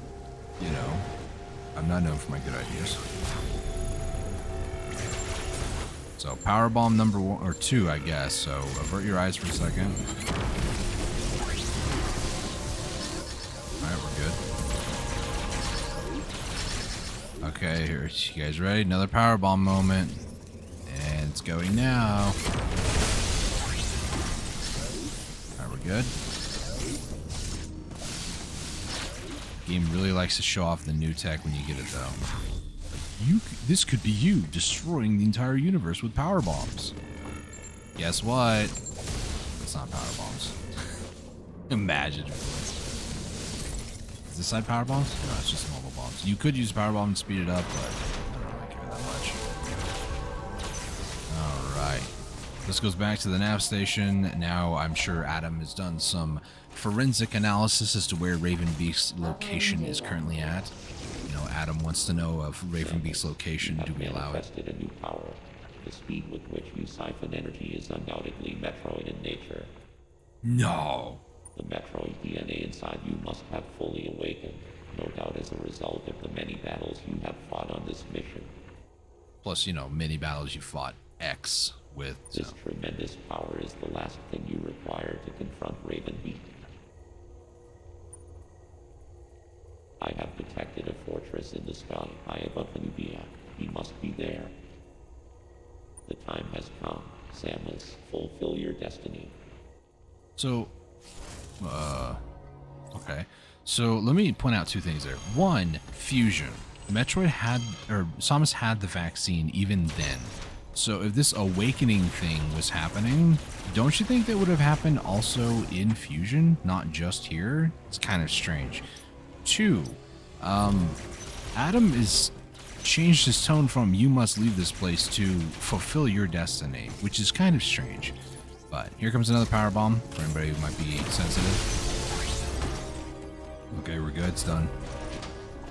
you know, I'm not known for my good ideas. So, power bomb number 1 or 2, I guess. So, avert your eyes for a second. Alright, we're good. Okay, here, you guys ready? Another power bomb moment. And it's going now. Alright, we're good. Game really likes to show off the new tech when you get it, though. This could be you destroying the entire universe with power bombs. Guess what? It's not power bombs. Imagine. Is this side power bombs? No, it's just normal bombs. You could use power bomb to speed it up, but I don't really care that much. Alright. This goes back to the nav station. Now I'm sure Adam has done some forensic analysis as to where Ravenbeak's location is currently at. You know, Adam wants to know of Ravenbeak's location. Do we allow it? A new power. The speed with which you siphon energy is undoubtedly Metroid in nature. No. The Metroid DNA inside you must have fully awakened, no doubt as a result of the many battles you have fought on this mission. Plus, you know, many battles you fought X with. So. This tremendous power is the last thing you require to confront Ravenbeak. I have detected a fortress in the sky high above Nubia. He must be there. The time has come, Samus. Fulfill your destiny. So, okay. So let me point out 2 things there. One, fusion. Metroid had, or Samus had the vaccine even then. So if this awakening thing was happening, don't you think that would have happened also in fusion, not just here? It's kind of strange. 2, Adam is changed his tone from "you must leave this place" to "fulfill your destiny," which is kind of strange. But here comes another power bomb for anybody who might be sensitive. Okay, we're good. It's done.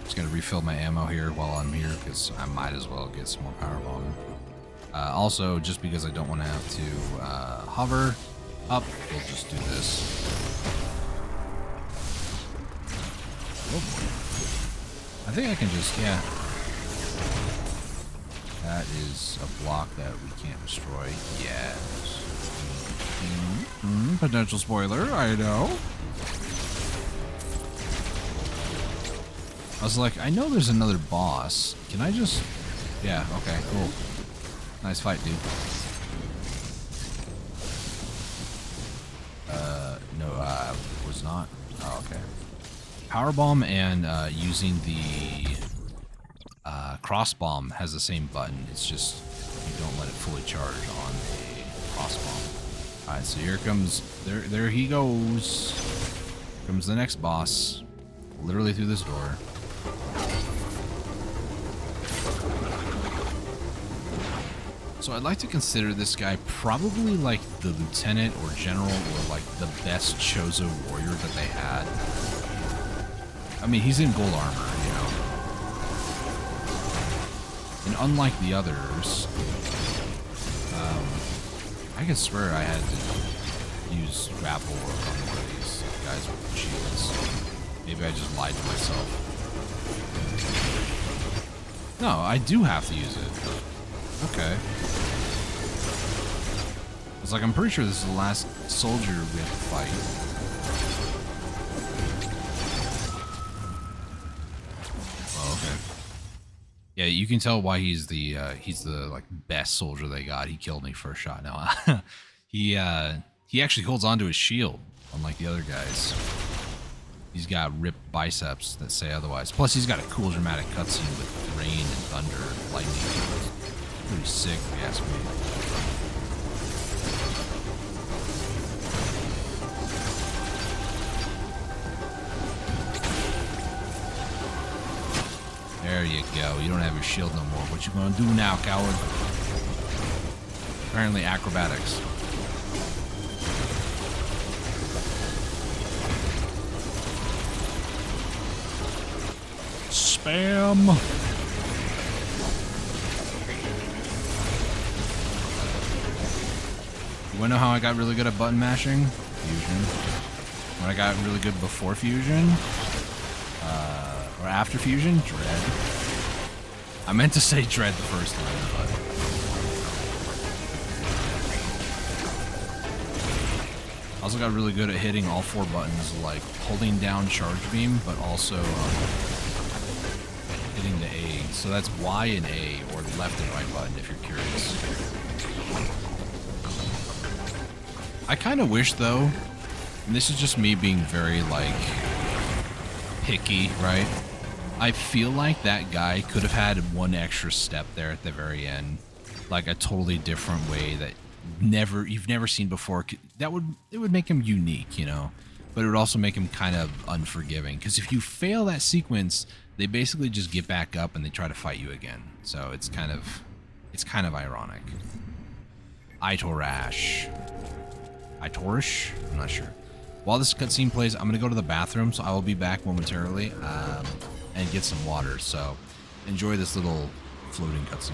Just gonna refill my ammo here while I'm here because I might as well get some more power bomb. Also, just because I don't want to have to hover up, we'll just do this. Oh boy. I think I can just, yeah. That is a block that we can't destroy. Yes. Potential spoiler, I know. I was like, I know there's another boss. Can I just... Yeah, okay, cool. Nice fight, dude. No, was not. Oh, okay. Power bomb and using the cross bomb has the same button. It's just you don't let it fully charge on a cross bomb. All right, so here comes there he goes. Here comes the next boss, literally through this door. So I'd like to consider this guy probably like the lieutenant or general or like the best Chozo warrior that they had. I mean, he's in gold armor, you know. And unlike the others, I can swear I had to use grapple work on one of these guys with shields. Maybe I just lied to myself. No, I do have to use it. Okay. It's like, I'm pretty sure this is the last soldier we have to fight. Oh, okay. Yeah, you can tell why he's the like best soldier they got. He killed me first shot. Now he actually holds onto his shield, unlike the other guys. He's got ripped biceps that say otherwise. Plus, he's got a cool dramatic cutscene with rain and thunder and lightning. Pretty sick, if you ask me. There you go. You don't have your shield no more. What you gonna do now, coward? Apparently acrobatics. Spam! You wanna know how I got really good at button mashing? Fusion. When I got really good before Fusion? Or after Fusion? Dread. I meant to say Dread the first time, but... I also got really good at hitting all 4 buttons, like holding down charge beam, but also hitting the A. So that's Y and A, or the left and right button if you're curious. I kind of wish, though, and this is just me being very, like, picky, right? I feel like that guy could have had one extra step there at the very end, like a totally different way that you've never seen before. It would make him unique, you know, but it would also make him kind of unforgiving, because if you fail that sequence, they basically just get back up and they try to fight you again. So it's kind of ironic. Itorish? I'm not sure. While this cutscene plays, I'm gonna go to the bathroom, so I will be back momentarily and get some water. So enjoy this little floating cutscene.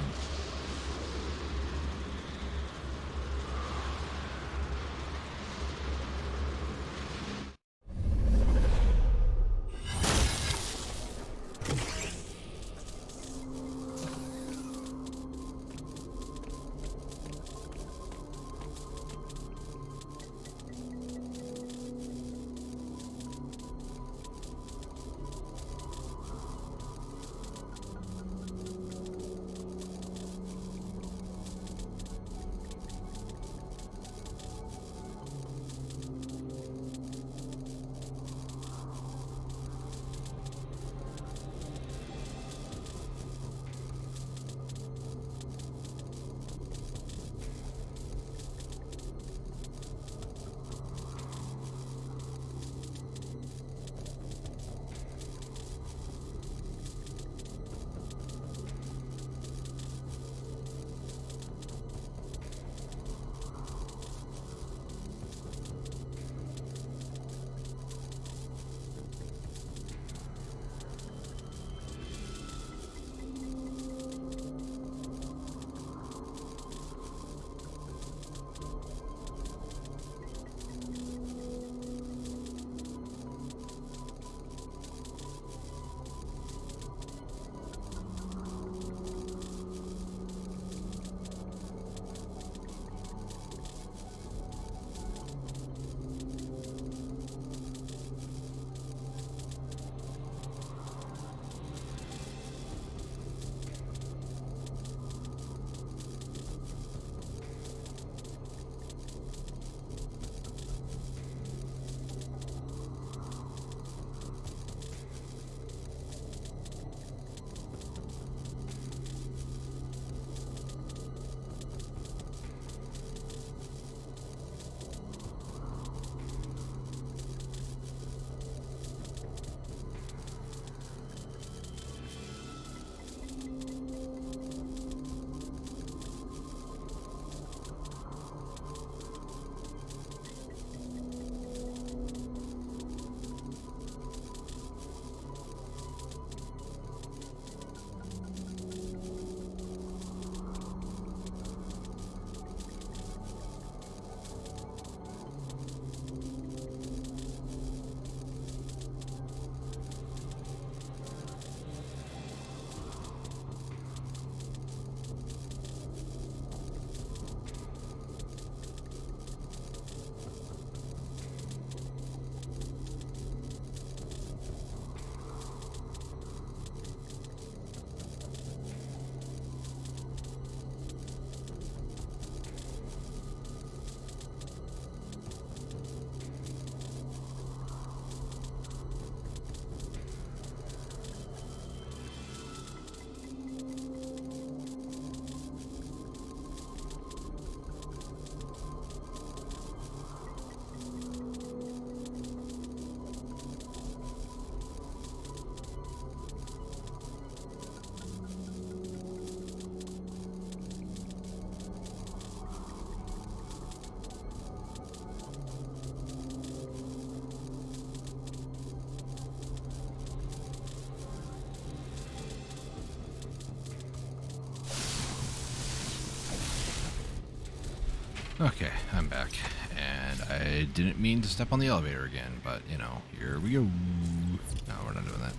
Okay, I'm back. And I didn't mean to step on the elevator again, but, you know, here we go. No, we're not doing that.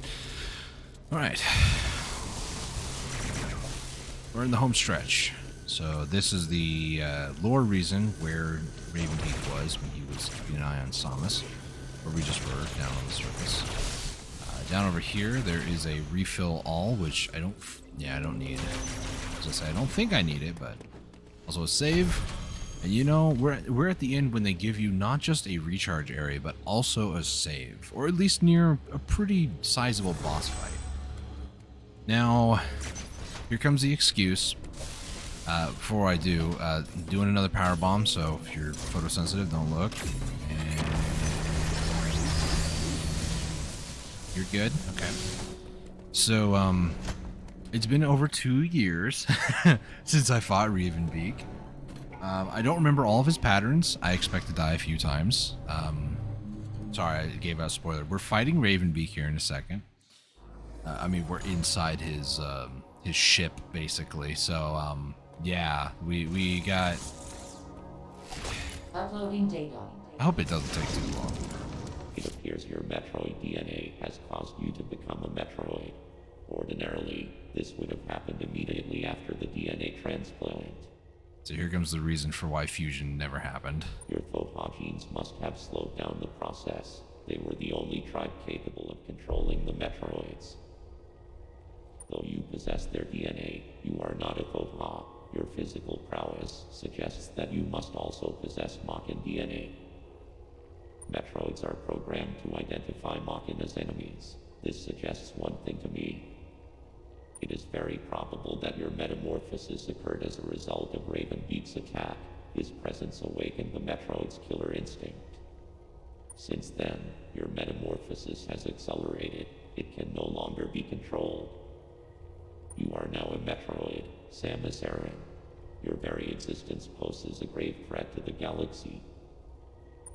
Alright. We're in the home stretch. So this is the lore reason where Ravenbeak was when he was keeping an eye on Samus. Where we just were, down on the surface. Down over here, there is a refill all, which I don't... Yeah, I don't need. I was gonna say, I don't think I need it, but... Also a save. And you know, we're at the end when they give you not just a recharge area, but also a save. Or at least near a pretty sizable boss fight. Now, here comes the excuse. Before I do, doing another power bomb, so if you're photosensitive, don't look. And you're good? Okay. So, it's been over 2 years since I fought Ravenbeak. I don't remember all of his patterns. I expect to die a few times. Sorry, I gave out a spoiler. We're fighting Ravenbeak here in a second. I mean, we're inside his ship, basically. So, yeah, we got... Uploading data. I hope it doesn't take too long. It appears your Metroid DNA has caused you to become a Metroid. Ordinarily, this would have happened immediately after the DNA transplant. So here comes the reason for why fusion never happened. Your Thoha genes must have slowed down the process. They were the only tribe capable of controlling the Metroids. Though you possess their DNA, you are not a Thoha. Your physical prowess suggests that you must also possess Mockin DNA. Metroids are programmed to identify Mockin as enemies. This suggests one thing to me. It is very probable that your metamorphosis occurred as a result of Ravenbeak's attack. His presence awakened the Metroid's killer instinct. Since then, your metamorphosis has accelerated. It can no longer be controlled. You are now a Metroid, Samus Aran. Your very existence poses a grave threat to the galaxy.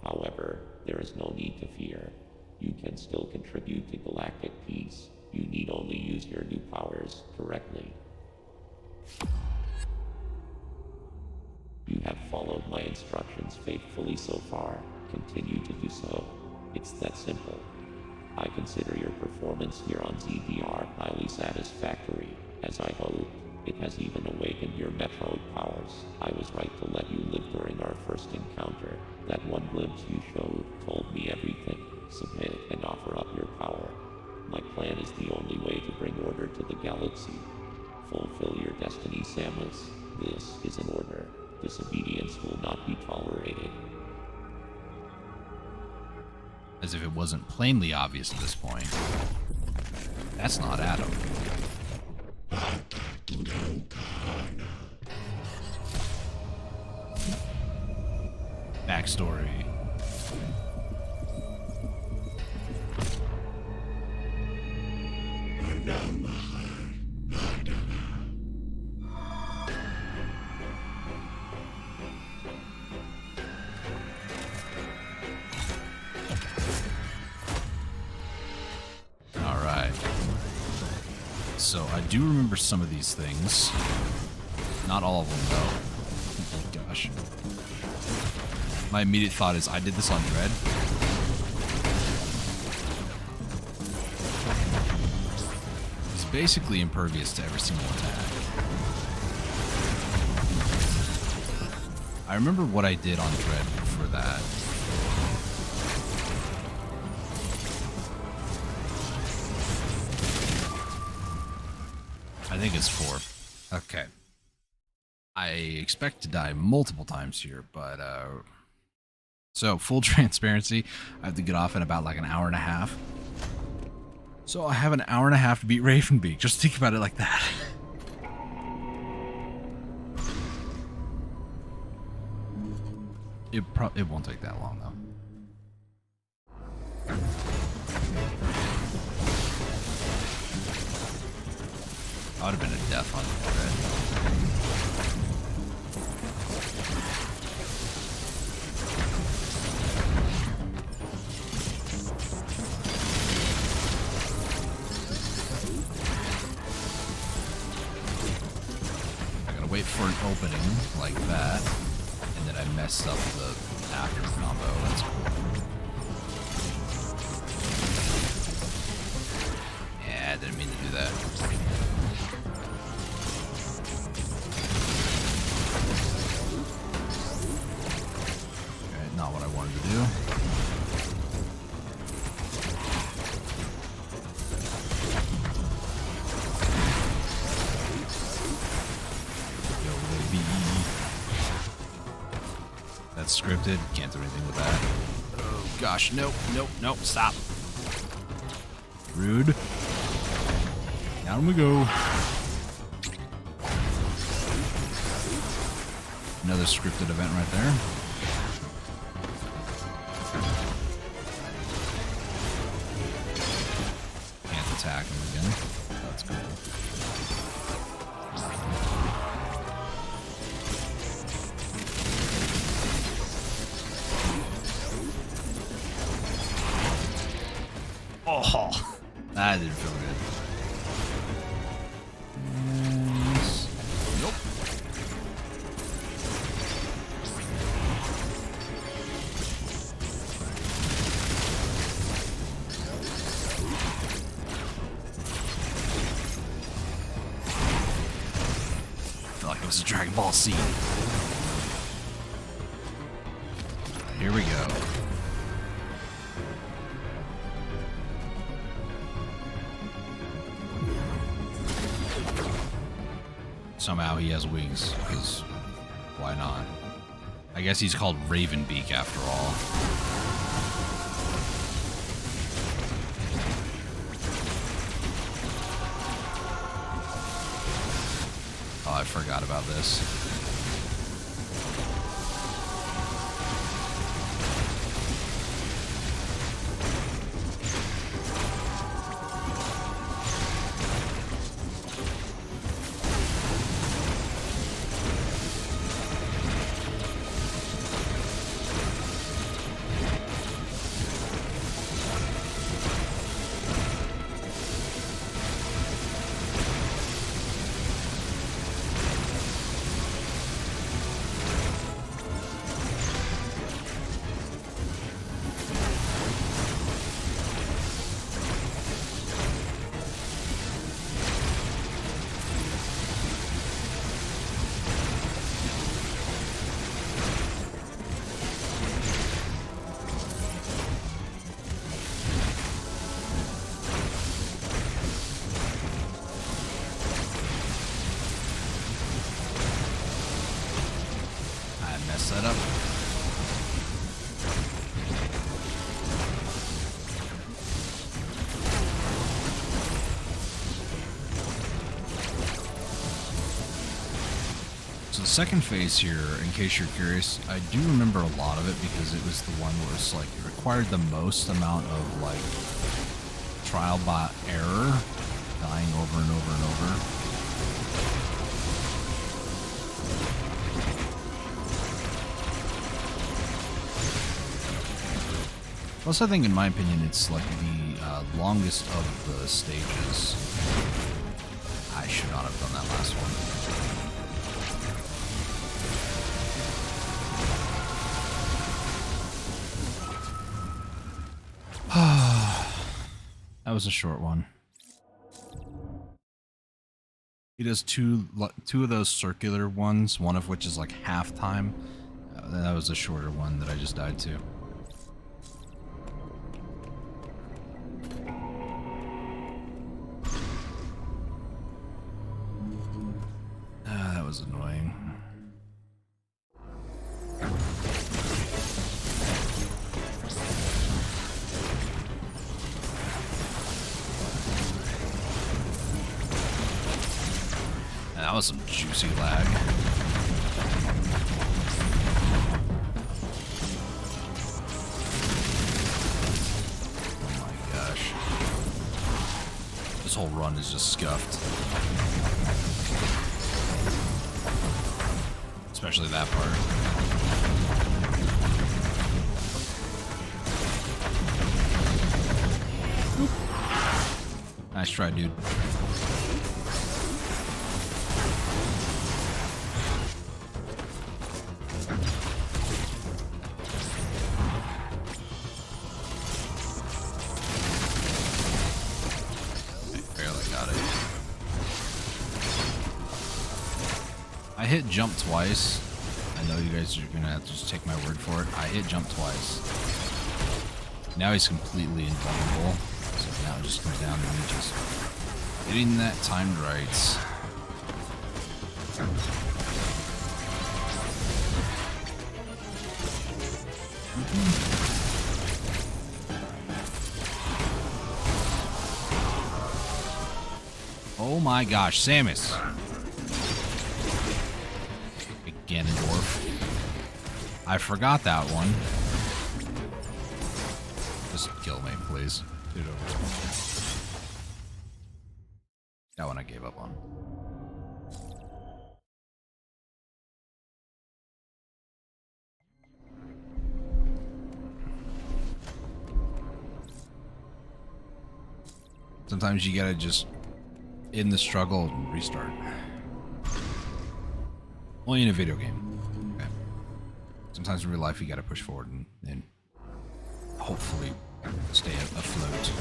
However, there is no need to fear. You can still contribute to galactic peace. You need only use your new powers correctly. You have followed my instructions faithfully so far. Continue to do so. It's that simple. I consider your performance here on ZDR highly satisfactory. As I hoped, it has even awakened your Metroid powers. I was right to let you live during our first encounter. That one glimpse you showed told me everything. Submit and offer up your power. My plan is the only way to bring order to the galaxy. Fulfill your destiny, Samus. This is an order. Disobedience will not be tolerated. As if it wasn't plainly obvious at this point. That's not Adam. Backstory. Alright. So I do remember some of these things. Not all of them, though. Oh, gosh. My immediate thought is, I did this on Dread. He's basically impervious to every single attack. I remember what I did on Dread for that. I think it's 4. Okay. I expect to die multiple times here, but, so, full transparency, I have to get off in about like an hour and a half. So I have an hour and a half to beat Ravenbeak. Just think about it like that. It won't take that long, though. That would have been a death on Dread. I gotta wait for an opening like that, and then I messed up the after combo. That's cool. Yeah, I didn't mean to do that. Okay, not what I wanted to do. That's scripted. Can't do anything with that. Oh gosh, nope, nope, nope, stop. Rude. Down we go. Another scripted event right there. Can't attack him again. That's cool. Oh, that didn't feel good. Nope. I feel like it was a Dragon Ball scene. Here we go. Somehow he has wings, because why not? I guess he's called Ravenbeak after all. Oh, I forgot about this. Setup. So the second phase here, in case you're curious, I do remember a lot of it because it was the one where it's like it required the most amount of like trial by error, dying over and over and over. Plus, I think, in my opinion, it's like the longest of the stages. I should not have done that last one. That was a short one. He does two of those circular ones, one of which is like half time. That was a shorter one that I just died to. That was annoying. That was some juicy lag. Oh my gosh. This whole run is just scuffed. Especially that part. Nice try, dude. hit jump twice. I know you guys are gonna have to just take my word for it. I hit jump twice. Now he's completely invulnerable. So now it just comes down to me just hitting that timed right. Oh my gosh, Samus. Ganondorf. I forgot that one. Just kill me, please. Dude, that one I gave up on. Sometimes you gotta just end the struggle and restart. Only in a video game. Okay. Sometimes in real life you gotta push forward and hopefully stay afloat.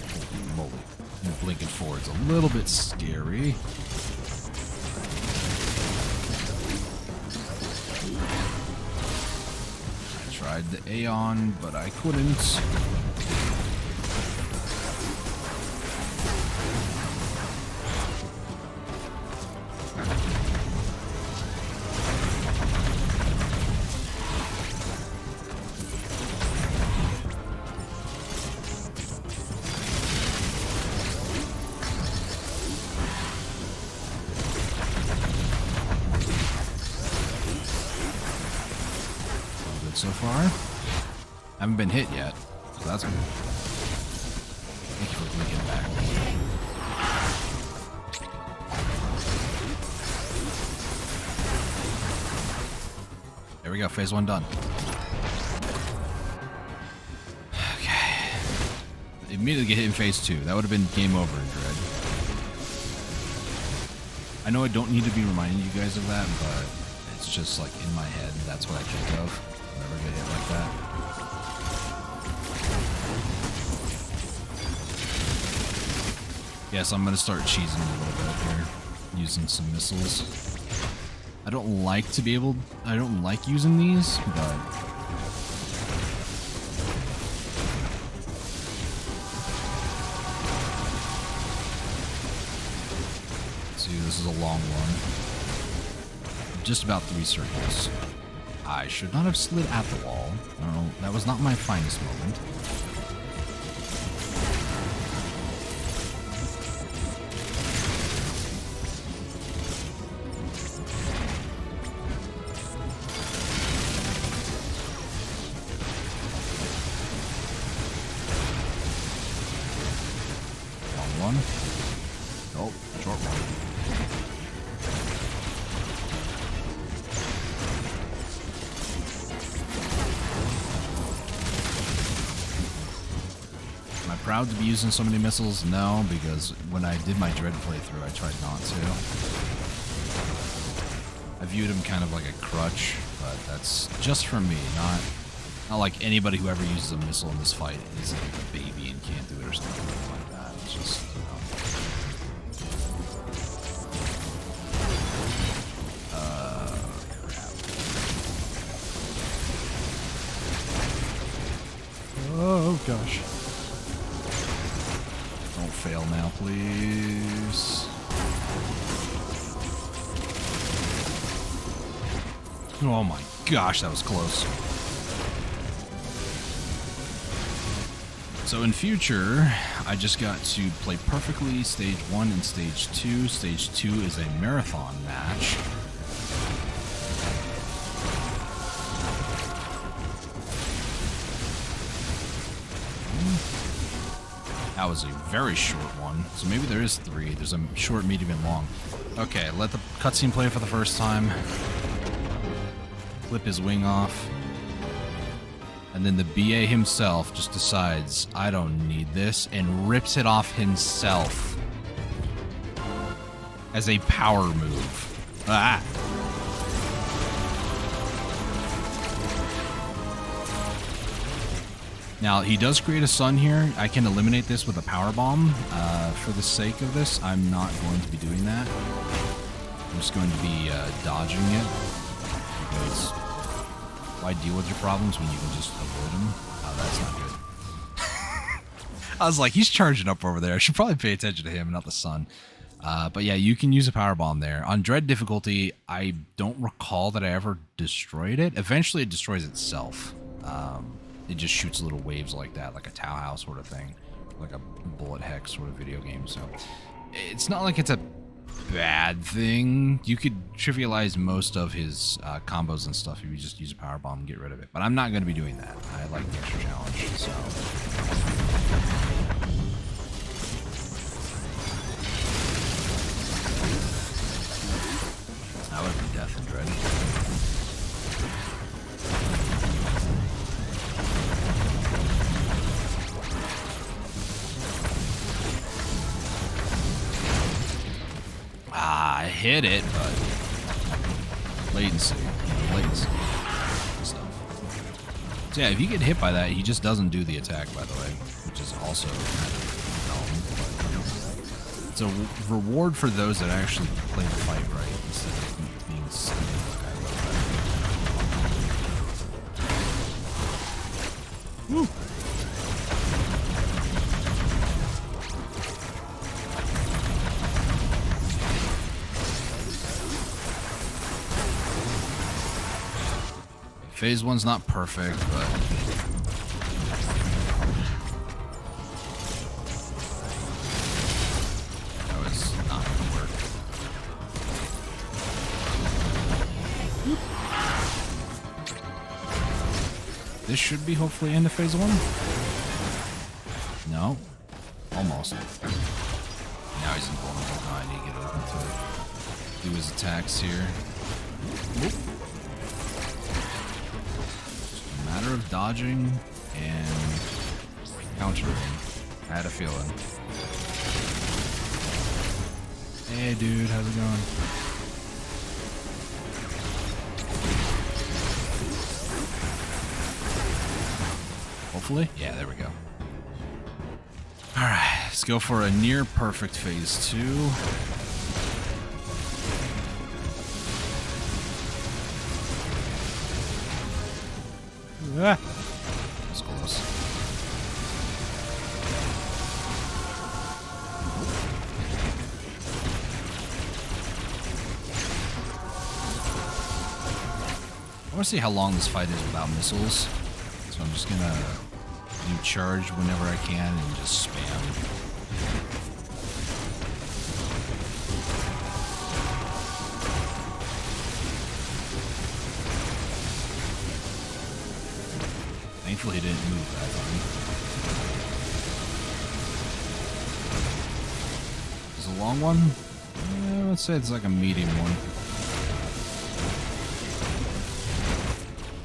Holy moly. And blinking forward's a little bit scary. I tried the Aeon, but I couldn't. So far, haven't been hit yet, so that's good. Thank you for blinking back. There we go, phase 1 done. Okay. Immediately get hit in phase 2. That would have been game over in Dread. I know I don't need to be reminding you guys of that, but it's just like in my head, that's what I think of. Never get hit like that. Yes, I'm gonna start cheesing a little bit here, using some missiles. I don't like using these, but see, this is a long one. Just about 3 circles. I should not have slid at the wall. I don't know, that was not my finest moment. Long one. Oh, short one. Proud to be using so many missiles? No, because when I did my Dread playthrough, I tried not to. I viewed him kind of like a crutch, but that's just for me, not like anybody who ever uses a missile in this fight is like a baby and can't do it or something like that. It's just, you know. Crap. Oh gosh. Don't fail now, please. Oh my gosh, that was close. So in future, I just got to play perfectly stage 1 and stage 2. Stage 2 is a marathon match. That was a very short one, so maybe there is 3. There's a short, medium, and long. Okay, let the cutscene play for the first time. Flip his wing off. And then the BA himself just decides, I don't need this, and rips it off himself. As a power move. Ah! Now, he does create a sun here. I can eliminate this with a power bomb. For the sake of this, I'm not going to be doing that. I'm just going to be dodging it. Because why deal with your problems when you can just avoid them? Oh, that's not good. I was like, he's charging up over there. I should probably pay attention to him, not the sun. But yeah, you can use a power bomb there. On Dread difficulty, I don't recall that I ever destroyed it. Eventually, it destroys itself. It just shoots little waves like that, like a Tau House sort of thing, like a bullet hex sort of video game. So it's not like it's a bad thing. You could trivialize most of his combos and stuff if you just use a power bomb and get rid of it. But I'm not going to be doing that. I like the extra challenge. So that would be death and dread. I hit it, but latency stuff. So yeah, if you get hit by that, he just doesn't do the attack, by the way, which is also kind of dumb. But it's a reward for those that actually play the fight right instead of being silly. Woo! Phase 1's not perfect, but that was not gonna work. This should be hopefully end of phase 1. No, almost. Now he's invulnerable. Oh, I need to get open to it. Do his attacks here. Whoop. Matter of dodging and countering. I had a feeling. Hey dude, how's it going? Hopefully? Yeah, there we go. Alright, let's go for a near perfect phase 2. Ah, that's close. I want to see how long this fight is without missiles. So I'm just gonna do charge whenever I can and just spam. Thankfully he didn't move that time. Is it a long one? Let's say it's like a medium one.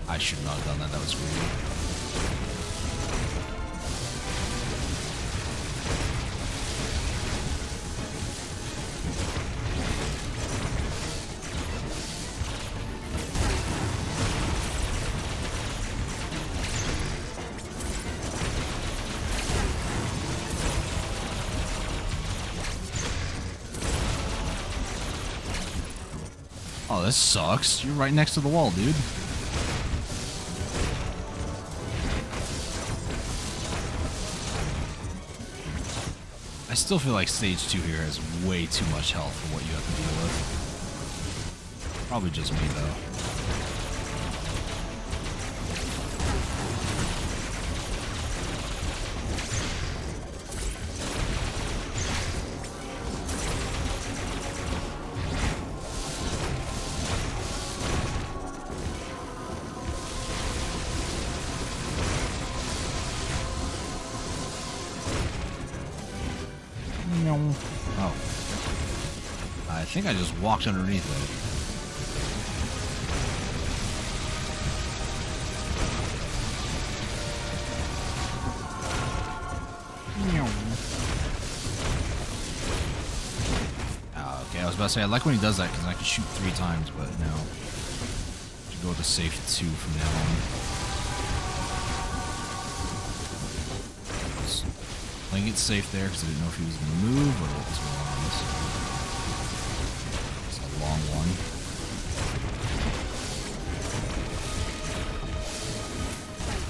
I should not have done that, that was weird. Oh, this sucks. You're right next to the wall, dude. I still feel like stage 2 here has way too much health for what you have to deal with. Probably just me, though. Oh. I think I just walked underneath it. Oh, okay, I was about to say, I like when he does that because I can shoot 3 times, but no. Should go with a safe 2 from now on. Playing it safe there because I didn't know if he was going to move or what was going on. It's a long one.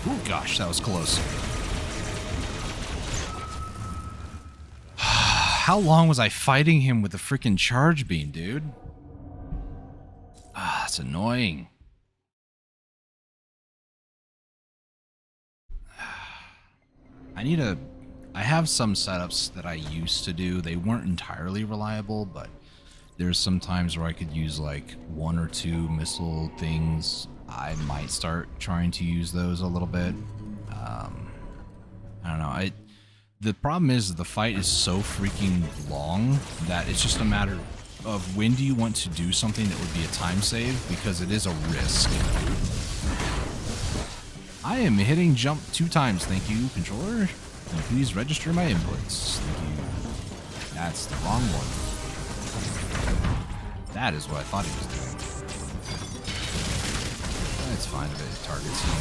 Oh gosh, that was close. How long was I fighting him with the freaking charge beam, dude? Ah, that's annoying. I have some setups that I used to do. They weren't entirely reliable, but there's some times where I could use like 1 or 2 missile things. I might start trying to use those a little bit. I don't know. The problem is the fight is so freaking long that it's just a matter of when do you want to do something that would be a time save, because it is a risk. I am hitting jump 2 times. Thank you, controller. And please register my inputs. Thank you. That's the wrong one. That is what I thought he was doing. It's fine if it targets him.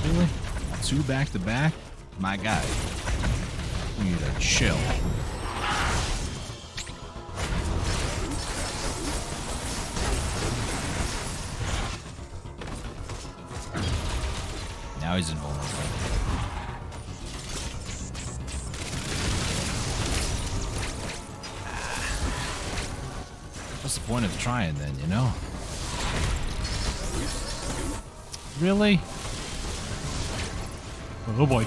Really? 2 back to back? My guy. You need to chill. Now he's invulnerable. What's the point of trying then, you know? Really? Oh boy.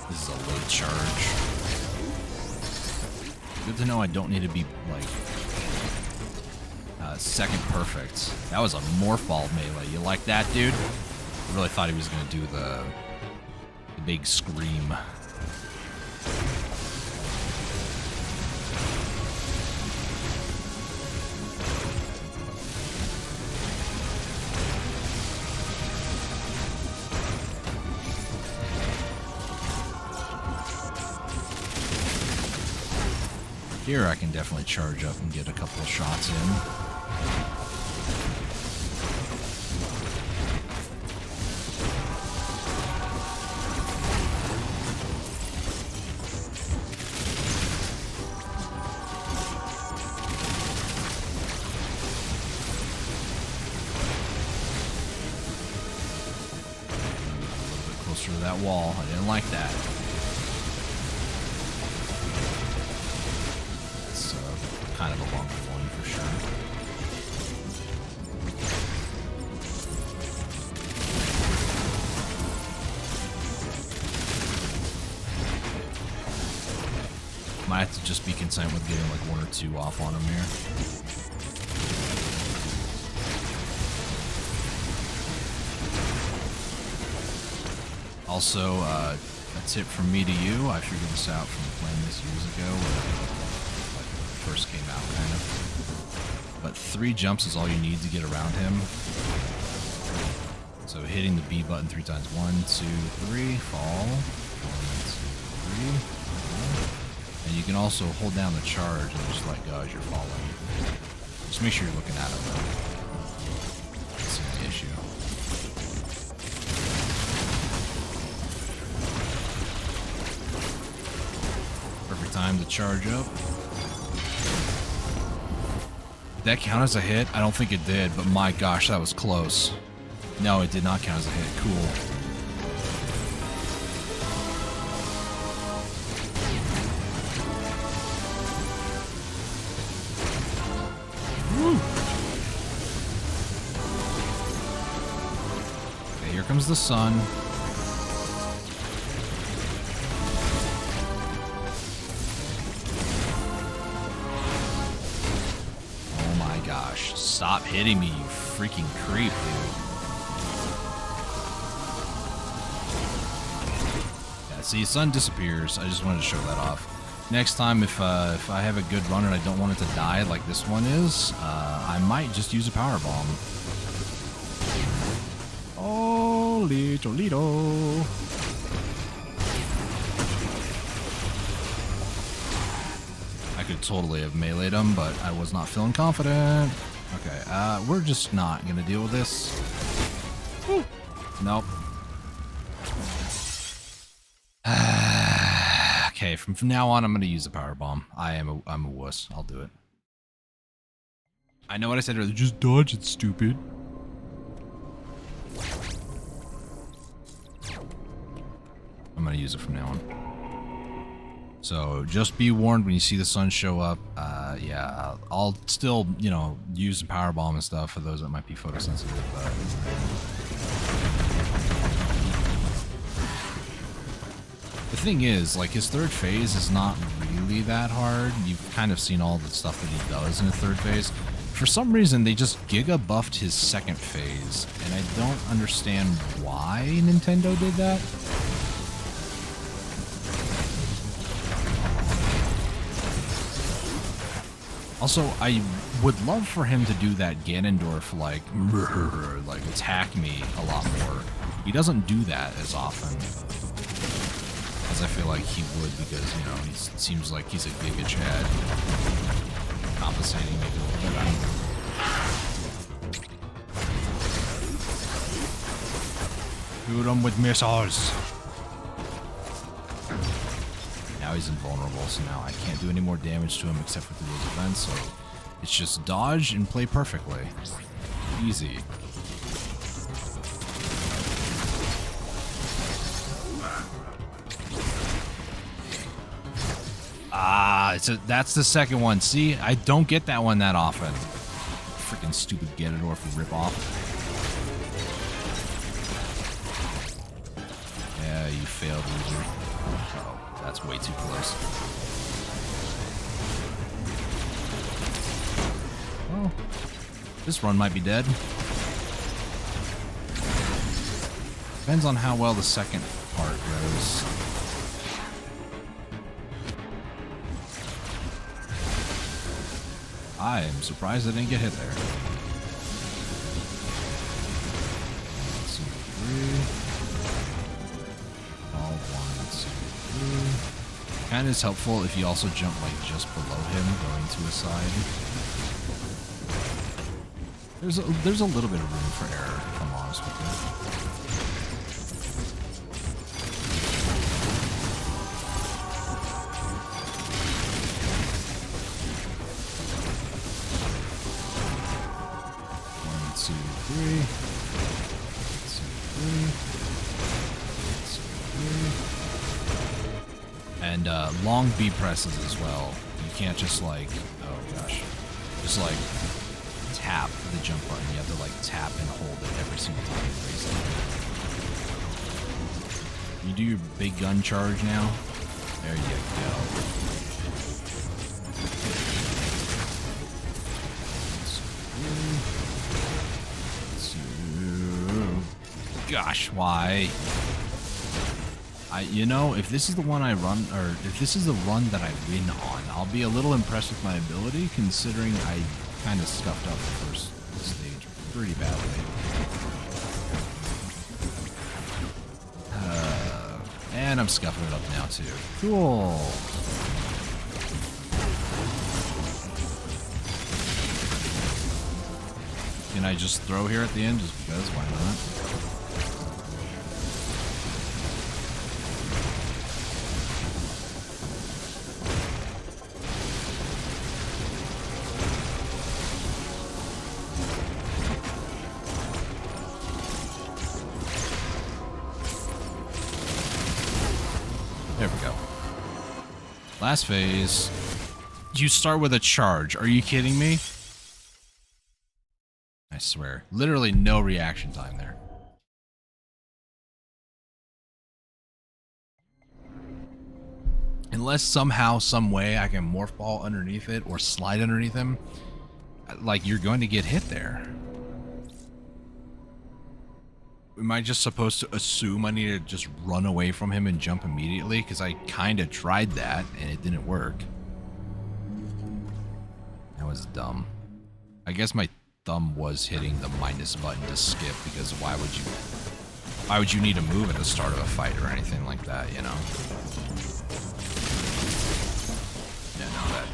This is a late charge. Good to know I don't need to be, like, second perfect. That was a morph ball melee. You like that, dude? I really thought he was going to do the big scream. Here I can definitely charge up and get a couple of shots in. A little bit closer to that wall. I didn't like that. Kind of a longer one for sure. Might have to just be content with getting like 1 or 2 off on him here. Also, a tip from me to you. I figured this out from playing this years ago. First came out, kind of. But 3 jumps is all you need to get around him. So hitting the B button 3 times. 1, 2, 3, fall. 1, 2, 3, fall. And you can also hold down the charge and just let go as you're falling. Just make sure you're looking at him, though. That's the issue. Perfect time to charge up. Did that count as a hit? I don't think it did, but my gosh, that was close. No, it did not count as a hit. Cool. Woo. Okay, here comes the sun. Stop hitting me, you freaking creep, dude. Yeah, see, sun disappears. I just wanted to show that off. Next time, if I have a good run and I don't want it to die like this one is, I might just use a power bomb. Oh, little. I could totally have meleeed him, but I was not feeling confident. Okay, we're just not gonna deal with this. Woo. Nope. Okay, from now on, I'm gonna use a power bomb. I'm a wuss. I'll do it. I know what I said earlier. Just dodge it, stupid. I'm gonna use it from now on. So just be warned when you see the sun show up. Yeah, I'll still, you know, use the power bomb and stuff for those that might be photosensitive. The thing is, like, his third phase is not really that hard. You've kind of seen all the stuff that he does in the third phase. For some reason, they just giga buffed his second phase, and I don't understand why Nintendo did that. Also, I would love for him to do that Ganondorf, like attack me a lot more. He doesn't do that as often as I feel like he would, because, you know, he seems like he's a Giga Chad. Compensating maybe a little bit. Shoot him with missiles. Now he's invulnerable, so now I can't do any more damage to him except for through those events, so it's just dodge and play perfectly. Easy. Ah, that's the second one. See, I don't get that one that often. Freaking stupid Ganondorf ripoff. Yeah, you failed, loser. Oh, that's way too close. Well, this run might be dead. Depends on how well the second part goes. I am surprised I didn't get hit there. 1, 2, 3. All 1, 2, 3. Kind of is helpful if you also jump like just below him, going to his side. There's a little bit of room for error, if I'm honest with you. And long B presses as well. You can't just like, oh gosh, just like tap the jump button. You have to like tap and hold it every single time you raise it. You do your big gun charge now. There you go. Gosh, why? You know, if this is the one I run, or if this is the run that I win on, I'll be a little impressed with my ability, considering I kind of scuffed up the first stage pretty badly. And I'm scuffing it up now, too. Cool. Can I just throw here at the end, just because? Why not? There we go. Last phase. You start with a charge. Are you kidding me? I swear. Literally no reaction time there. Unless somehow, some way I can morph ball underneath it or slide underneath him, like, you're going to get hit there. am I just supposed to assume I need to just run away from him and jump immediately? Because I kind of tried that and it didn't work. That was dumb. I guess my thumb was hitting the minus button to skip, because why would you need to move at the start of a fight or anything like that, you know? Yeah, no, that.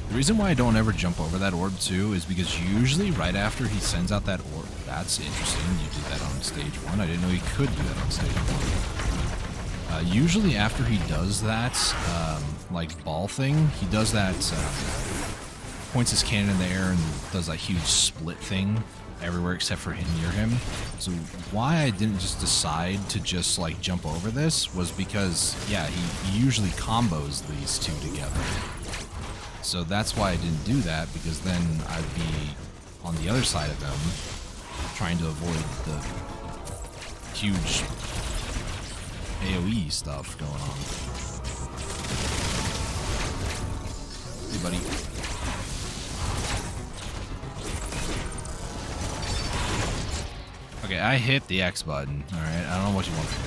The reason why I don't ever jump over that orb too is because usually right after he sends out that orb, that's interesting, you did that on stage 1. I didn't know he could do that on stage 1. Usually after he does that, like ball thing, he does that, points his cannon in the air and does that huge split thing everywhere except for near him. So why I didn't just decide to just like jump over this was because, yeah, he usually combos these two together. So that's why I didn't do that, because then I'd be on the other side of them trying to avoid the huge AoE stuff going on. Hey, buddy. Okay, I hit the X button. Alright, I don't know what you want from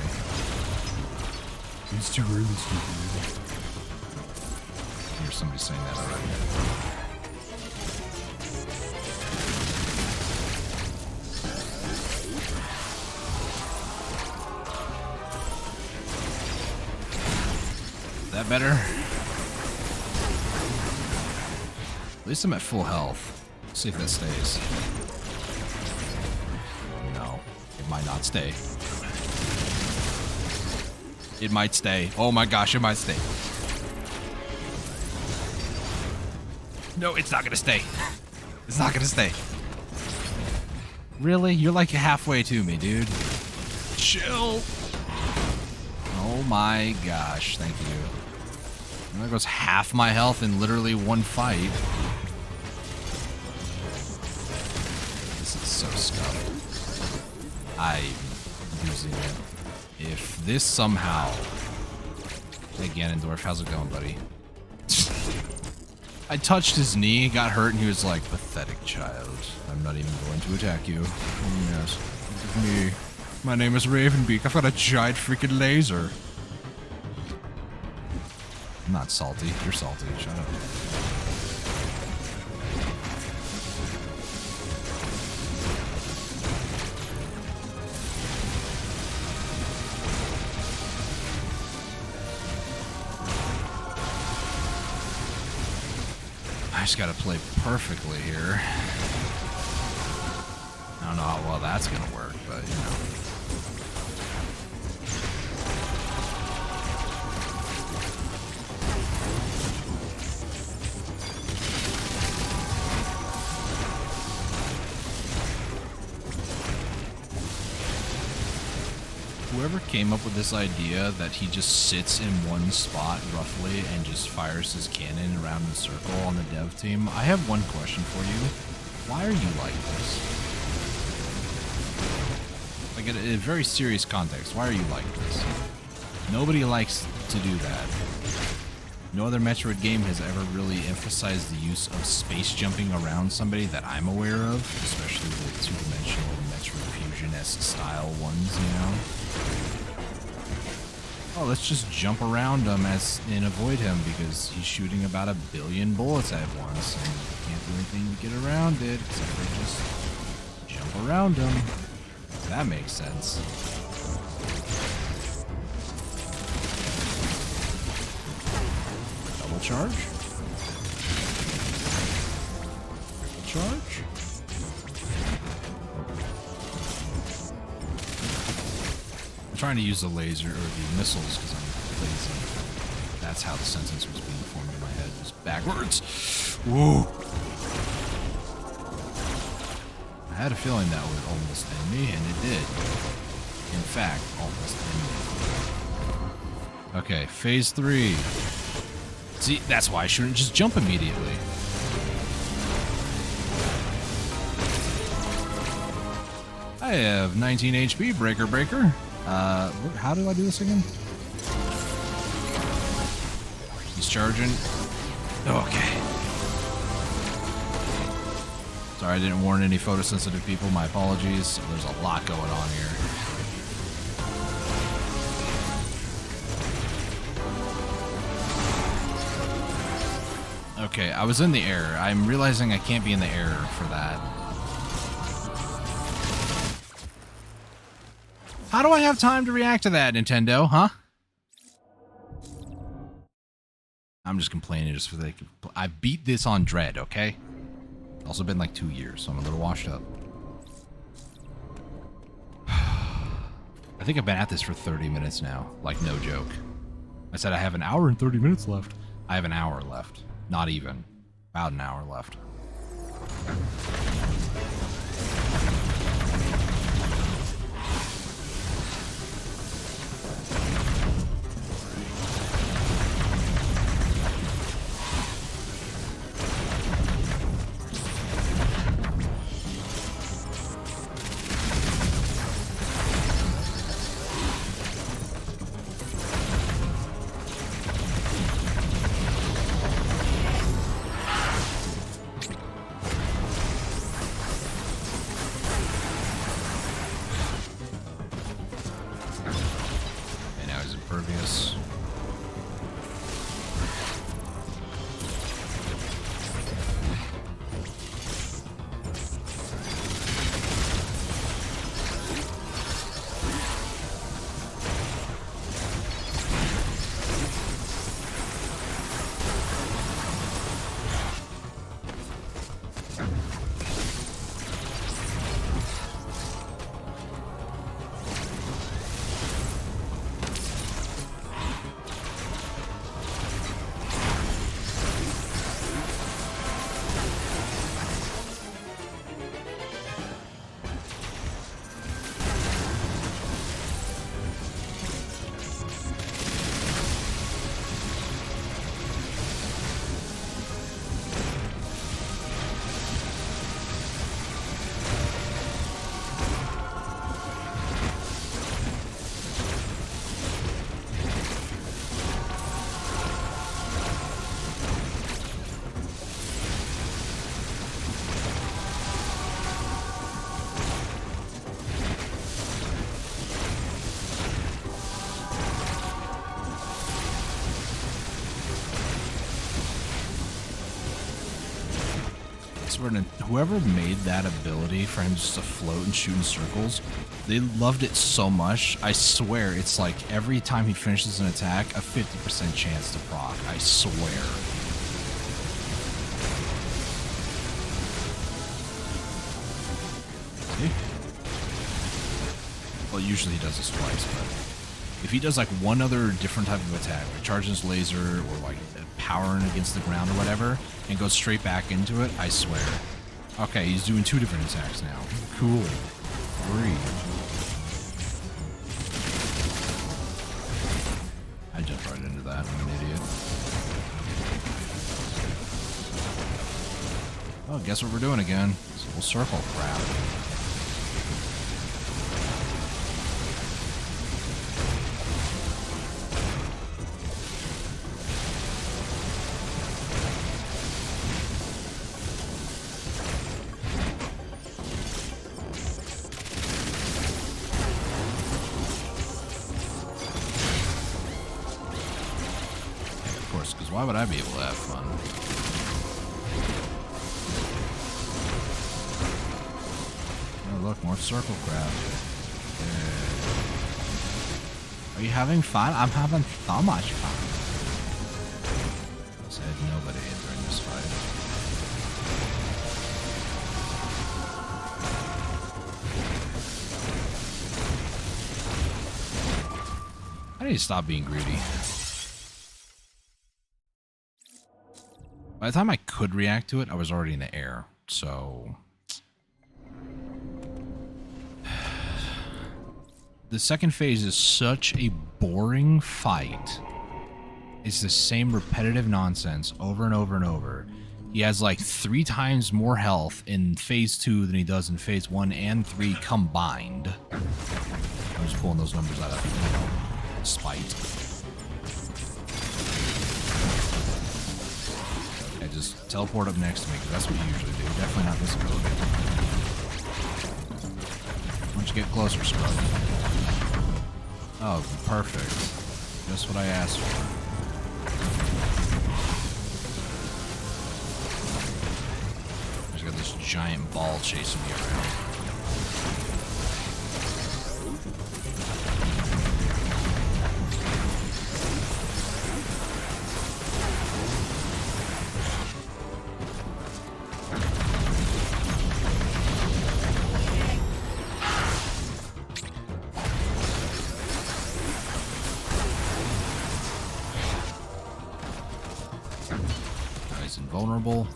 me. It's too early, stupid. Here's somebody saying that already. Is that better? At least I'm at full health. Let's see if that stays. No, it might not stay. It might stay. Oh my gosh, it might stay. No, it's not gonna stay. It's not gonna stay. Really? You're like halfway to me, dude. Chill. Oh my gosh, thank you. And there goes half my health in literally one fight. This is so scuffed. I'm using it. If this somehow... Hey Ganondorf, how's it going, buddy? I touched his knee, got hurt, and he was like, pathetic child. I'm not even going to attack you. Oh, yes. Look at me. My name is Ravenbeak. I've got a giant freaking laser. I'm not salty. You're salty. Shut up. I just gotta play perfectly here. I don't know how well that's gonna work, but you know. Whoever came up with this idea that he just sits in one spot roughly and just fires his cannon around in a circle on the dev team, I have one question for you. Why are you like this? Like, in a very serious context, why are you like this? Nobody likes to do that. No other Metroid game has ever really emphasized the use of space jumping around somebody that I'm aware of, especially the two-dimensional Metroid Fusion-esque style ones, you know? Oh, let's just jump around him and avoid him because he's shooting about 1 billion bullets at once and can't do anything to get around it except for just jump around him. That makes sense. Double charge? Triple charge? I'm trying to use the laser or the missiles because I'm lazy. That's how the sentence was being formed in my head. Just backwards. Whoa. I had a feeling that would almost end me, and it did. In fact, almost end me. Okay, phase 3. See, that's why I shouldn't just jump immediately. I have 19 HP, breaker. How do I do this again? He's charging. Okay. Sorry I didn't warn any photosensitive people. My apologies. There's a lot going on here. Okay, I was in the air. I'm realizing I can't be in the air for that. How do I have time to react to that, Nintendo, huh? I'm just complaining just for the... I beat this on Dread, okay? Also been like 2 years, so I'm a little washed up. I think I've been at this for 30 minutes now. Like, no joke. I said I have an hour and 30 minutes left. I have an hour left. Not even. About an hour left. Impervious. Whoever made that ability for him just to float and shoot in circles, they loved it so much. I swear it's like every time he finishes an attack, a 50% chance to proc. I swear. See? Well, usually he does this twice, but if he does like one other different type of attack, like charges laser or like powering against the ground or whatever, and goes straight back into it, I swear. Okay, he's doing 2 different attacks now. Cool. Great. I jumped right into that. I'm an idiot. Oh, guess what we're doing again? This little circle crap. Why would I be able to have fun? Oh, look, more circle crap. Are you having fun? I'm having so much fun. I said nobody during this fight. I need to stop being greedy. By the time I could react to it, I was already in the air, so... The second phase is such a boring fight. It's the same repetitive nonsense over and over and over. He has like 3 times more health in phase 2 than he does in phase 1 and 3 combined. I'm just pulling those numbers out of spite. just teleport up next to me, because that's what you usually do. Definitely not this ability. Why don't you get closer, Scrub? Oh, perfect. Just what I asked for. I just got this giant ball chasing me around. Invulnerable.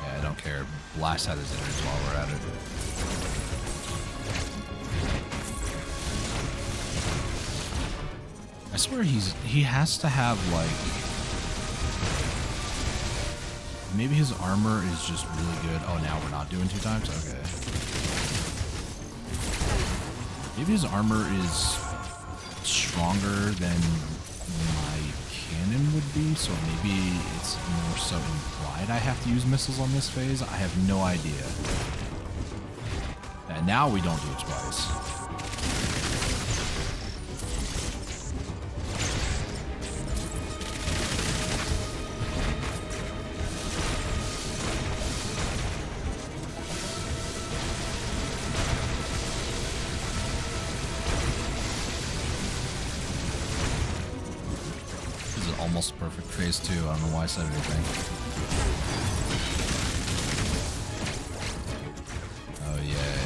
Yeah, I don't care. Blast out his innards while we're at it. I swear he has to have, like, maybe his armor is just really good. Oh, now we're not doing 2 times? Okay. Maybe his armor is stronger than my cannon would be, so maybe it's more so implied I have to use missiles on this phase. I have no idea. And now we don't do it twice. Almost perfect phase 2. I don't know why I said anything. Oh yay.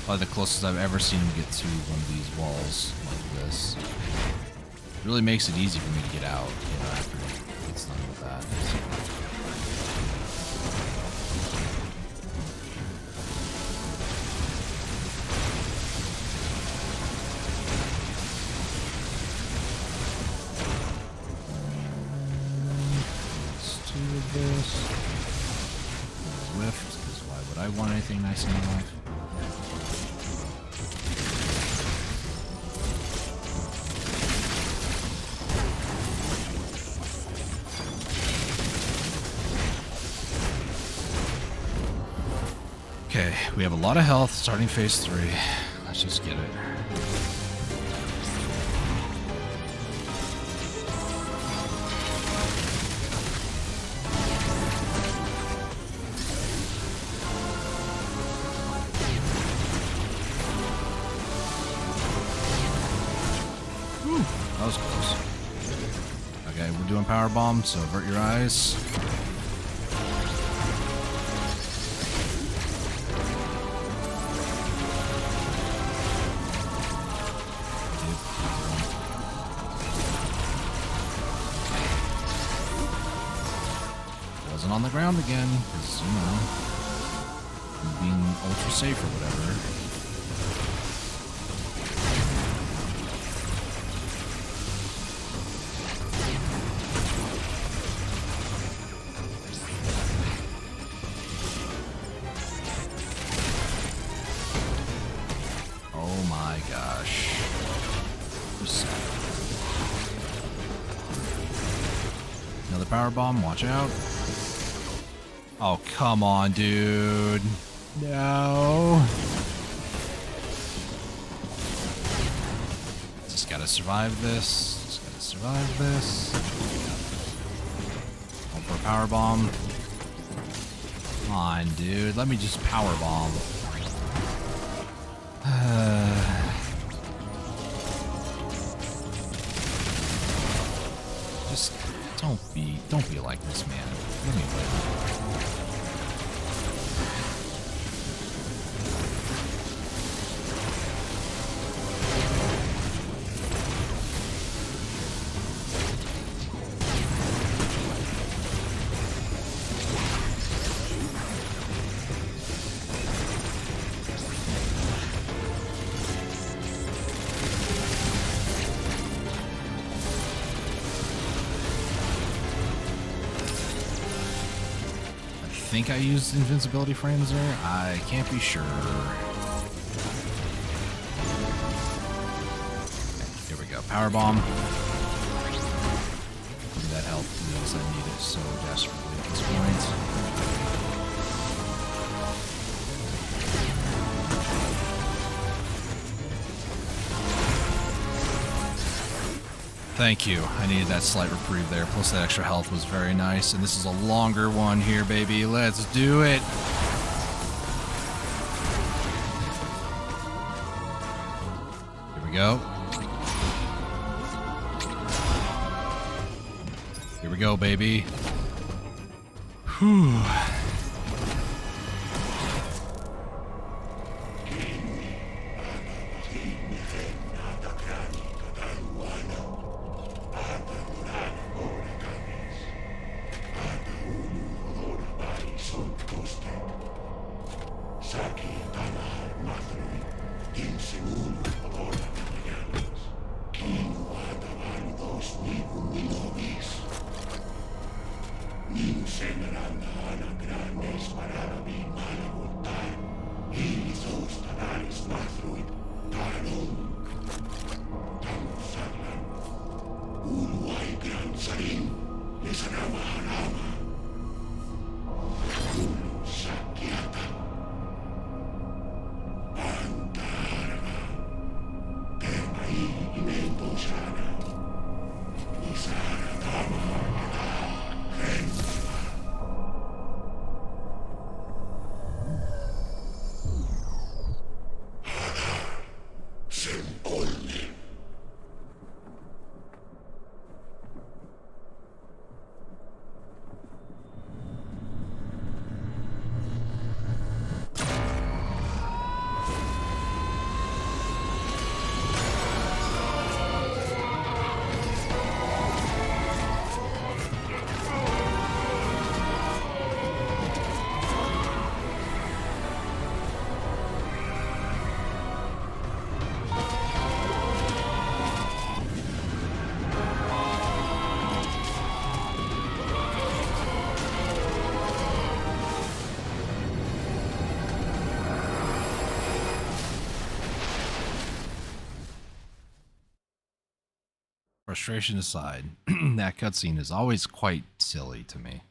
Probably the closest I've ever seen him get to one of these walls like this. It really makes it easy for me to get out, you know, after he gets done with that. This Swift, because why would I want anything nice in my life? Okay, we have a lot of health starting phase 3. Let's just get it. That was close. Okay, we're doing power bomb, so avert your eyes. Wasn't on the ground again, because, you know, I'm being ultra safe or whatever. Another power bomb, watch out. Oh, come on, dude. No. Just gotta survive this. Just gotta survive this. Going for a power bomb. Come on, dude. Let me just power bomb. Just don't be like this, man. Let me live. think I used invincibility frames there. I can't be sure. Okay, here we go. Power bomb. Give me that health, please. I need it so desperately at this point. Thank you. I needed that slight reprieve there. Plus that extra health was very nice. And this is a longer one here, baby. Let's do it. Here we go. Here we go, baby. Whew. Frustration aside, that cutscene is always quite silly to me.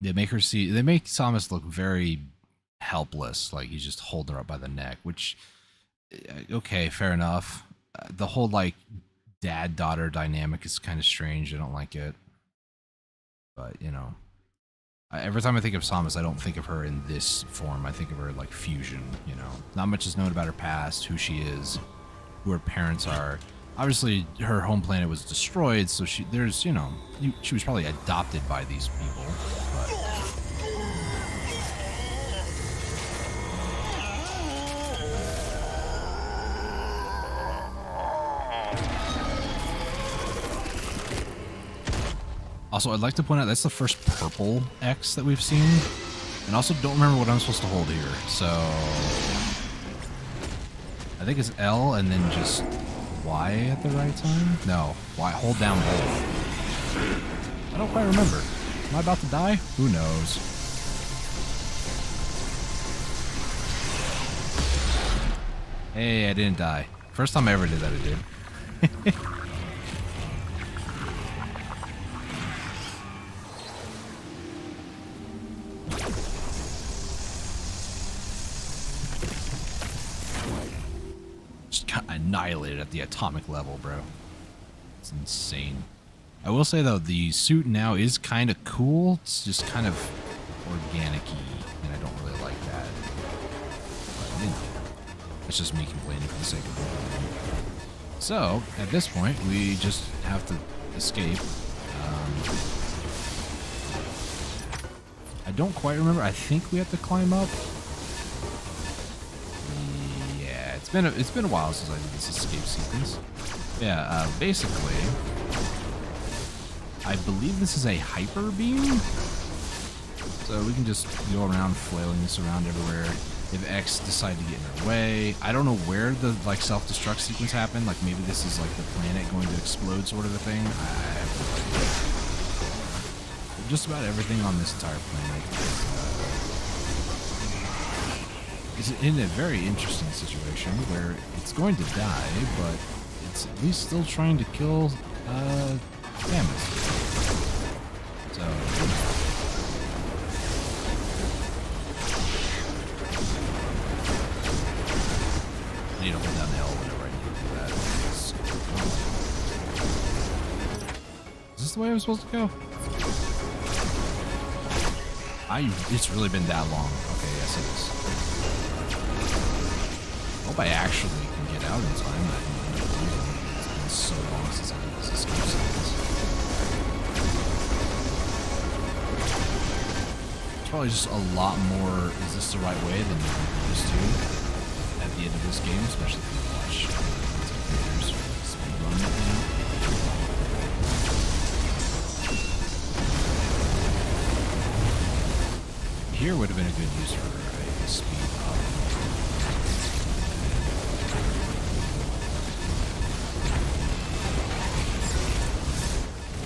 They make Samus look very helpless, like he's just holding her up by the neck, which, okay, fair enough. The whole, like, dad-daughter dynamic is kind of strange. I don't like it. But, you know, every time I think of Samus, I don't think of her in this form. I think of her like fusion, you know. Not much is known about her past, who she is, who her parents are. Obviously, her home planet was destroyed, so she was probably adopted by these people. But also, I'd like to point out that's the first purple X that we've seen, and also don't remember what I'm supposed to hold here. So I think it's L and then just Y at the right time? No, Y, hold down both. I don't quite remember. Am I about to die? Who knows? Hey, I didn't die. First time I ever did that, I did. Annihilated at the atomic level, bro. It's insane. I will say though, the suit now is kind of cool. It's just kind of organic-y, and I don't really like that. But, you know, it's just me complaining for the sake of it. So at this point, we just have to escape. I don't quite remember. I think we have to climb up. It's been a while since I did this escape sequence. Yeah, basically, I believe this is a hyper beam, so we can just go around flailing this around everywhere. If X decide to get in our way, I don't know where the like self-destruct sequence happened. Like maybe this is like the planet going to explode, sort of a thing. I have no idea. just about everything on this entire planet is in a very interesting situation where it's going to die, but it's at least still trying to kill Samus. So, I need to hold down the L whenever I need to do that. Is this the way I'm supposed to go? It's really been that long. Okay, yes it is. Hope I actually can get out in time. It's been so long since I used this game series. It's probably just a lot more, is this the right way, than you're used to at the end of this game, especially if you watch creators speedrun it, you know? Here would have been a good use for a speed up.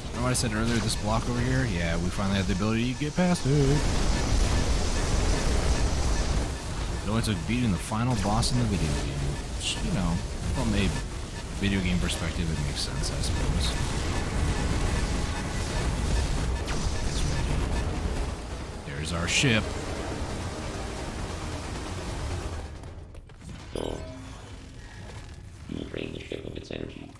Remember what I said earlier, this block over here? Yeah, we finally had the ability to get past it. It only took beating the final boss in the video game, which, you know, from a video game perspective, it makes sense, I suppose. There's our ship. So, you will drain the ship of its energy.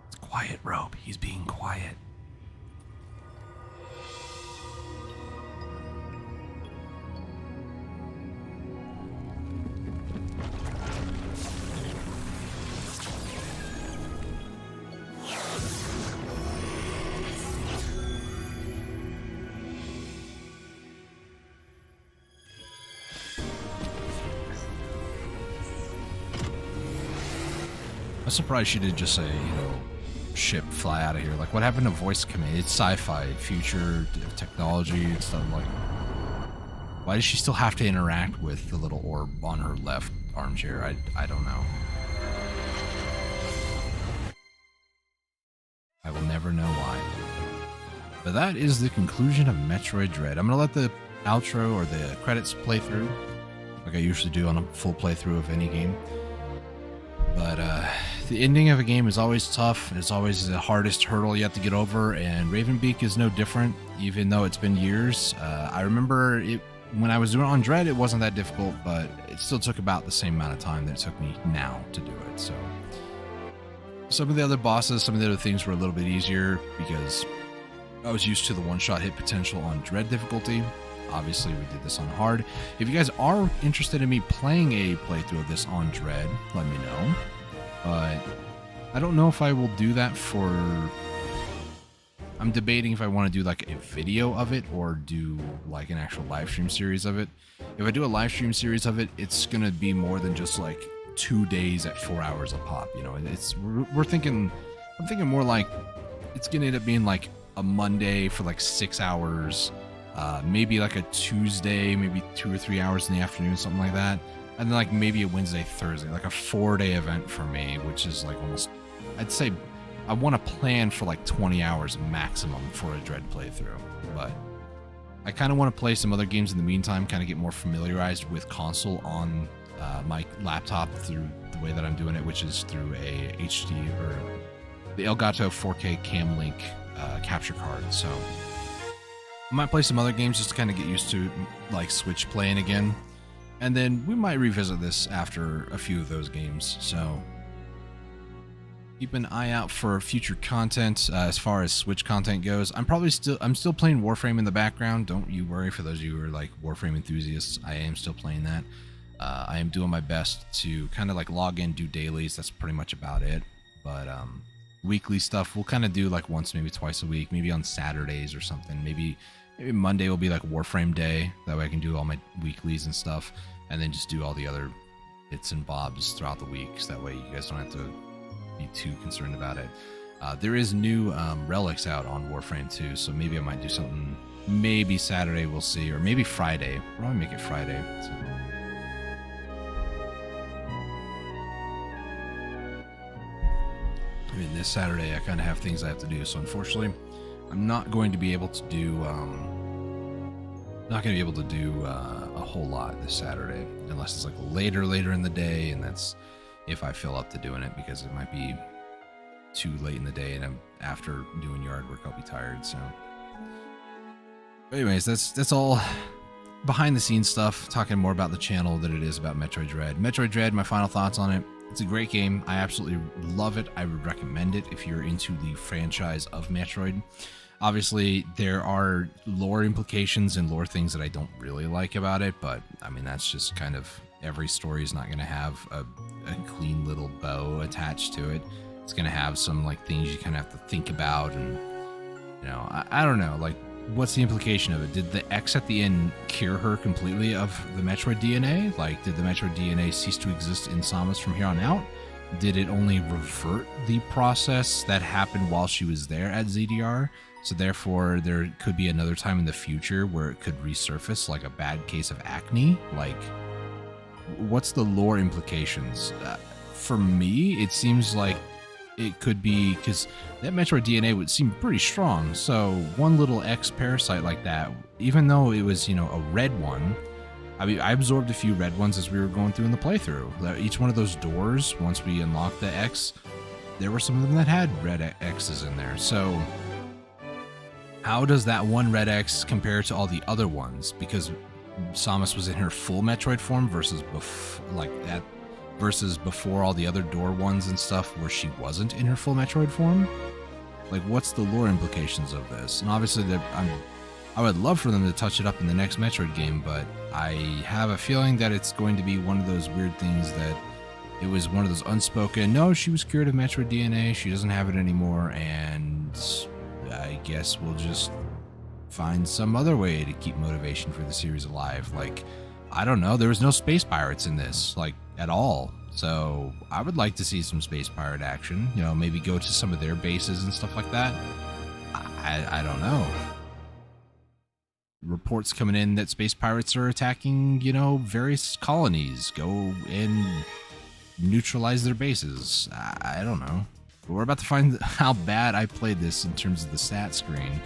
It's quiet, Robe. He's being quiet. I'm surprised she didn't just say, you know, ship, fly out of here. Like, what happened to voice command? It's sci-fi, future technology and stuff. Like, why does she still have to interact with the little orb on her left armchair? I don't know. I will never know why. But that is the conclusion of Metroid Dread. I'm gonna let the outro or the credits play through, like I usually do on a full playthrough of any game. But the ending of a game is always tough. It's always the hardest hurdle you have to get over, and Ravenbeak is no different, even though it's been years. I remember it when I was doing it on Dread, it wasn't that difficult, but it still took about the same amount of time that it took me now to do it. So some of the other bosses, some of the other things were a little bit easier because I was used to the one-shot hit potential on Dread difficulty. Obviously, we did this on hard. If you guys are interested in me playing a playthrough of this on Dread, let me know. But I don't know if I will do that for... I'm debating if I want to do like a video of it or do like an actual live stream series of it. If I do a live stream series of it, it's going to be more than just like 2 days at 4 hours a pop. You know, we're thinking, I'm thinking more like it's going to end up being like a Monday for like 6 hours. Maybe like a Tuesday, maybe 2 or 3 hours in the afternoon, something like that. And then like maybe a Wednesday, Thursday, like a 4-day event for me, which is like almost, I'd say I want to plan for like 20 hours maximum for a Dread playthrough. But I kind of want to play some other games in the meantime, kind of get more familiarized with console on my laptop through the way that I'm doing it, which is through a HD or the Elgato 4K Cam Link capture card. So I might play some other games just to kind of get used to like Switch playing again. And then we might revisit this after a few of those games. So keep an eye out for future content as far as Switch content goes. I'm still playing Warframe in the background. Don't you worry, for those of you who are like Warframe enthusiasts. I am still playing that. I am doing my best to kind of like log in, do dailies. That's pretty much about it. But weekly stuff we'll kind of do like once, maybe twice a week, maybe on Saturdays or something. Maybe Monday will be like Warframe day. That way I can do all my weeklies and stuff, and then just do all the other bits and bobs throughout the week. So that way you guys don't have to be too concerned about it. There is new relics out on Warframe too, so maybe I might do something maybe Saturday, we'll see, or maybe Friday. We'll probably make it Friday. So. I mean, this Saturday I kind of have things I have to do, so unfortunately, I'm not going to be able to do a whole lot this Saturday, unless it's like later in the day, and that's if I feel up to doing it, because it might be too late in the day, and after doing yard work, I'll be tired. So, but anyways, that's all behind the scenes stuff. Talking more about the channel than it is about Metroid Dread. Metroid Dread, my final thoughts on it. It's a great game. I absolutely love it. I would recommend it if you're into the franchise of Metroid. Obviously, there are lore implications and lore things that I don't really like about it, but I mean, that's just kind of, every story is not going to have a clean little bow attached to it. It's going to have some like things you kind of have to think about, and you know, I don't know, like, what's the implication of it? Did the X at the end cure her completely of the Metroid DNA? Like, did the Metroid DNA cease to exist in Samus from here on out? Did it only revert the process that happened while she was there at ZDR? So therefore, there could be another time in the future where it could resurface, like a bad case of acne? Like, what's the lore implications? For me, it seems like it could be, because that Metroid DNA would seem pretty strong. So one little X parasite like that, even though it was, you know, a red one, I mean, I absorbed a few red ones as we were going through in the playthrough. Each one of those doors, once we unlocked the X, there were some of them that had red X's in there. So how does that one red X compare to all the other ones? Because Samus was in her full Metroid form versus before all the other door ones and stuff where she wasn't in her full Metroid form. Like, what's the lore implications of this? And obviously, I would love for them to touch it up in the next Metroid game, but I have a feeling that it's going to be one of those weird things that it was one of those unspoken, no, she was cured of Metroid DNA, she doesn't have it anymore, and I guess we'll just find some other way to keep motivation for the series alive. Like, I don't know, there was no space pirates in this, like, at all. So I would like to see some space pirate action, you know, maybe go to some of their bases and stuff like that. I don't know. Reports coming in that space pirates are attacking, you know, various colonies. Go and neutralize their bases. I don't know. But we're about to find how bad I played this in terms of the stat screen.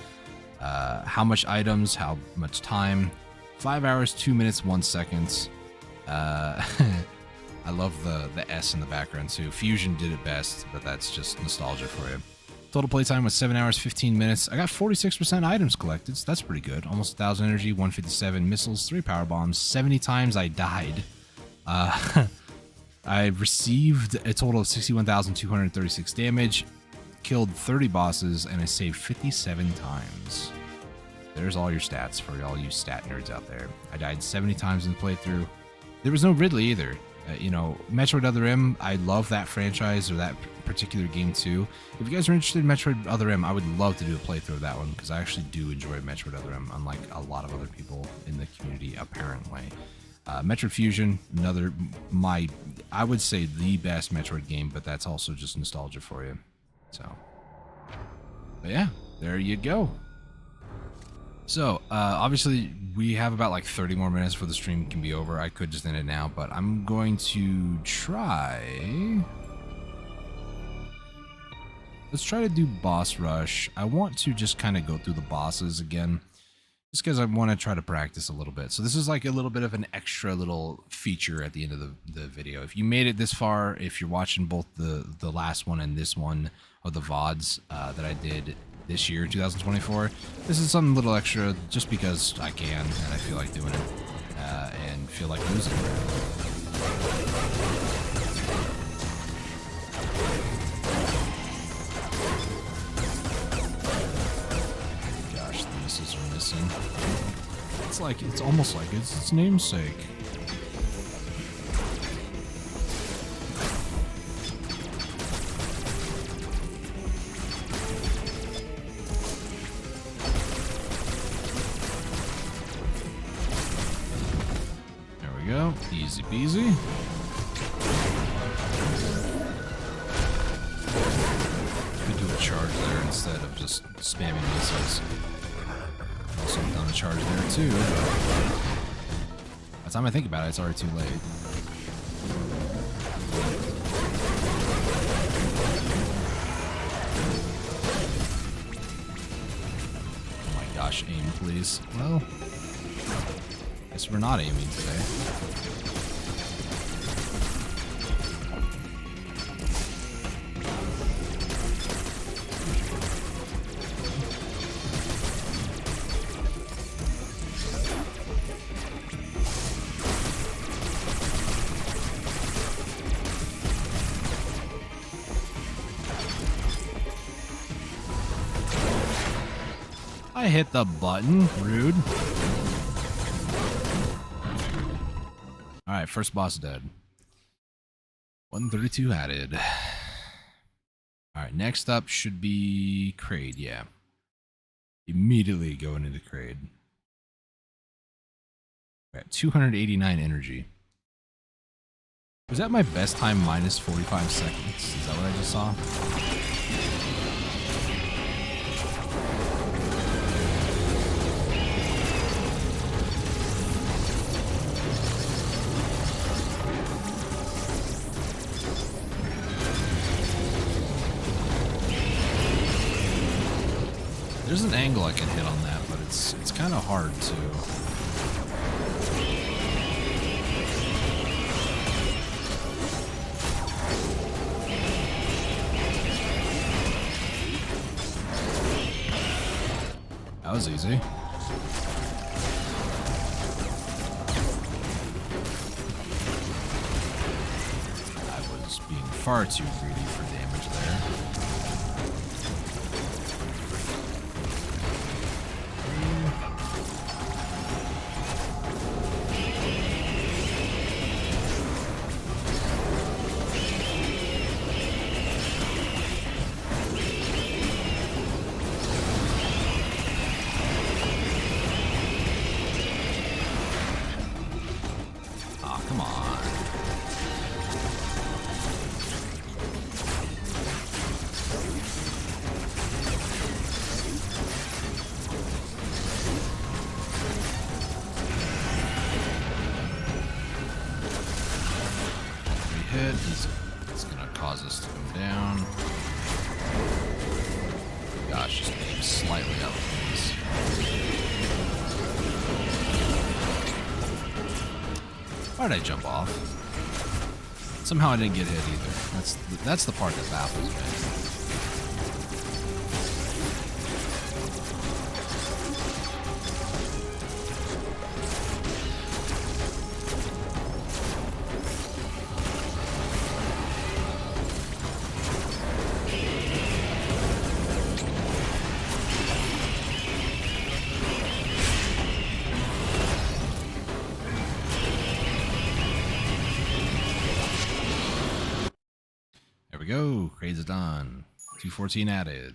How much items, how much time. 5 hours, 2 minutes, 1 second. I love the S in the background too. Fusion did it best, but that's just nostalgia for you. Total playtime was 7 hours, 15 minutes. I got 46% items collected, so that's pretty good. Almost 1,000 energy, 157 missiles, 3 power bombs, 70 times I died. I received a total of 61,236 damage, killed 30 bosses, and I saved 57 times. There's all your stats for all you stat nerds out there. I died 70 times in the playthrough. There was no Ridley either. You know, Metroid Other M, I love that franchise, or that particular game too. If you guys are interested in Metroid Other M, I would love to do a playthrough of that one, because I actually do enjoy Metroid Other M, unlike a lot of other people in the community, apparently. Metroid Fusion, I would say the best Metroid game, but that's also just nostalgia for you. So, but yeah, there you go. So, obviously, we have about like 30 more minutes before the stream can be over. I could just end it now, but I'm going to try... Let's try to do boss rush. I want to just kind of go through the bosses again, just because I want to try to practice a little bit. So this is like a little bit of an extra little feature at the end of the video. If you made it this far, if you're watching both the last one and this one, or the VODs that I did this year, 2024, this is something a little extra just because I can and I feel like doing it and feel like losing. Gosh, the missiles are missing. It's almost like it's its namesake. Go. Easy peasy. Could do a charge there instead of just spamming missiles. Also the charge there too. But by the time I think about it, it's already too late. Oh my gosh, aim please. Well, guess we're not aiming today. I hit the button. Rude. Alright, first boss dead. 132 added. Alright, next up should be Kraid, yeah. Immediately going into Kraid. We're at 289 energy. Was that my best time minus 45 seconds? Is that what I just saw? There's an angle I can hit on that, but it's kind of hard to. That was easy. I was being far too greedy for damage there. Come on. We hit. He's gonna cause us to go down. Gosh, just aim slightly up, please. Why did I jump off? Somehow I didn't get hit either. That's the part that baffles me. There we go. Kraid's done. 214 added.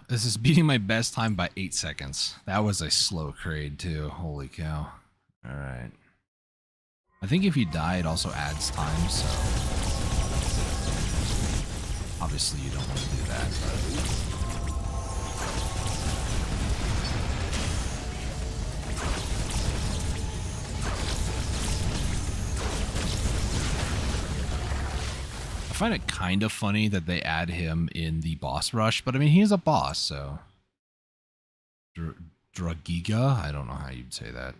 This is beating my best time by 8 seconds. That was a slow Kraid too. Holy cow. Alright. I think if you die, it also adds time, so obviously you don't want to do that, but I find it kind of funny that they add him in the boss rush, but I mean, he's a boss, so. Dragiga? I don't know how you'd say that.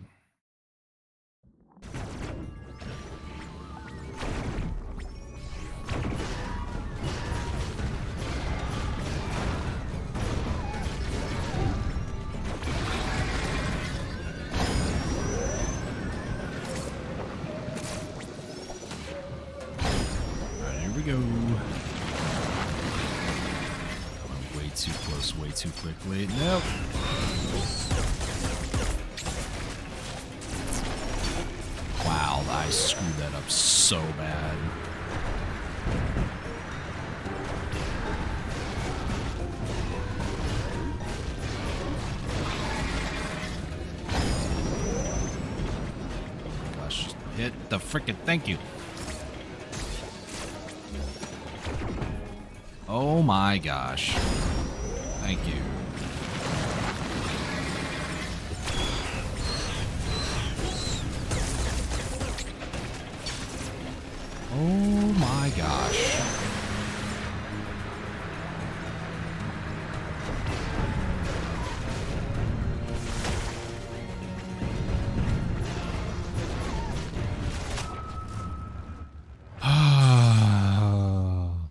We go. I'm way too close, way too quickly. Nope. Wow, I screwed that up so bad. Gosh, hit the frickin' thank you. Oh my gosh. Thank you. gosh.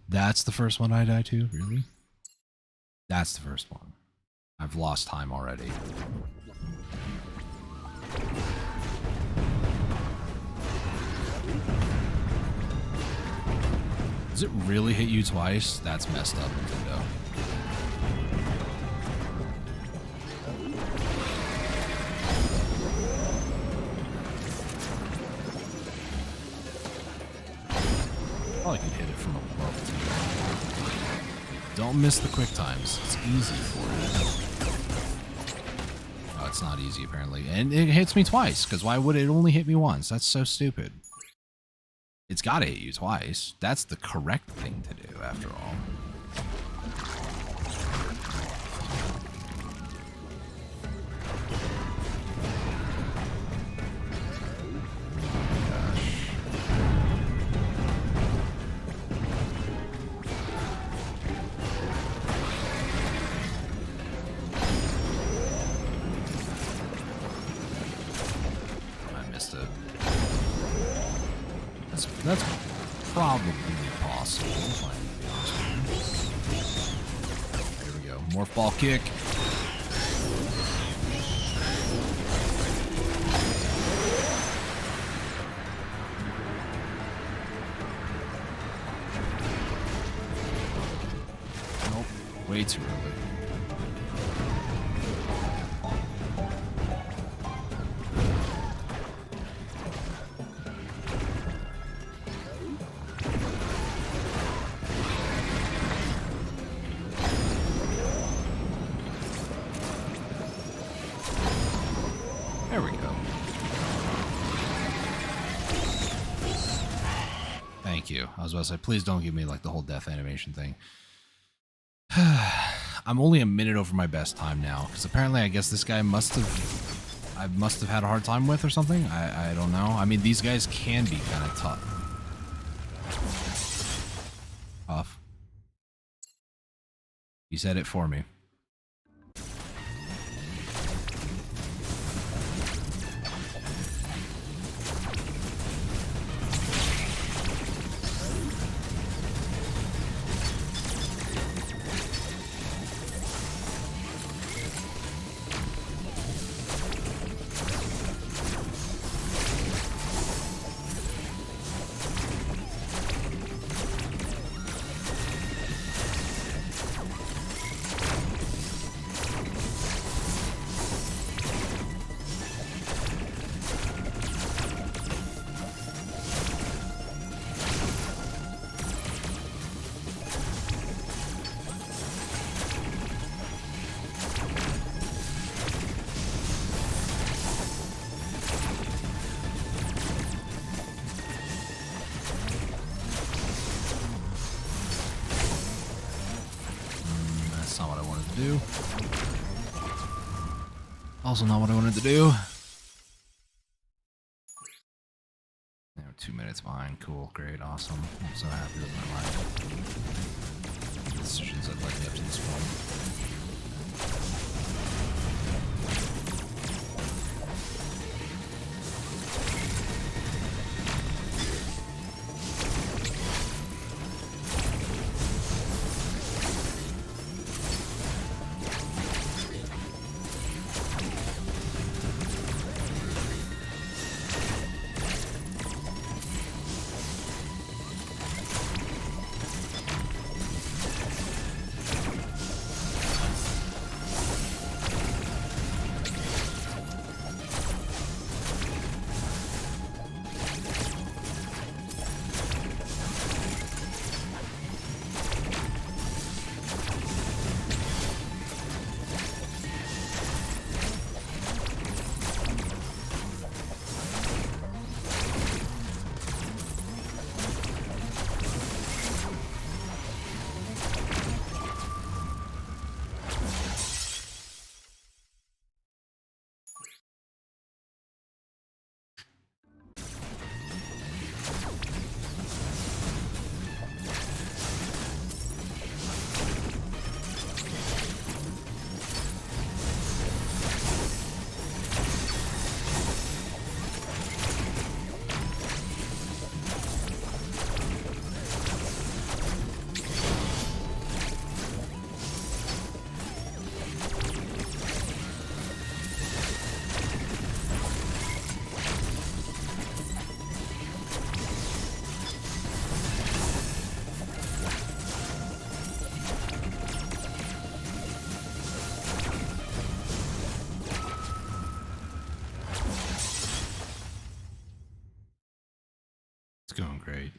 That's the first one I die to? Really? That's the first one. I've lost time already. Does it really hit you twice? That's messed up, Nintendo. Probably could hit it from above too. Don't miss the quick times. It's easy for you. Oh, it's not easy apparently. And it hits me twice, because why would it only hit me once? That's so stupid. It's gotta hit you twice. That's the correct thing to do, after all. That's probably possible. Here we go. Morph ball kick. Nope. Way too early. There we go. Thank you. I was about to say, please don't give me like the whole death animation thing. I'm only a minute over my best time now, because apparently I guess this guy I must have had a hard time with or something. I don't know. I mean, these guys can be kind of tough. Tough. You said it for me. That's not what I wanted to do. Also not what I wanted to do. Now 2 minutes behind. Cool, great, awesome. I'm so happy with my life. Decisions that led me up to this point. It's going great.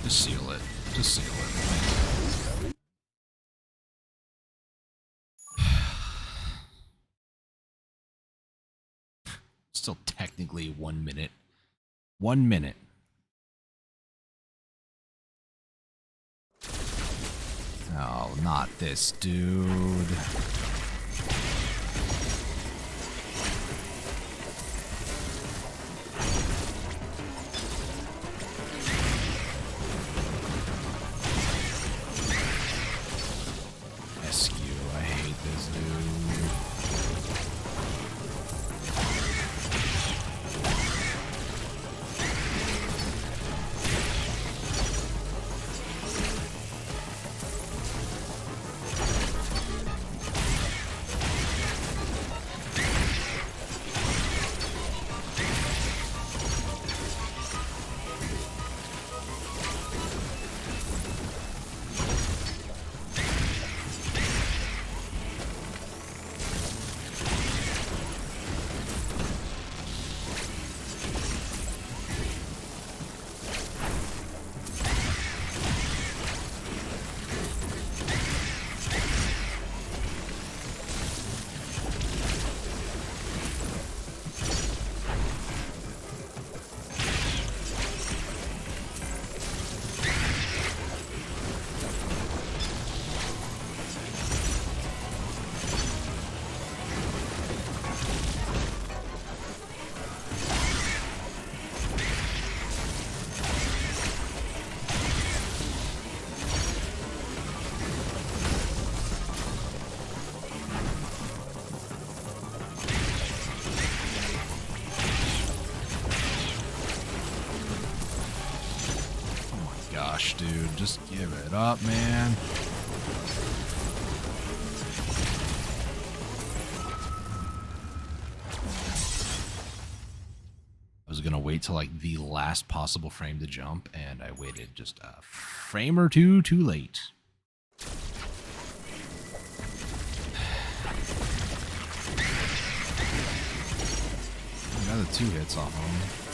Just seal it. Just seal it. Still technically 1 minute. 1 minute. Oh, not this dude. I hate this dude. Gosh, dude, just give it up, man. I was gonna wait till like the last possible frame to jump, and I waited just a frame or two too late. Another 2 hits off him.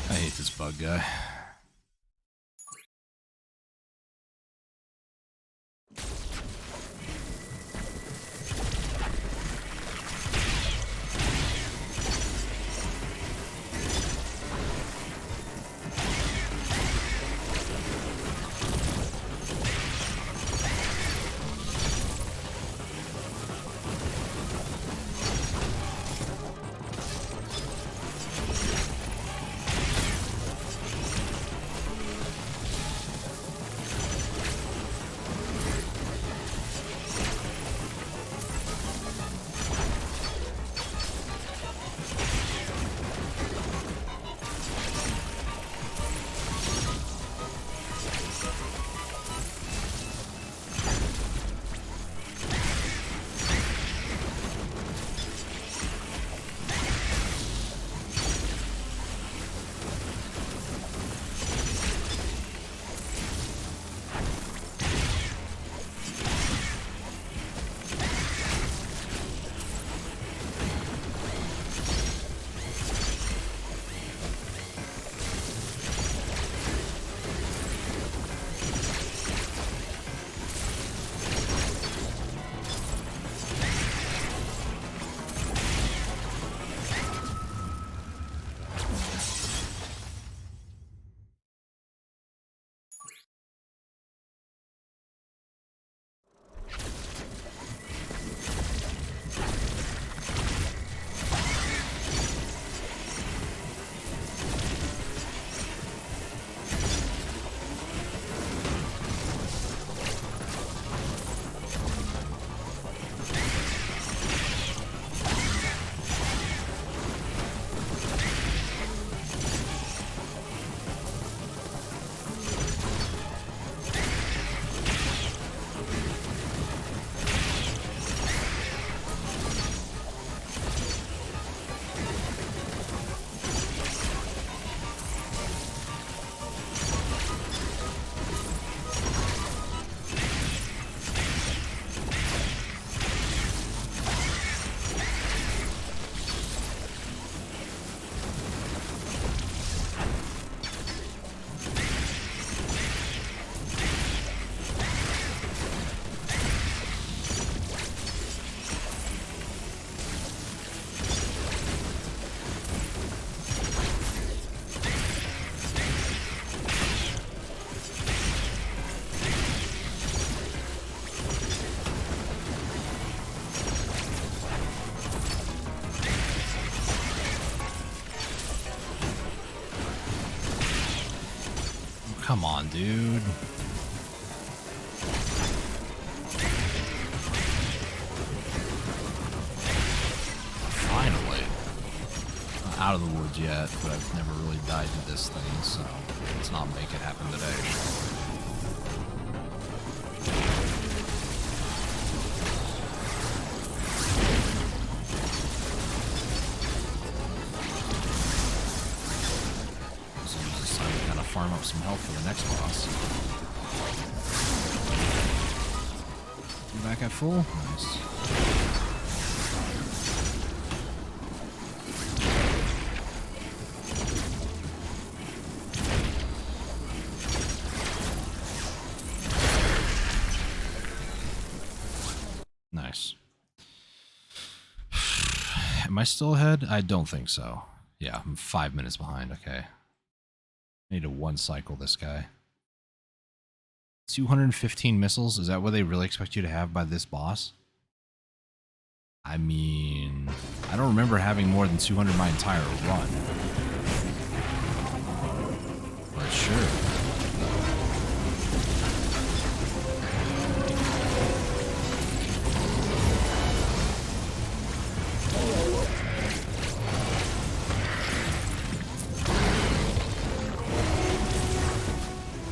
I hate this bug guy. come on, dude. Finally. Not out of the woods yet, but I've never really died to this thing, so let's not make it happen today. So use this time to kind of farm up some health for the next boss. You back at full? Nice. Nice. Am I still ahead? I don't think so. Yeah, I'm 5 minutes behind. Okay. I need to one cycle this guy. 215 missiles? Is that what they really expect you to have by this boss? I mean, I don't remember having more than 200 my entire run. But sure.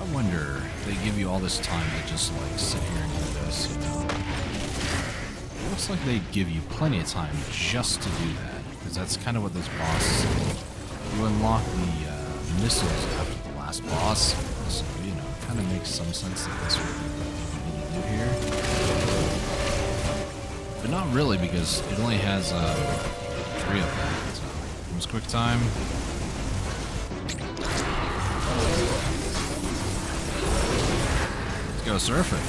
I wonder if they give you all this time to just like sit here and do this, you know? It looks like they give you plenty of time just to do that, because that's kind of what this boss is. You unlock the missiles after the last boss, so you know, it kind of makes some sense that this would be what you need to do here. But not really, because it only has 3 of them. So, comes quick time. Let's go surfing.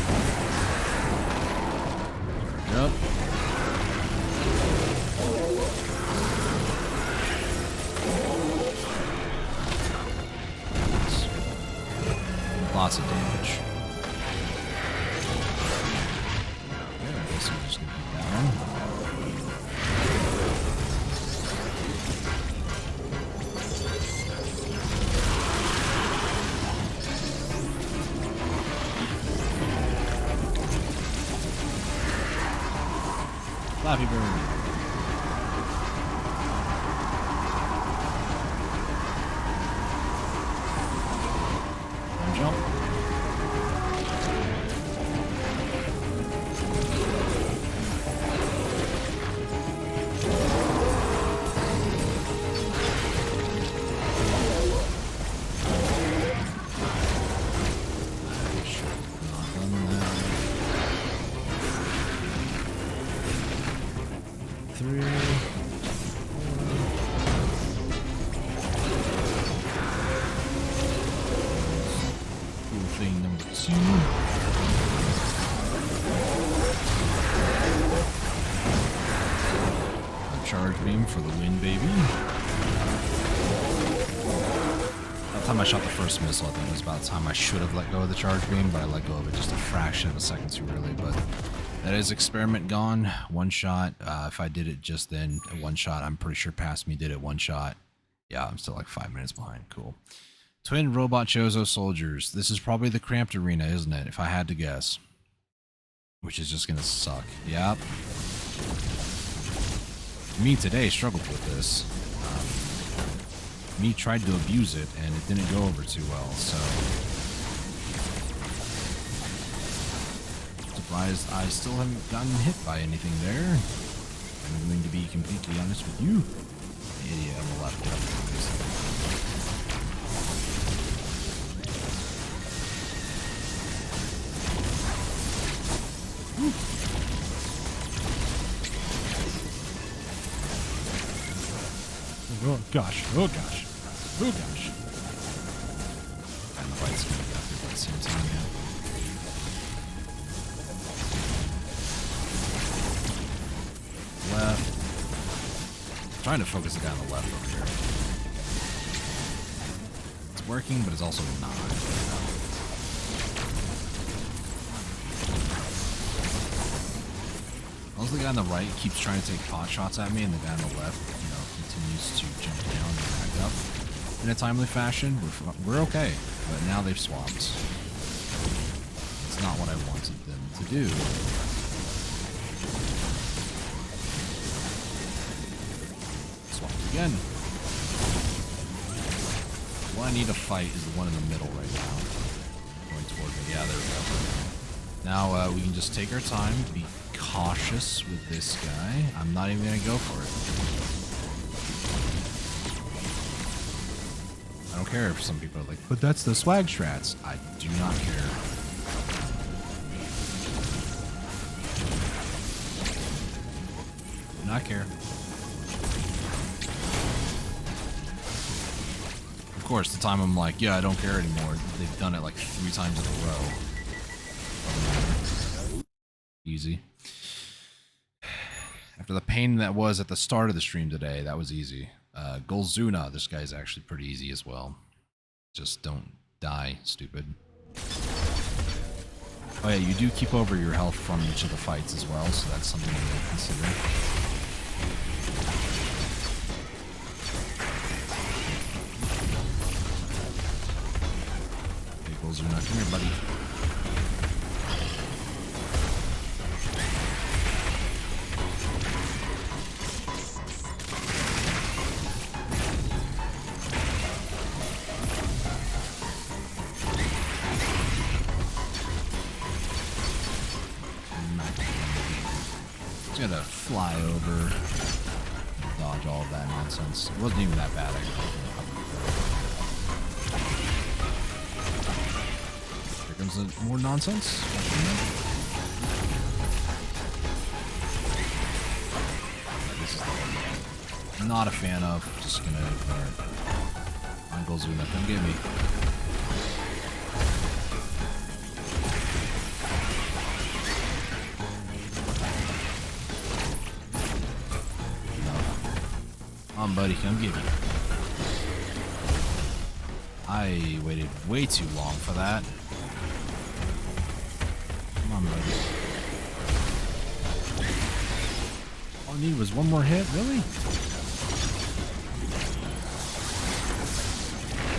Yep. Lots of damage. Okay, I guess we're just gonna be down. Flappy Bird. And jump. Thing number 2. A charge beam for the win, baby. By the time I shot the first missile, I think it was about the time I should have let go of the charge beam, but I let go of it just a fraction of a second too early. But that is experiment gone. One shot. If I did it just then, at one shot, I'm pretty sure past me did it one shot. Yeah, I'm still like 5 minutes behind. Cool. Twin Robot Chozo Soldiers. This is probably the cramped arena, isn't it? If I had to guess. Which is just gonna suck. Yep. Me today struggled with this. Me tried to abuse it, and it didn't go over too well, so... Surprised I still haven't gotten hit by anything there. I'm going to be completely honest with you. Idiot on the left. Oh gosh, oh gosh, oh gosh. And the light's gonna be up here at the same time, yeah. Left. I'm trying to focus the guy on the left over here. It's working, but it's also not. As the guy on the right keeps trying to take pot shots at me, and the guy on the left, you know, continues to jump down and back up. in a timely fashion, we're okay. But now they've swapped. It's not what I wanted them to do. Swapped again. What I need to fight is the one in the middle right now. Going toward me. Yeah, there we go. Now we can just take our time, be cautious with this guy. I'm not even going to go for it. I don't care if some people are like, but that's the swag strats. I do not care. Do not care. Of course, the time I'm like, yeah, I don't care anymore, they've done it like 3 times in a row. Easy. After the pain that was at the start of the stream today, that was easy. Golzuna, this guy's actually pretty easy as well. Just don't die, stupid. Oh yeah, you do keep over your health from each of the fights as well, so that's something you may consider. Hey, Golzuna, come here, buddy. Just gonna fly over, dodge all of that nonsense. It wasn't even that bad, actually. Here comes the more nonsense. This is the one I'm not a fan of. Just gonna ignore it. Golzuna, come get me. Come on, buddy, come get me. I waited way too long for that. Come on, buddy. All I needed was one more hit, really?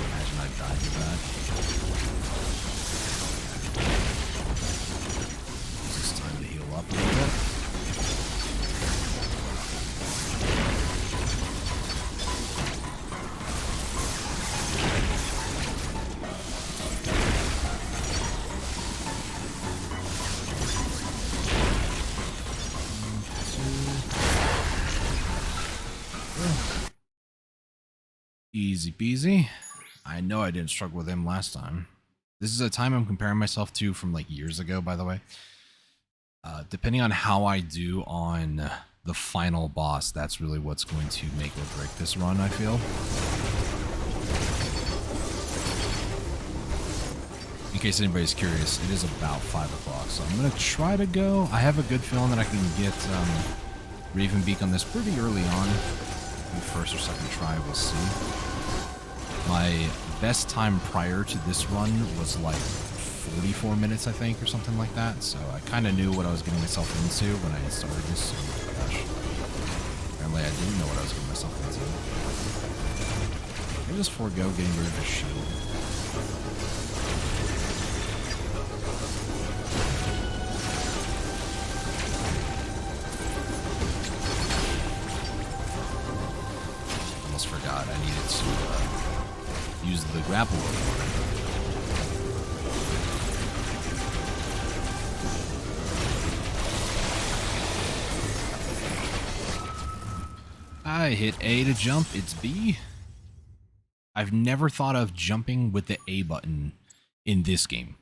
Imagine I died to that. It's just time to heal up a little bit. Easy peasy. I know I didn't struggle with him last time. This is a time I'm comparing myself to from like years ago, by the way. Depending on how I do on the final boss, that's really what's going to make or break this run, I feel. In case anybody's curious, it is about 5 o'clock, so I'm going to try to go. I have a good feeling that I can get Ravenbeak on this pretty early on. First or second try, we'll see. My best time prior to this run was like 44 minutes, I think, or something like that. So I kind of knew what I was getting myself into when I started this. Oh my gosh. Apparently I didn't know what I was getting myself into. Maybe just forego getting rid of the shield. Forgot I needed to use the grapple before. I hit A to jump, it's B. I've never thought of jumping with the A button in this game.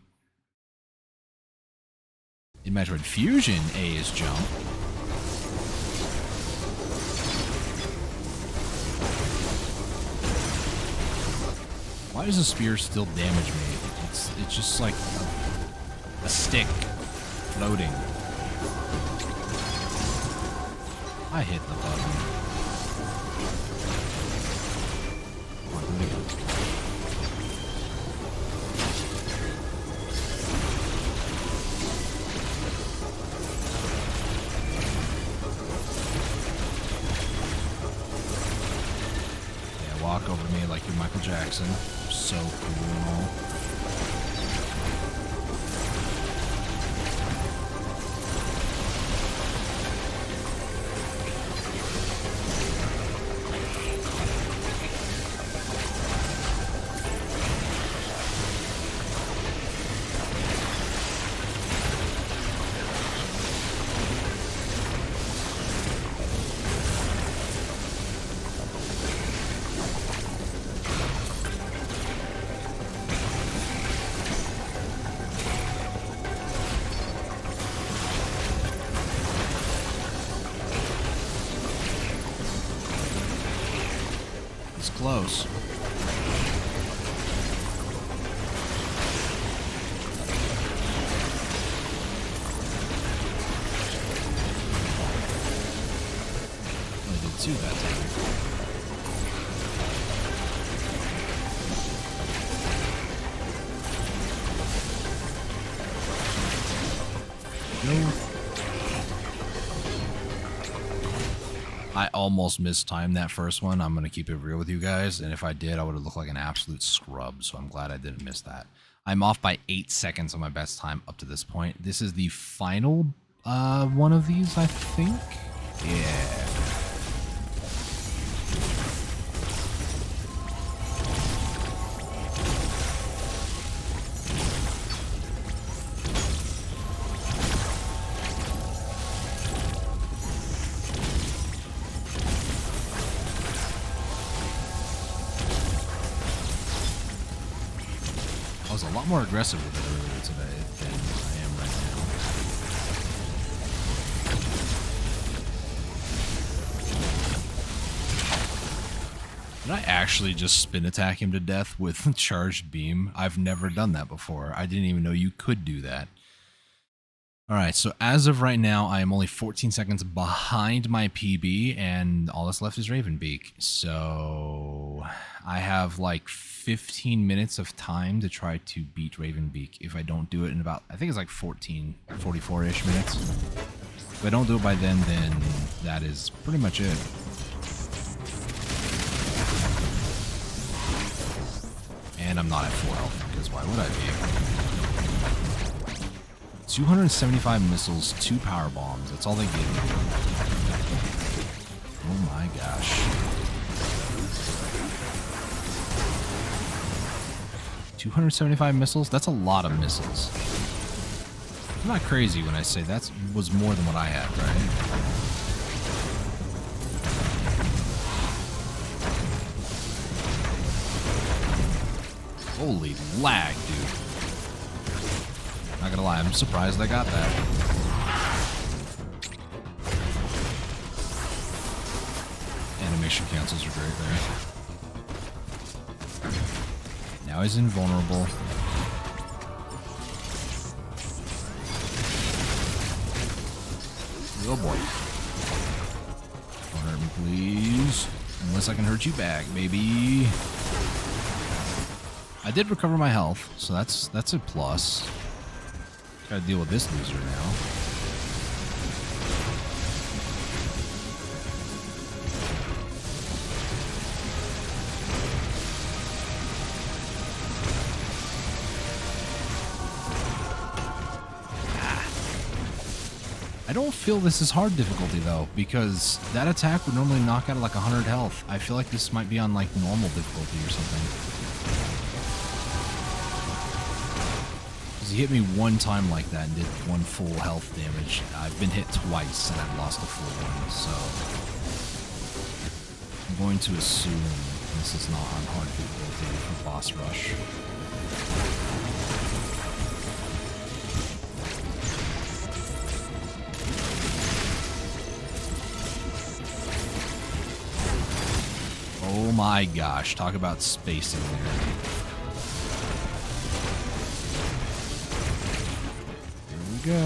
In Metroid Fusion, A is jump. Why does the spear still damage me? It's just like a stick floating. I hit the button. Come on, do it again. Yeah, walk walk over me like you're Michael Jackson. So cool and all. Close. I did two that time. No. I almost mistimed that first one. I'm going to keep it real with you guys. And if I did, I would have looked like an absolute scrub. So I'm glad I didn't miss that. I'm off by 8 seconds on my best time up to this point. This is the final one of these, I think. Yeah. I was a lot more aggressive with it earlier today than I am right now. Did I actually just spin attack him to death with charged beam? I've never done that before. I didn't even know you could do that. Alright, so as of right now, I am only 14 seconds behind my PB, and all that's left is Ravenbeak. So I have like 15 minutes of time to try to beat Ravenbeak. If I don't do it in about, I think it's like 44-ish minutes. If I don't do it by then that is pretty much it. And I'm not at full health, because why would I be? 275 missiles, 2 power bombs. That's all they give me. Oh my gosh. 275 missiles? That's a lot of missiles. I'm not crazy when I say that was more than what I had, right? Holy lag, dude. Not gonna lie, I'm surprised I got that. Animation cancels are great there. Now he's invulnerable. Oh boy. Don't hurt me, please. Unless I can hurt you back, baby. I did recover my health, so that's a plus. Gotta deal with this loser now. I don't feel this is hard difficulty though, because that attack would normally knock out like 100 health. I feel like this might be on like normal difficulty or something. He hit me one time like that and did 1 full health damage. I've been hit twice and I've lost a full one, so I'm going to assume this is not on hard difficulty for boss rush. Oh my gosh, talk about spacing there. Go.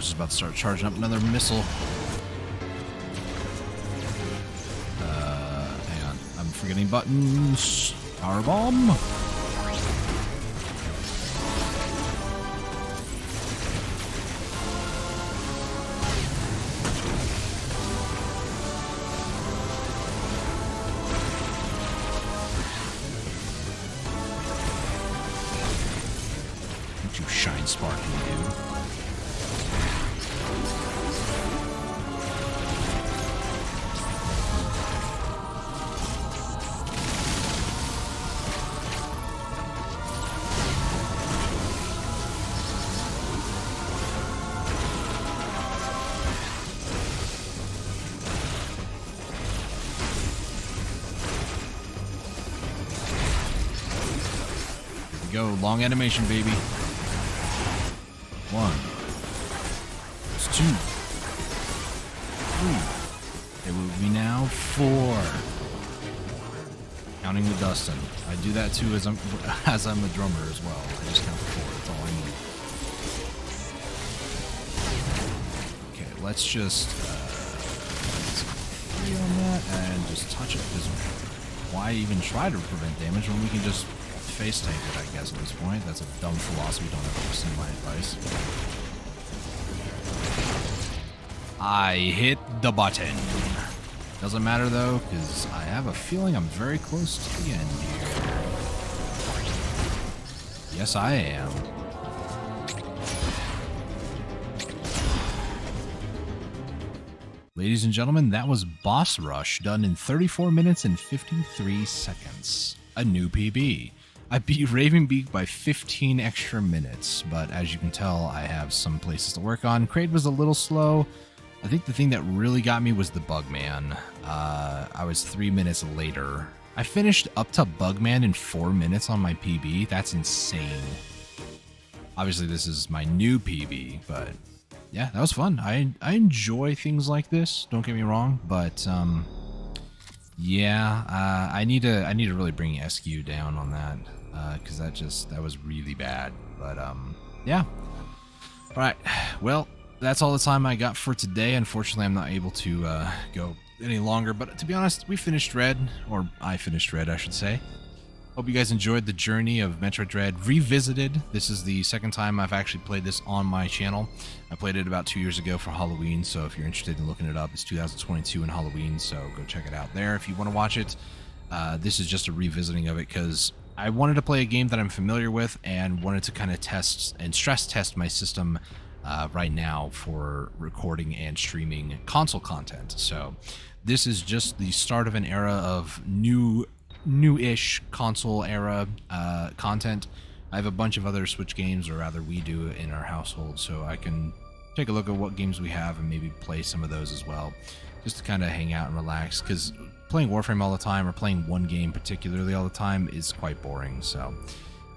was just about to start charging up another missile. Hang on. I'm forgetting buttons. Power bomb. Don't you shine sparky, dude. Go. Long animation, baby. 1. It's 2. 3. It will be now 4. Counting with Dustin. I do that too as I'm a drummer as well. I just count to 4. That's all I need. Okay, let's just let's 3 on that and just touch it. Because why even try to prevent damage when we can just face tank it, I guess, at this point. That's a dumb philosophy. Don't ever listen to my advice. I hit the button. Doesn't matter, though, because I have a feeling I'm very close to the end here. Yes, I am. Ladies and gentlemen, that was Boss Rush, done in 34 minutes and 53 seconds. A new PB. I beat Ravenbeak by 15 extra minutes, but as you can tell, I have some places to work on. Kraid was a little slow. I think the thing that really got me was the Bugman. I was 3 minutes later. I finished up to Bugman in 4 minutes on my PB. That's insane. Obviously, this is my new PB, but yeah, that was fun. I enjoy things like this. Don't get me wrong, but yeah, I need to really bring SQ down on that because that was really bad. But yeah. All right. Well, that's all the time I got for today. Unfortunately, I'm not able to go any longer. But to be honest, we finished Red, or I finished Red, I should say. Hope you guys enjoyed the journey of Metroid Dread Revisited. This is the second time I've actually played this on my channel. I played it about 2 years ago for Halloween, so if you're interested in looking it up, it's 2022 in Halloween, so go check it out there if you want to watch it. This is just a revisiting of it because I wanted to play a game that I'm familiar with and wanted to kind of test and stress test my system right now for recording and streaming console content. So this is just the start of an era of new-ish console era content. I have a bunch of other Switch games, or rather we do in our household, so I can take a look at what games we have and maybe play some of those as well, just to kind of hang out and relax, because playing Warframe all the time or playing one game particularly all the time is quite boring. So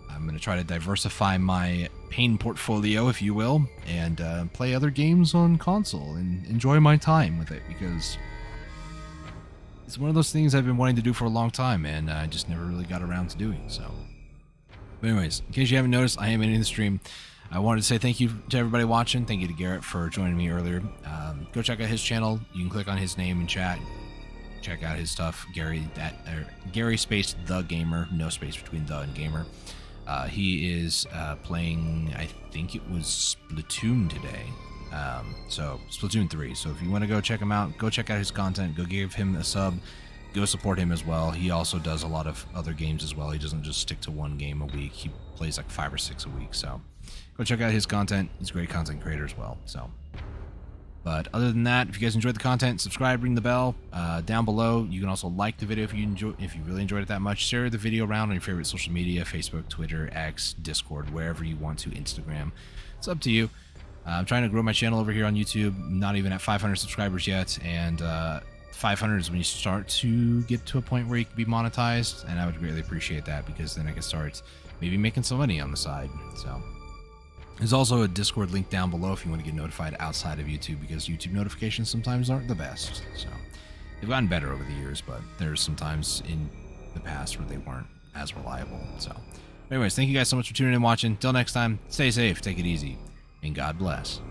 I'm going to try to diversify my pain portfolio, if you will, and play other games on console and enjoy my time with it, because it's one of those things I've been wanting to do for a long time, and I just never really got around to doing, so. But anyways, in case you haven't noticed, I am ending the stream. I wanted to say thank you to everybody watching. Thank you to Garrett for joining me earlier. Go check out his channel. You can click on his name in chat. Check out his stuff. Gary space the gamer, no space between the and gamer. He is playing, I think it was Splatoon today. So Splatoon 3. So if you want to go check him out, go check out his content. Go give him a sub. Go support him as well. He also does a lot of other games as well. He doesn't just stick to one game a week. He plays like 5 or 6 a week. So go check out his content. He's a great content creator as well. So, but other than that, if you guys enjoyed the content, subscribe, ring the bell. Down below, you can also like the video if you really enjoyed it that much. Share the video around on your favorite social media: Facebook, Twitter, X, Discord, wherever you want to. Instagram. It's up to you. I'm trying to grow my channel over here on YouTube. Not even at 500 subscribers yet, and 500 is when you start to get to a point where you can be monetized, and I would greatly appreciate that, because then I can start maybe making some money on the side. So there's also a Discord link down below if you want to get notified outside of YouTube, because YouTube notifications sometimes aren't the best. So they've gotten better over the years, but there's some times in the past where they weren't as reliable. So anyways, thank you guys so much for tuning in and watching. Till next time, stay safe, take it easy, and God bless.